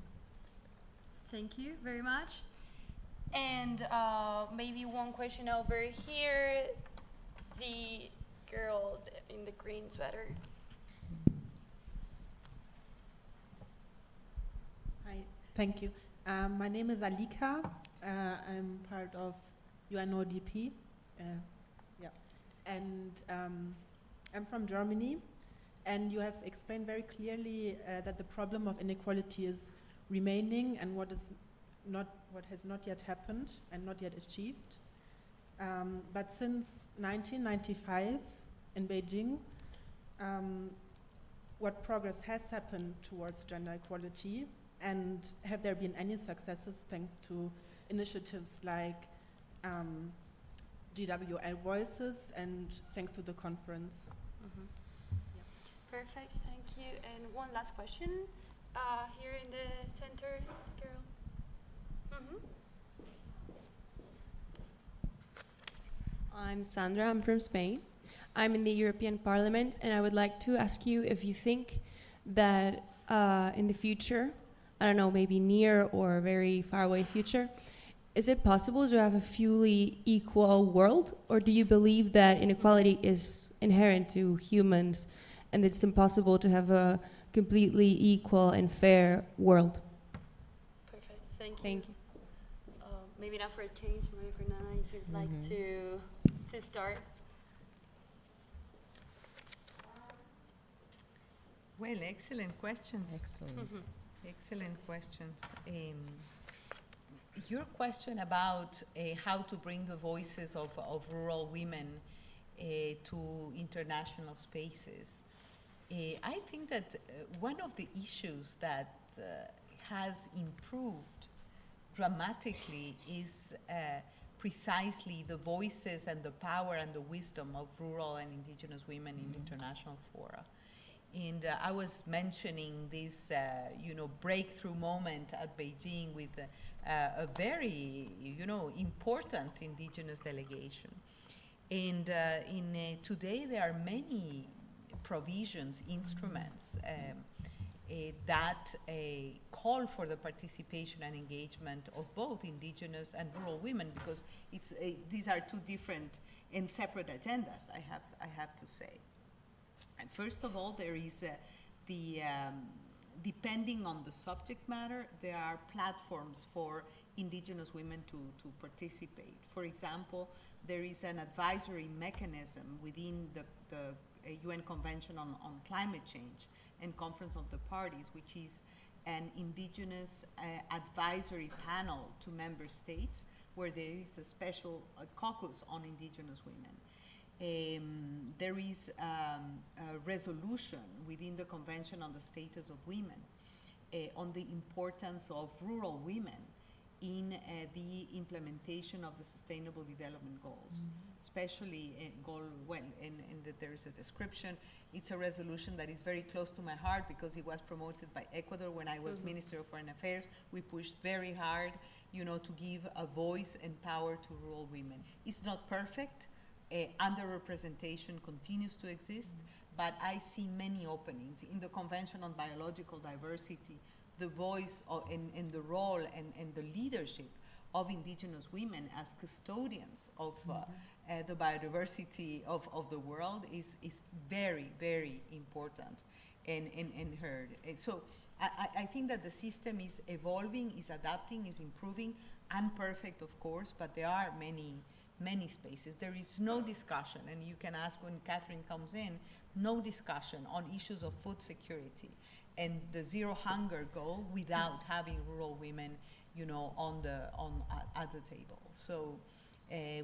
Thank you very much. And maybe one question over here. The girl in the green sweater. Hi, thank you. My name is Alika. I'm part of UNODP. And I'm from Germany. And you have explained very clearly that the problem of inequality is remaining and what has not yet happened and not yet achieved. But since 1995 in Beijing, what progress has happened towards gender equality, and have there been any successes thanks to initiatives like GWL Voices and thanks to the conference? Perfect, thank you. And one last question here in the center, girl. I'm Sandra, I'm from Spain. I'm in the European Parliament, and I would like to ask you if you think that in the future, I don't know, maybe near or very far away future, is it possible to have a fully equal world, or do you believe that inequality is inherent to humans and it's impossible to have a completely equal and fair world? Perfect, thank you. Thank you. Maybe not for a change, maybe for Nana, if you'd like to start. Well, excellent questions. Excellent. Excellent questions. Your question about how to bring the voices of rural women to international spaces. I think that one of the issues that has improved dramatically is precisely the voices and the power and the wisdom of rural and indigenous women in international fora. And I was mentioning this, breakthrough moment at Beijing with a very, important indigenous delegation. And today there are many provisions, instruments that call for the participation and engagement of both indigenous and rural women, because these are two different and separate agendas, I have to say. And first of all, there is depending on the subject matter, there are platforms for indigenous women to participate. For example, there is an advisory mechanism within the UN Convention on Climate Change and Conference of the Parties, which is an indigenous advisory panel to member states where there is a special caucus on indigenous women. There is a resolution within the Convention on the Status of Women on the importance of rural women in the implementation of the Sustainable Development Goals, especially there is a description. It's a resolution that is very close to my heart because it was promoted by Ecuador when I was Minister of Foreign Affairs. We pushed very hard, to give a voice and power to rural women. It's not perfect. Underrepresentation continues to exist, but I see many openings. In the Convention on Biological Diversity, the voice and the role and the leadership of indigenous women as custodians of the biodiversity of the world is very, very important and heard. So I think that the system is evolving, is adapting, is improving, imperfect of course, but there are many spaces. There is no discussion, and you can ask when Catherine comes in, no discussion on issues of food security and the zero hunger goal without having rural women, you know, at the table. So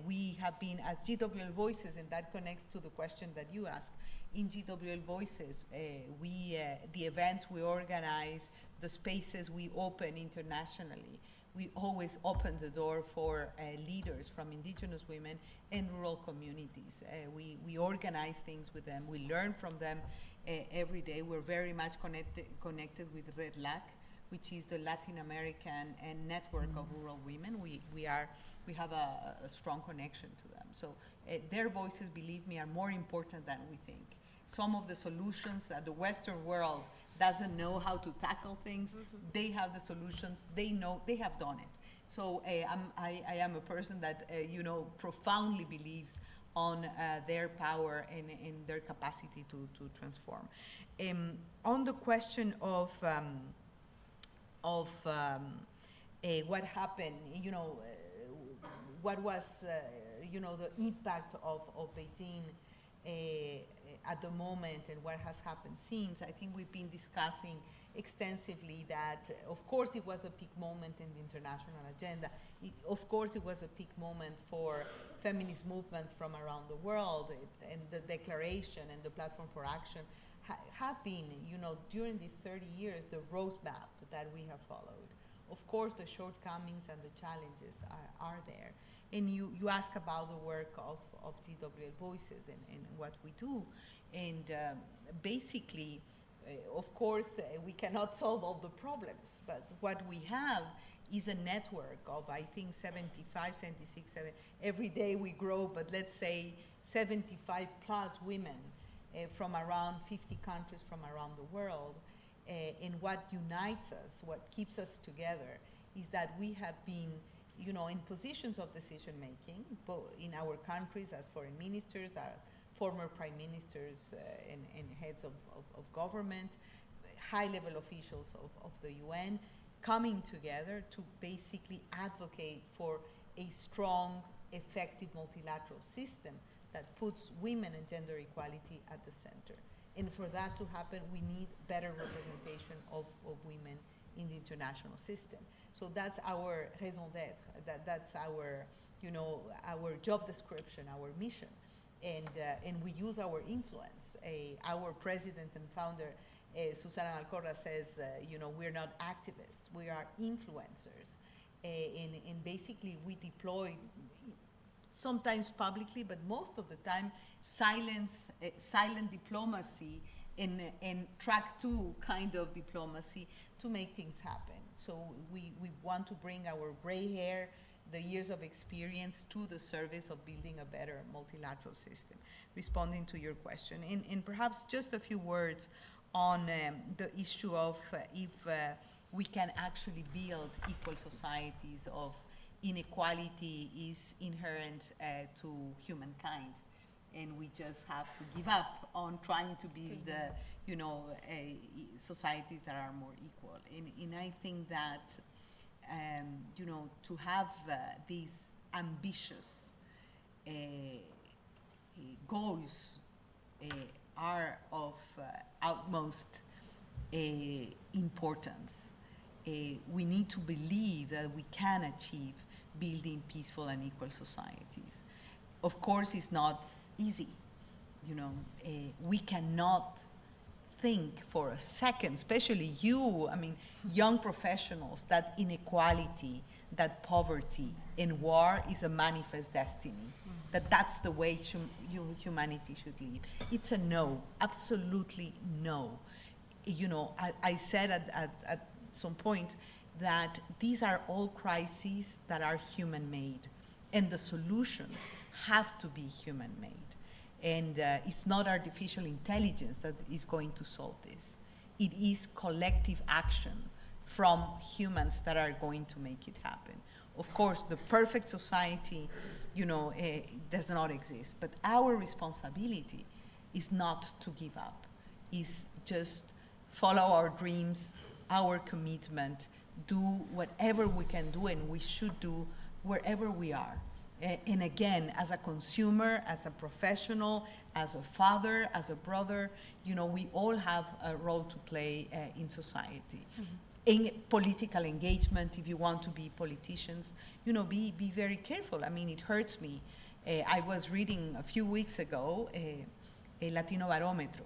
we have been, as GWL Voices, and that connects to the question that you asked, in GWL Voices, the events we organize, the spaces we open internationally, we always open the door for leaders from indigenous women and rural communities. We organize things with them, we learn from them every day. We're very much connected with Red LAC, which is the Latin American network of rural women. We have a strong connection to them. So their voices, believe me, are more important than we think. Some of the solutions that the Western world doesn't know how to tackle things, they have the solutions, they know, they have done it. So I am a person that, you know, profoundly believes on their power and their capacity to transform. On the question of what happened, you know, what was, you know, the impact of Beijing at the moment and what has happened since, I think we've been discussing extensively that, of course, it was a peak moment in the international agenda. Of course, it was a peak moment for feminist movements from around the world, and the declaration and the platform for action have been, you know, during these 30 years, the roadmap that we have followed. Of course, the shortcomings and the challenges are there. And you ask about the work of GWL Voices and what we do. And basically, of course, we cannot solve all the problems, but what we have is a network of, I think, 75, 76, 7, every day we grow, but let's say 75 plus women from around 50 countries from around the world. And what unites us, what keeps us together, is that we have been, you know, in positions of decision making, both in our countries as foreign ministers, former prime ministers and heads of government, high-level officials of the UN, coming together to basically advocate for a strong, effective multilateral system that puts women and gender equality at the center. And for that to happen, we need better representation of women in the international system. So that's our raison d'etre. That's our, you know, our job description, our mission, and we use our influence. Our president and founder, Susana Malcorra, says, you know, we're not activists, we are influencers, and basically we deploy, sometimes publicly, but most of the time, silent diplomacy and track 2 kind of diplomacy to make things happen. So we want to bring our gray hair, the years of experience, to the service of building a better multilateral system, responding to your question. And perhaps just a few words on the issue of if we can actually build equal societies of inequality is inherent to humankind, and we just have to give up on trying to build, you know, societies that are more equal. And I think that, you know, to have these ambitious goals are of utmost importance. We need to believe that we can achieve building peaceful and equal societies. Of course, it's not easy. You know, we cannot think for a second, especially you, I mean, young professionals, that inequality, that poverty and war is a manifest destiny, that's the way humanity should live. It's a no, absolutely no. You know, I said at some point that these are all crises that are human-made, and the solutions have to be human-made. And it's not artificial intelligence that is going to solve this. It is collective action from humans that are going to make it happen. Of course, the perfect society, does not exist. But our responsibility is not to give up, is just follow our dreams, our commitment, do whatever we can do and we should do wherever we are. And again, as a consumer, as a professional, as a father, as a brother, we all have a role to play in society. In political engagement, if you want to be politicians, be very careful. I mean, it hurts me. I was reading a few weeks ago a Latino barometer.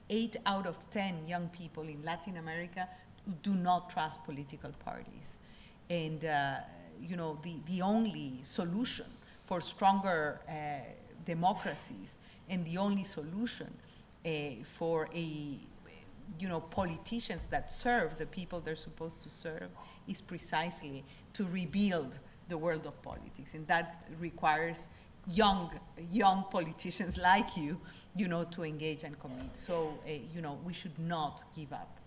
8 out of 10 young people in Latin America do not trust political parties. And the only solution for stronger democracies and the only solution for politicians that serve the people they're supposed to serve is precisely to rebuild the world of politics. And that requires young politicians like you, to engage and commit. So, we should not give up.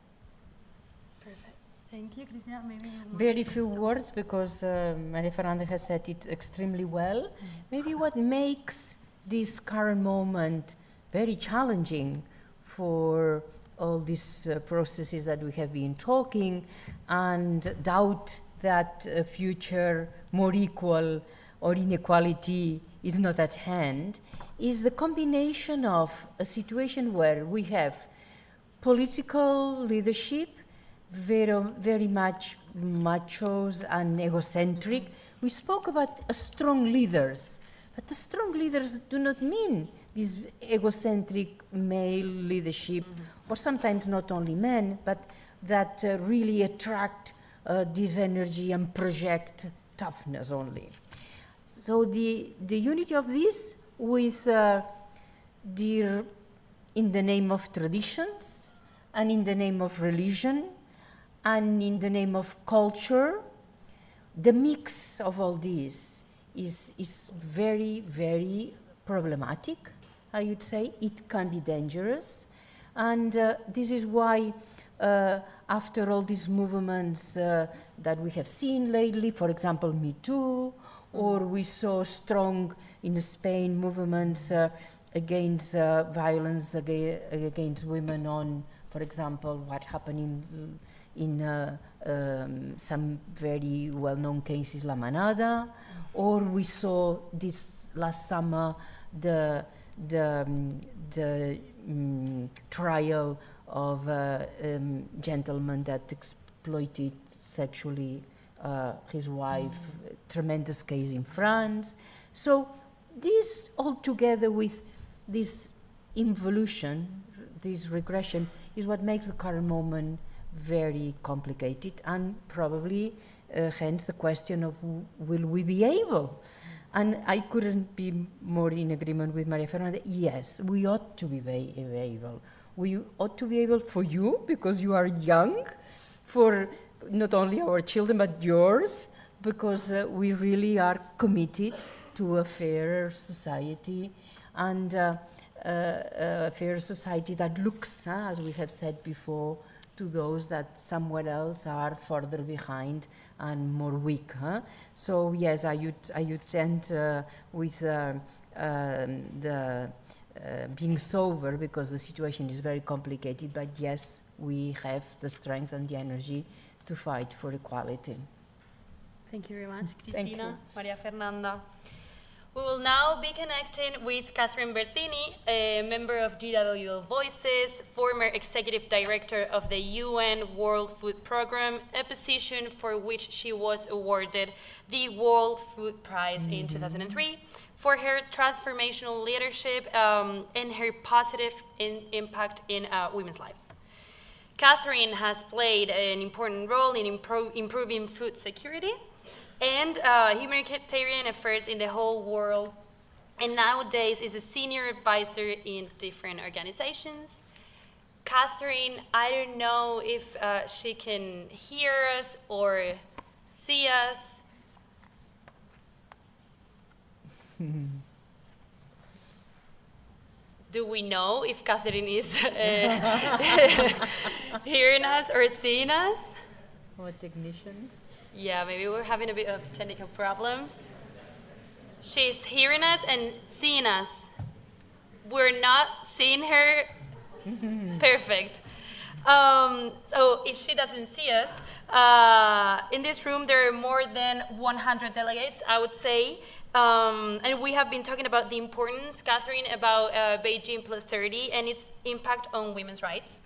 Perfect. Thank you, Cristina. Maybe very few words, because Maria Fernanda has said it extremely well. Maybe what makes this current moment very challenging for all these processes that we have been talking, and doubt that a future more equal or inequality is not at hand, is the combination of a situation where we have political leadership very much machos and egocentric. We spoke about strong leaders, but the strong leaders do not mean this egocentric male leadership, or sometimes not only men, but that really attract this energy and project toughness only. So the unity of this with in the name of traditions, and in the name of religion, and in the name of culture, the mix of all this is very, very problematic, I would say. It can be dangerous. And this is why, after all these movements that we have seen lately, for example, Me Too, or we saw strong in Spain movements against violence against women on, for example, what happened in some very well-known cases, La Manada, or we saw this last summer the trial of a gentleman that exploited sexually his wife, tremendous case in France. So this all together with this involution, this regression, is what makes the current moment very complicated, and probably hence the question of will we be able? And I couldn't be more in agreement with Maria Fernanda. Yes, we ought to be able. We ought to be able for you, because you are young, for not only our children, but yours, because we really are committed to a fairer society, and a fairer society that looks, as we have said before, to those that somewhere else are further behind and more weak. So yes, I would end with the being sober, because the situation is very complicated, but yes, we have the strength and the energy to fight for equality. Thank you very much, Thank you. Cristina, Maria Fernanda. We will now be connecting with Catherine Bertini, a member of GWL Voices, former executive director of the UN World Food Programme, a position for which she was awarded the World Food Prize in 2003 for her transformational leadership and her positive impact in women's lives. Catherine has played an important role in improving food security and humanitarian affairs in the whole world, and nowadays is a senior advisor in different organizations. Catherine, I don't know if she can hear us or see us. Do we know if Catherine is hearing us or seeing us? Our technicians. Yeah, maybe we're having a bit of technical problems. She's hearing us and seeing us. We're not seeing her. Perfect. So if she doesn't see us, in this room there are more than 100 delegates, I would say. And we have been talking about the importance, Catherine, about Beijing Plus 30 and its impact on women's rights.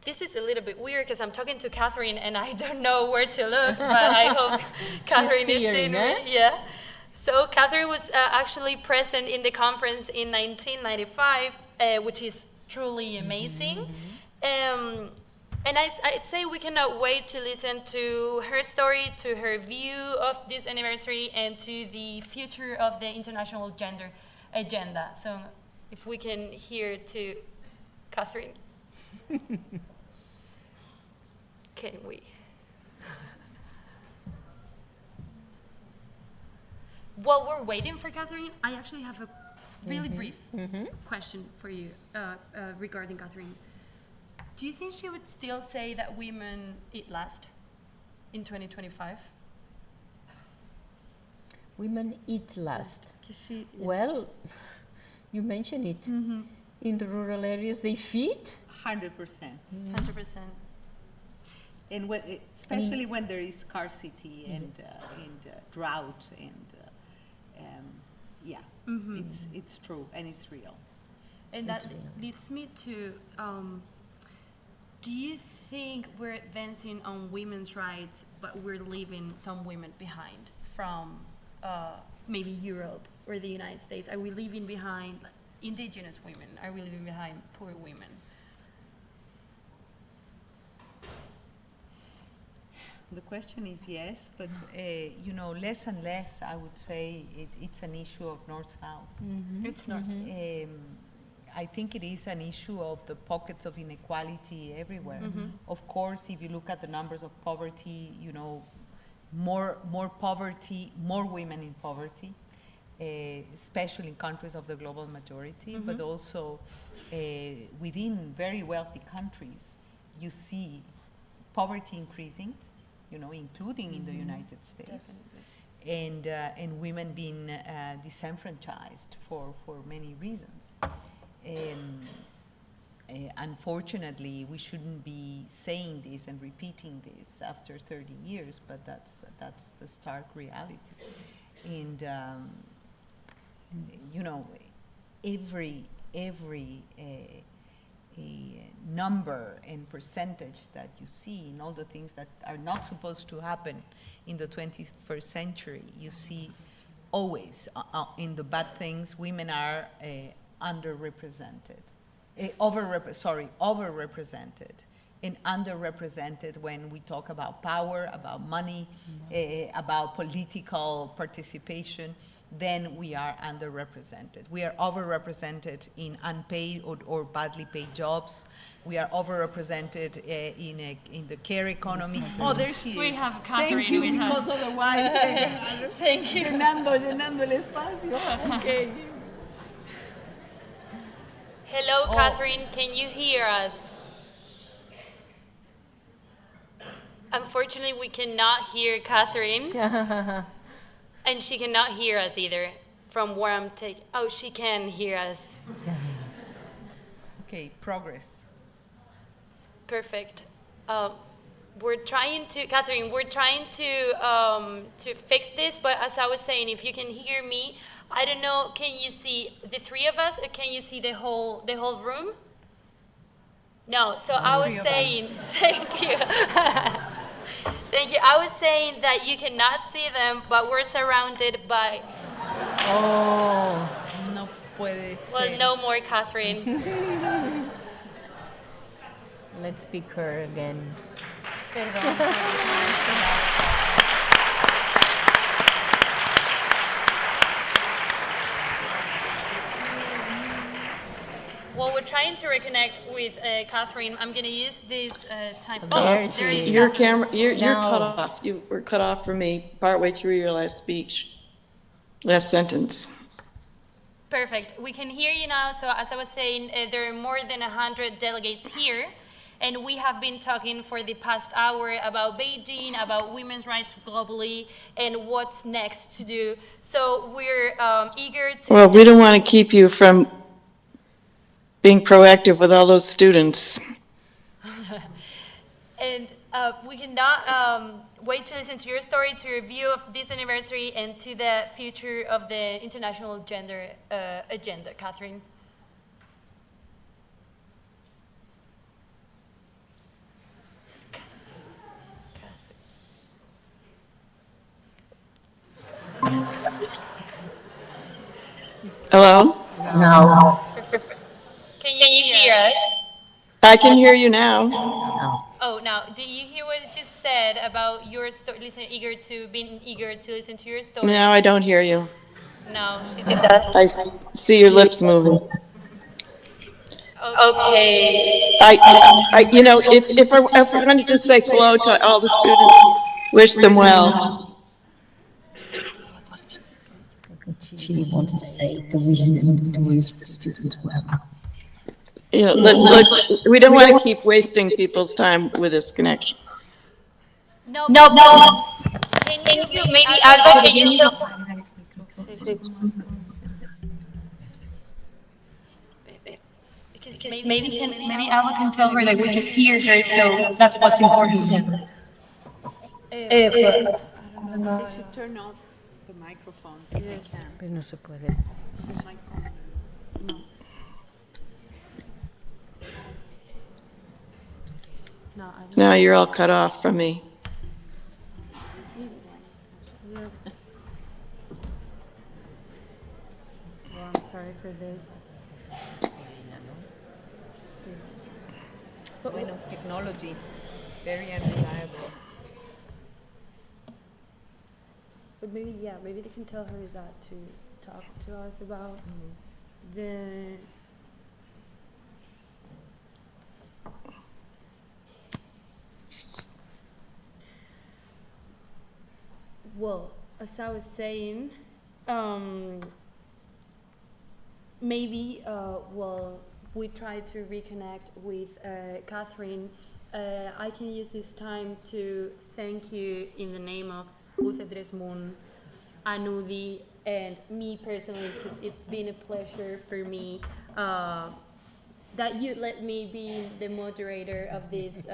This is a little bit weird because I'm talking to Catherine and I don't know where to look, but I hope Catherine is seeing me. Yeah. So Catherine was actually present in the conference in 1995, which is truly amazing. And I'd say we cannot wait to listen to her story, to her view of this anniversary, and to the future of the international gender agenda. So if we can hear to Catherine. Can we? While we're waiting for Catherine, I actually have a really brief question for you regarding Catherine. Do you think she would still say that women eat last in 2025? Women eat last. She, Well, you mentioned it. In the rural areas, they feed. 100%. 100%. And when, especially when there is scarcity and drought and yeah, it's true and it's real. And that leads me to, do you think we're advancing on women's rights, but we're leaving some women behind from maybe Europe or the United States? Are we leaving behind indigenous women? Are we leaving behind poor women? The question is yes, but you know, less and less, I would say it's an issue of North-South. It's not. I think it is an issue of the pockets of inequality everywhere. Of course, if you look at the numbers of poverty, you know, more poverty, more women in poverty, especially in countries of the global majority, but also within very wealthy countries, you see poverty increasing, you know, including in the United States, and women being disenfranchised for many reasons. Unfortunately, we shouldn't be saying this and repeating this after 30 years, but that's the stark reality. And you know, every number and percentage that you see in all the things that are not supposed to happen in the 21st century, you see always in the bad things, women are underrepresented, overrepresented, and underrepresented when we talk about power, about money, about political participation. Then we are underrepresented. We are overrepresented in unpaid or badly paid jobs. We are overrepresented in the care economy. Oh, there she is. We have Catherine. Thank you, because otherwise, thank you. Llenando el espacio. Okay. Hello, Catherine. Can you hear us? Unfortunately, we cannot hear Catherine. And she cannot hear us either, from where I'm taking. Oh, she can hear us. Okay, progress. Perfect. We're trying to, Catherine, we're trying to fix this, but as I was saying, if you can hear me, I don't know, can you see the three of us, or can you see the whole room? No, so I was saying, thank you. Thank you. I was saying that you cannot see them, but we're surrounded by... Oh, no puede ser. Well, no more, Catherine. Let's pick her again. Well, we're trying to reconnect with Catherine. I'm going to use this time. There she is. Your camera, you're cut off. You were cut off for me partway through your last speech, last sentence. Perfect. We can hear you now. So as I was saying, there are more than 100 delegates here. And we have been talking for the past hour about Beijing, about women's rights globally, and what's next to do. So we're eager to... Well, we don't want to keep you from being proactive with all those students. And we cannot wait to listen to your story, to your view of this anniversary, and to the future of the international gender agenda. Catherine. Hello? No. Can you hear us? I can hear you now. Oh, now, did you hear what it just said about your story? Being eager to listen to your story. No, I don't hear you. No, she does. I see your lips moving. Okay. You know, if we're going to just say hello to all the students, wish them well. She wants to say to wish the students well. You know, we don't want to keep wasting people's time with this connection. No. Can you maybe advocate yourself? Maybe Alba can tell her that we can hear her, so that's what's important. They should turn off the microphones if they can. Pero no se puede. Now you're all cut off from me. Well, I'm sorry for this. Bueno, technology, very unreliable. But maybe they can tell her that to talk to us about the Well, as I was saying, maybe, we try to reconnect with Catherine. I can use this time to thank you in the name of UC3MUN, Anudi, and me personally, because it's been a pleasure for me that you let me be the moderator of this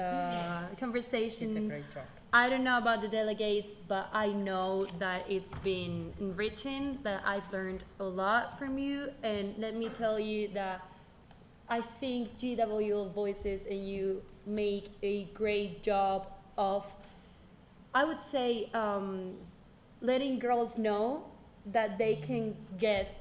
conversation. You did a great job. I don't know about the delegates, but I know that it's been enriching, that I've learned a lot from you. And let me tell you that I think GWL Voices and you make a great job of, I would say, letting girls know that they can get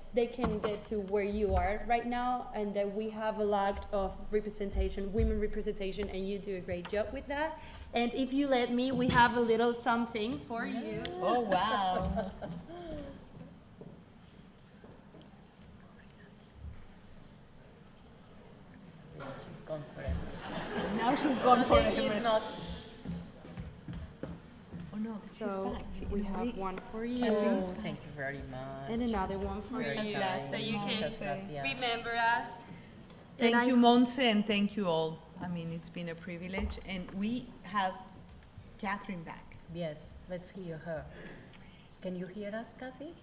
to where you are right now, and that we have a lack of representation, women representation, and you do a great job with that. And if you let me, we have a little something for you. Oh, wow. She's gone for it. Now she's gone for it. She's not. Oh no, So she's back. we have one for you. Thank you very much. And another one for Very you, kind. so you can Muchas gracias. remember us. Thank you, Monse, and thank you all. I mean, it's been a privilege. And we have Catherine back. Yes, let's hear her. Can you hear us, Cassie?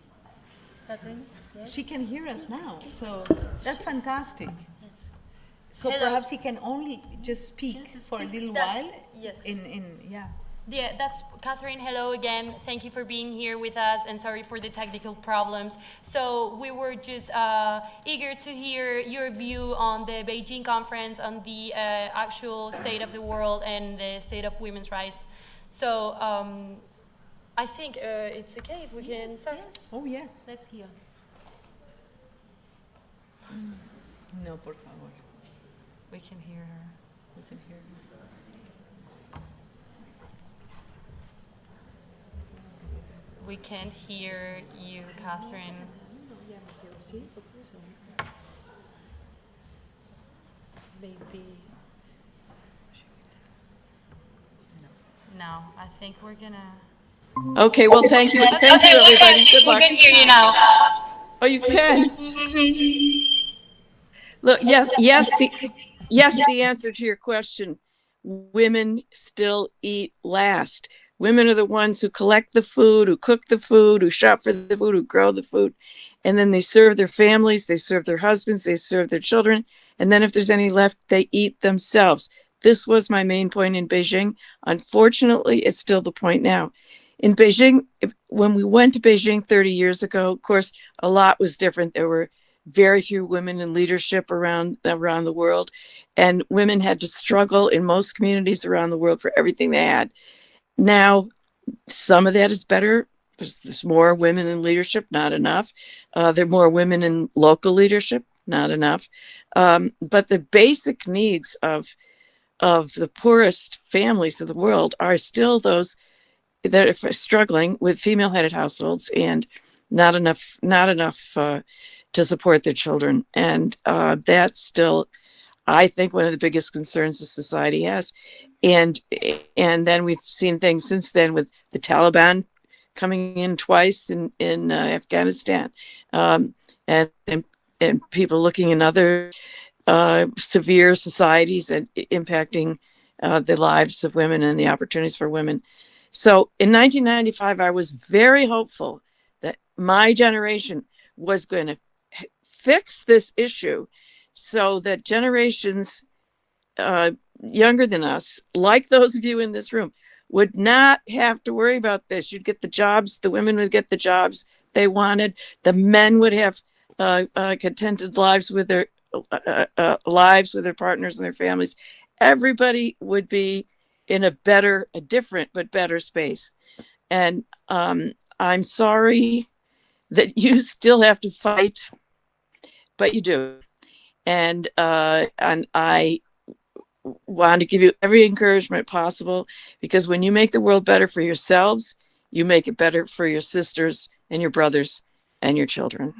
Catherine? Yes? She can hear us now, so that's fantastic. Yes. So Hello. perhaps she can only just speak for a little while. Yes. Yeah. Yeah, that's Catherine. Hello again. Thank you for being here with us, and sorry for the technical problems. So we were just eager to hear your view on the Beijing Conference, on the actual state of the world and the state of women's rights. So I think it's okay if we can start. Yes. Oh, yes. Let's hear. No, por favor. We can hear her. We can hear her. We can't hear you, Catherine. Maybe. No, I think we're gonna. Okay, well, thank you. Thank you, everybody. Good luck. We can hear you now. Oh, you can? Look, yes, the answer to your question women still eat last. Women are the ones who collect the food, who cook the food, who shop for the food, who grow the food. And then they serve their families, they serve their husbands, they serve their children. And then if there's any left, they eat themselves. This was my main point in Beijing. Unfortunately, it's still the point now. In Beijing, when we went to Beijing 30 years ago, of course, a lot was different. There were very few women in leadership around the world. And women had to struggle in most communities around the world for everything they had. Now, some of that is better. There's more women in leadership, not enough. There are more women in local leadership, not enough. But the basic needs of the poorest families of the world are still those that are struggling with female-headed households and not enough to support their children. And that's still, I think, one of the biggest concerns the society has. And then we've seen things since then with the Taliban coming in twice in Afghanistan, and people looking in other severe societies and impacting the lives of women and the opportunities for women. So in 1995, I was very hopeful that my generation was going to fix this issue so that generations younger than us, like those of you in this room, would not have to worry about this. You'd get the jobs, the women would get the jobs they wanted, the men would have contented lives with their partners and their families. Everybody would be in a different but better space. And I'm sorry that you still have to fight, but you do. And I want to give you every encouragement possible, because when you make the world better for yourselves, you make it better for your sisters and your brothers and your children.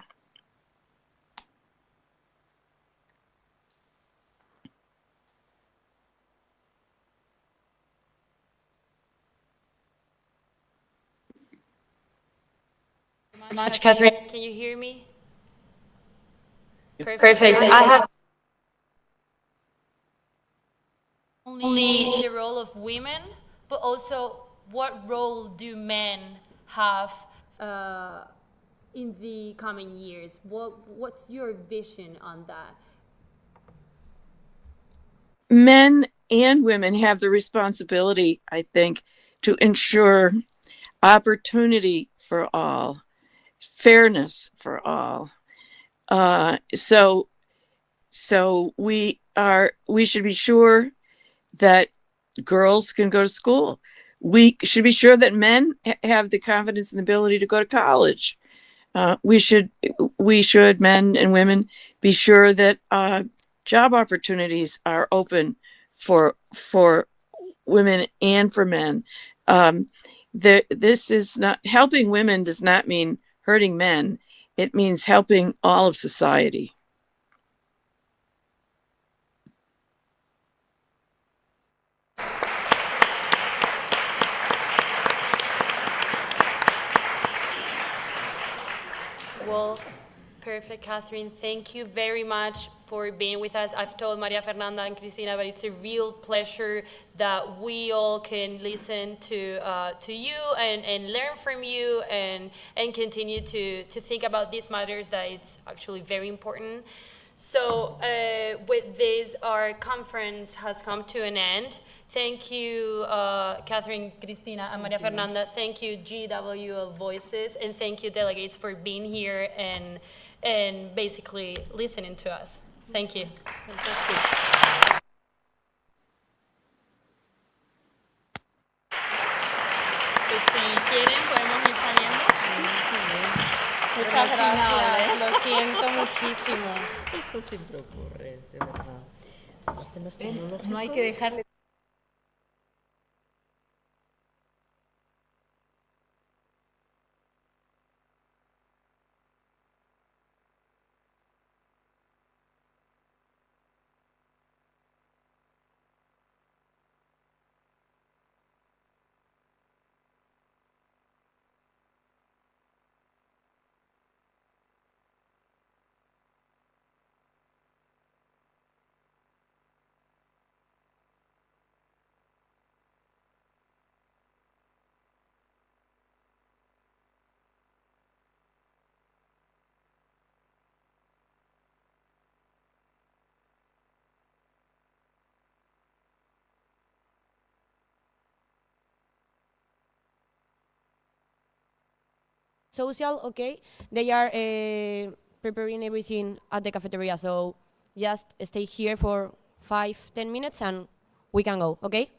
Much, Catherine. Can you hear me? Perfect. I have only the role of women, but also what role do men have in the coming years? What's your vision on that? Men and women have the responsibility, I think, to ensure opportunity for all, fairness for all. So we should be sure that girls can go to school. We should be sure that men have the confidence and ability to go to college. We should, men and women, be sure that job opportunities are open for women and for men. This is not, helping women does not mean hurting men. It means helping all of society. Well, perfect, Catherine. Thank you very much for being with us. I've told Maria Fernanda and Cristina, but it's a real pleasure that we all can listen to you and learn from you and continue to think about these matters that it's actually very important. So with this, our conference has come to an end. Thank you, Catherine, Cristina, and Maria Fernanda. Thank you, GWL Voices, and thank you, delegates, for being here and basically listening to us. Thank you. Fantastic. Pues si quieren, podemos ir saliendo. Muchas gracias. Lo siento muchísimo. Esto siempre ocurre, de verdad. Los temas tecnológicos. No hay que dejarle social, okay? They are preparing everything at the cafeteria, so just stay here for 5-10 minutes and we can go, okay?